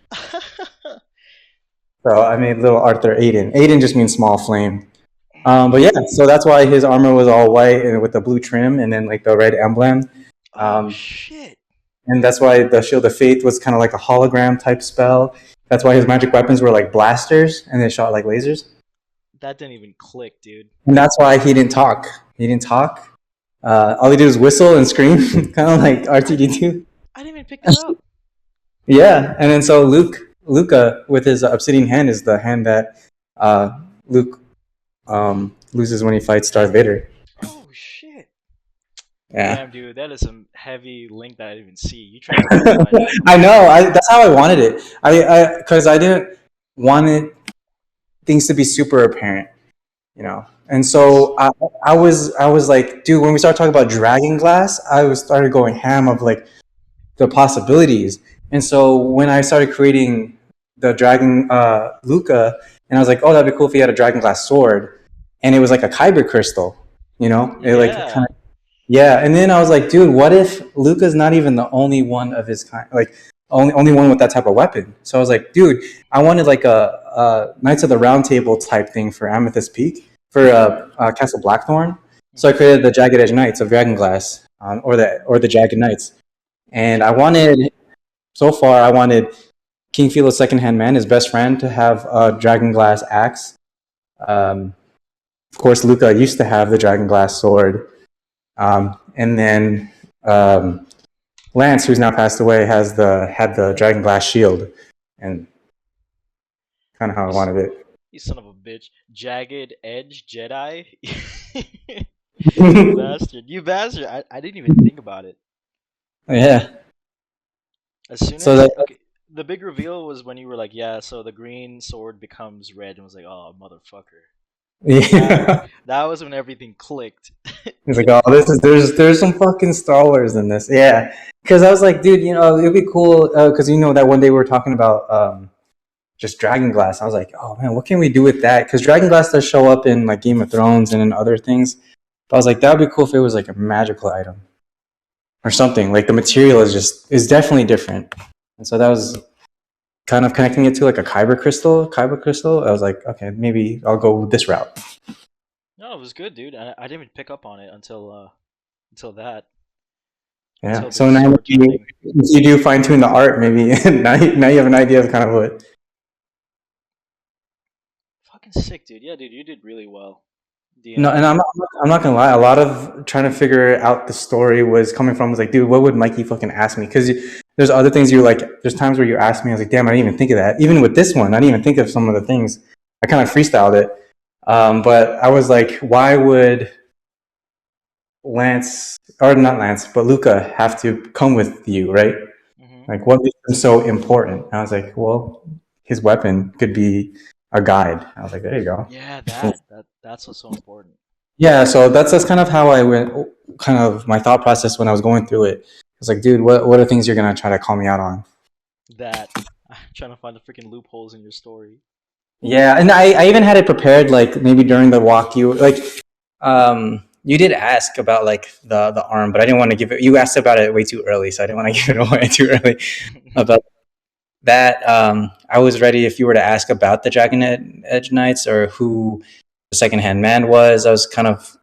So I made little Arthur Aiden. Aiden just means small flame. But yeah, so that's why his armor was all white and with the blue trim, and then like the red emblem. Oh Um, shit! and that's why the Shield of Faith was kind of like a hologram type spell. That's why his magic weapons were like blasters and they shot like lasers. That didn't even click, dude. And that's why he didn't talk. He didn't talk. All he did was whistle and scream, kind of like R2D2. I didn't even pick that up. Yeah, and then so Luca with his obsidian hand is the hand that Luke loses when he fights Darth Vader. Oh shit! Yeah, Damn, dude, that is some heavy link that I didn't even see. You tried to justify that. I know. That's how I wanted it. Because I didn't want things to be super apparent, you know. And Yes. so I was like, dude, when we started talking about Dragon Glass, I was started going ham of like the possibilities. And so when I started creating the Dragon Luca, and I was like, oh, that'd be cool if he had a Dragon Glass sword, and it was like a kyber crystal, you know, it like kind Yeah. of yeah. And then I was like, dude, what if Luca's not even the only one of his kind, like only one with that type of weapon? So I was like, dude, I wanted like a Knights of the Round Table type thing for Amethyst Peak for Mhm. Castle Blackthorn. So I Mhm. created the Jagged Edge Knights of Dragon Glass, or the Jagged Knights. And I wanted so far I wanted King Philo's second hand man, his best friend, to have a Dragon Glass axe. Um, of course, Luca used to have the Dragon Glass sword. And then Lance, who's now passed away, had the Dragon Glass shield, and kind of how I You, wanted it. you son of a bitch. Jagged Edge Jedi? You bastard. You bastard. I didn't even think about it. Yeah. As soon So as. that Okay. The big reveal was when you were like, yeah, so the green sword becomes red, and was like, oh, motherfucker. That, yeah. that was when everything clicked. He's like, oh, this is there's some fucking Star Wars in this. Yeah. Because I was like, dude, you know, it'd be cool. Because you know that one day we were talking about just Dragon Glass. I was like, oh man, what can we do with that? Because Dragon Glass does show up in like Game of Thrones and in other things. But I was like, that would be cool if it was like a magical item or something. Like the material is definitely different. And so that was kind of connecting it to like a kyber crystal. Kyber crystal. I was like, okay, maybe I'll go this route. No, it was good, dude. I didn't even pick up on it until that Yeah. until So this now Scorched thing. you do fine tune the art, maybe now you have an idea of kind of what. Fucking sick, dude. Yeah, dude, you did really well. The No, and I'm not gonna lie. A lot of trying to figure out the story was coming from was like, dude, what would Mikey fucking ask me? Because there's other things you like. There's times where you ask me, I was like, damn, I didn't even think of that. Even with this one, I didn't even think of some of the things. I kind of freestyled it, but I was like, why would Lance or not Lance, but Luca have to come with you, right? hmm Like, what makes him so important? I was like, well, his weapon could be a guide. I was like, there you go. Yeah, that's what's so important. Yeah, so that's kind of how I went. Kind of my thought process when I was going through it. I was like, dude, what are things you're gonna try to call me out on? That trying to find the freaking loopholes in your story. Yeah, and I even had it prepared like maybe during the walk you like you did ask about like the arm, but I didn't want to give it. You asked about it way too early, so I didn't want to give it away too early about that. I was ready if you were to ask about the Dragon Edge Knights or who the second hand man was. I was kind of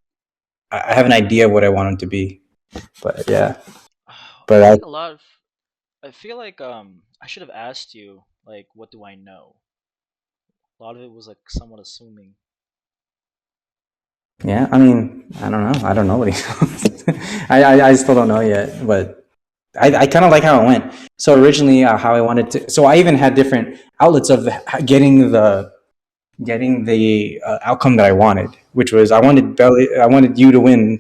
I have an idea of what I want him to be, but yeah. I But feel like a lot of I feel like I should have asked you like what do I know? A lot of it was like somewhat assuming. yeah, I mean, I don't know. I don't know what he knows. I still don't know yet, but I kind of like how it went. So originally, how I wanted to. So I even had different outlets of getting the outcome that I wanted, which was I wanted you to win,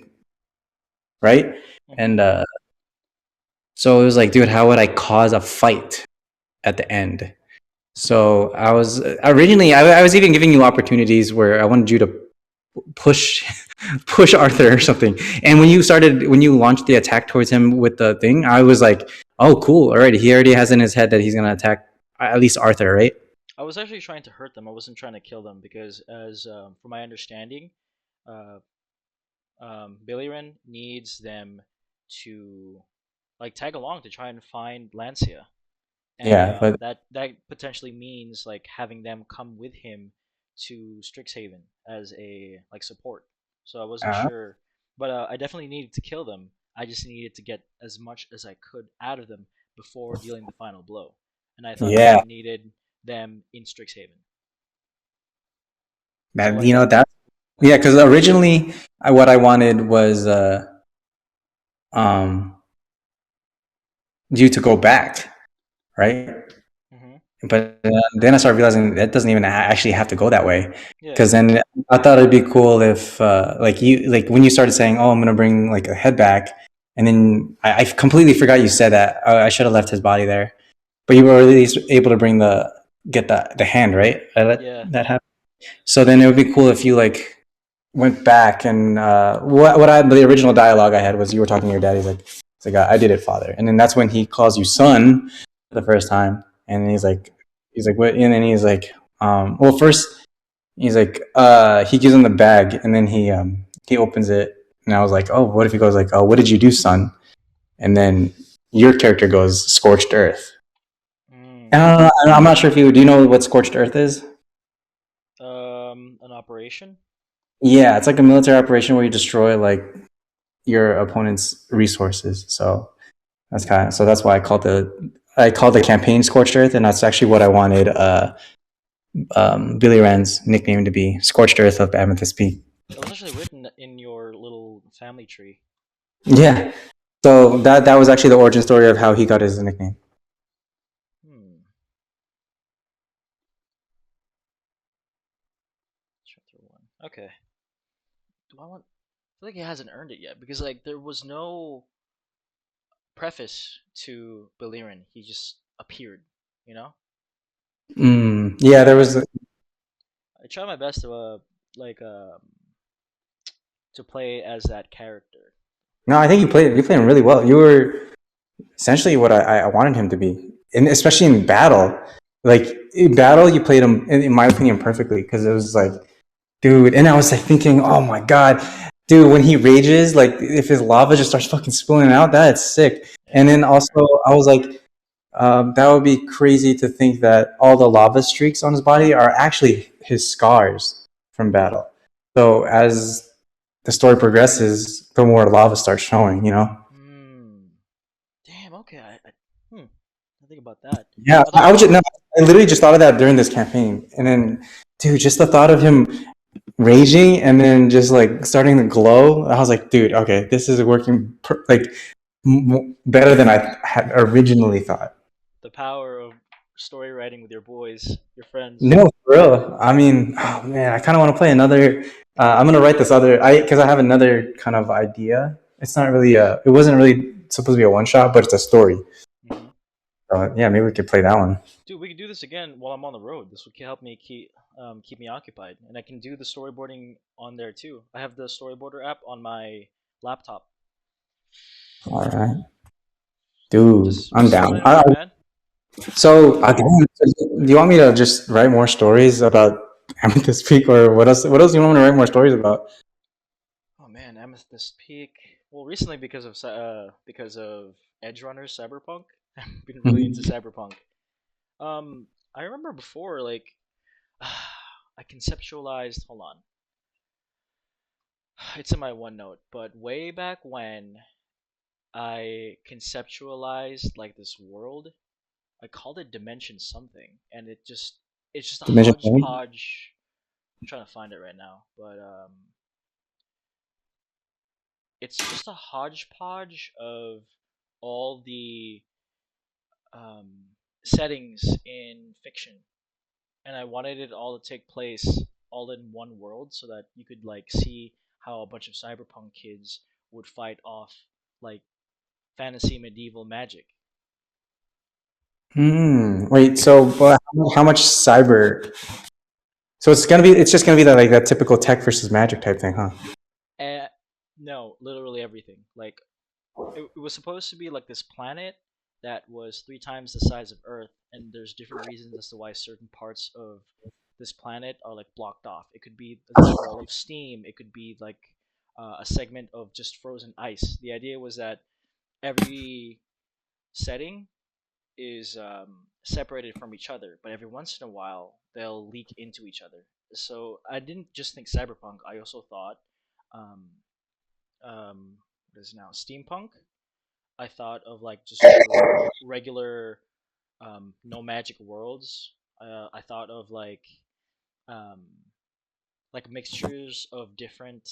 right? hmm And so it was like, dude, how would I cause a fight at the end? So I was originally I was even giving you opportunities where I wanted you to push push Arthur or something. And when you launched the attack towards him with the thing, I was like, oh, cool. Alrighty, he already has in his head that he's gonna attack at least Arthur, right? I was actually trying to hurt them. I wasn't trying to kill them because, as from my understanding, uh, Billiren needs them to like tag along to try and find Lancia, and Yeah, but that potentially means like having them come with him to Strixhaven as a like support. So I wasn't uh, sure, but I definitely needed to kill them. I just needed to get as much as I could out of them before dealing the final blow, and I thought that yeah, I needed them in Strixhaven. So that like that. that yeah, because originally what I wanted was um you to go back, right? hmm But then I started realizing that doesn't even actually have to go that way. Yeah, Because then I thought it'd be cool if, like you, like when you started saying, "Oh, I'm gonna bring like a head back," and then I completely forgot you said that. I should have left his body there, but you were at least able to bring get the hand right. I let yeah, that happen. So then it would be cool if you like went back and what I the original dialogue I had was you were talking to your dad. He's like I did it, father, and then that's when he calls you son for the first time, and then he's like what, and then he's like well first he's like he gives him the bag, and then he opens it, and I was like oh what if he goes like oh what did you do son, and then your character goes scorched earth, and mm. I'm not sure if you do you know what scorched earth is. An operation. Yeah, it's like a military operation where you destroy like your opponent's resources. So that's why I called the campaign Scorched Earth, and that's actually what I wanted Billy Rand's nickname to be, Scorched Earth of Amethyst Peak. That was actually written in your little family tree. Yeah. So that was actually the origin story of how he got his nickname. Hmm. Chapter one. Okay. Do I want? I feel like he hasn't earned it yet because like there was no preface to Belirin. He just appeared. You know. Yeah, I there I, was. I try my best to like to play as that character. No, I think you played him really well. You were essentially what I wanted him to be, and especially in battle. Like in battle, you played him, in my opinion, perfectly because it was like dude. And I was like thinking, oh my god. dude, when he rages, like if his lava just starts fucking spilling out, that's sick. And then also, I was like, that would be crazy to think that all the lava streaks on his body are actually his scars from battle. So as the story progresses, the more lava starts showing, you know? Hmm. Damn. Okay. I think about that. Yeah, I thought. I was just, no, I literally just thought of that during this campaign. And then, dude, just the thought of him raging and then just like starting to glow, I was like, dude, okay, this is working like better than I had originally thought. The power of story writing with your boys, your friends. No, for real. I mean, oh man, I kind of want to play another. I'm gonna write this other, because I have another kind of idea. It's not really it wasn't really supposed to be a one shot, but it's a story. Hmm. So yeah, maybe we could play that one. Dude, we could do this again while I'm on the road. This would help me keep me occupied, and I can do the storyboarding on there too. I have the storyboarder app on my laptop. All right, dude, I'm Just down. let me know, man. So again, do you want me to just write more stories about Amethyst Peak, or what else? What else do you want me to write more stories about? Oh man, Amethyst Peak. Well, recently because of Edge Runners Cyberpunk, I've been really into Mhm. Cyberpunk. I remember before like I conceptualized. Hold on, it's in my OneNote, but way back when I conceptualized like this world, I called it Dimension something, and it's just a Dimension Point? hodgepodge. I'm trying to find it right now, but it's just a hodgepodge of all the um, settings in fiction, and I wanted it all to take place all in one world, so that you could like see how a bunch of cyberpunk kids would fight off like fantasy medieval magic. Hmm. Wait. So, how much cyber? So it's just gonna be that like that typical tech versus magic type thing, huh? And no, literally everything. Like it was supposed to be like this planet that was three times the size of Earth, and there's different reasons as to why certain parts of this planet are like blocked off. It could be this wall of steam. It could be like a segment of just frozen ice. The idea was that every setting is separated from each other, but every once in a while they'll leak into each other. So I didn't just think cyberpunk. I also thought um, what is it now steampunk. I thought of like just your regular no magic worlds. I thought of um, like mixtures of different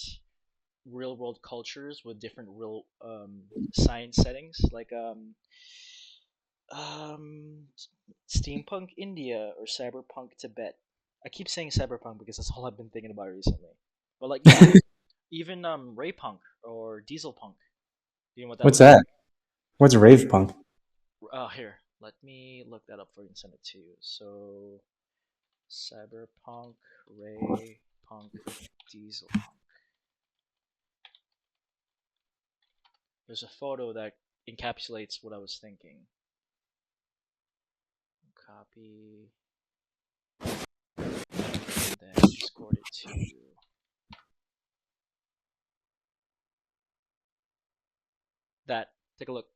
real world cultures with different real science settings, like um, steampunk India or cyberpunk Tibet. I keep saying cyberpunk because that's all I've been thinking about recently. But like yeah, even raypunk or dieselpunk. Do you know what that What's looks that? like? What's rave punk? Here, let me look that up for you and send it to you. So, cyberpunk, ray punk, diesel punk. There's a photo that encapsulates what I was thinking. Copy and then Discord it to you. That. Take a look.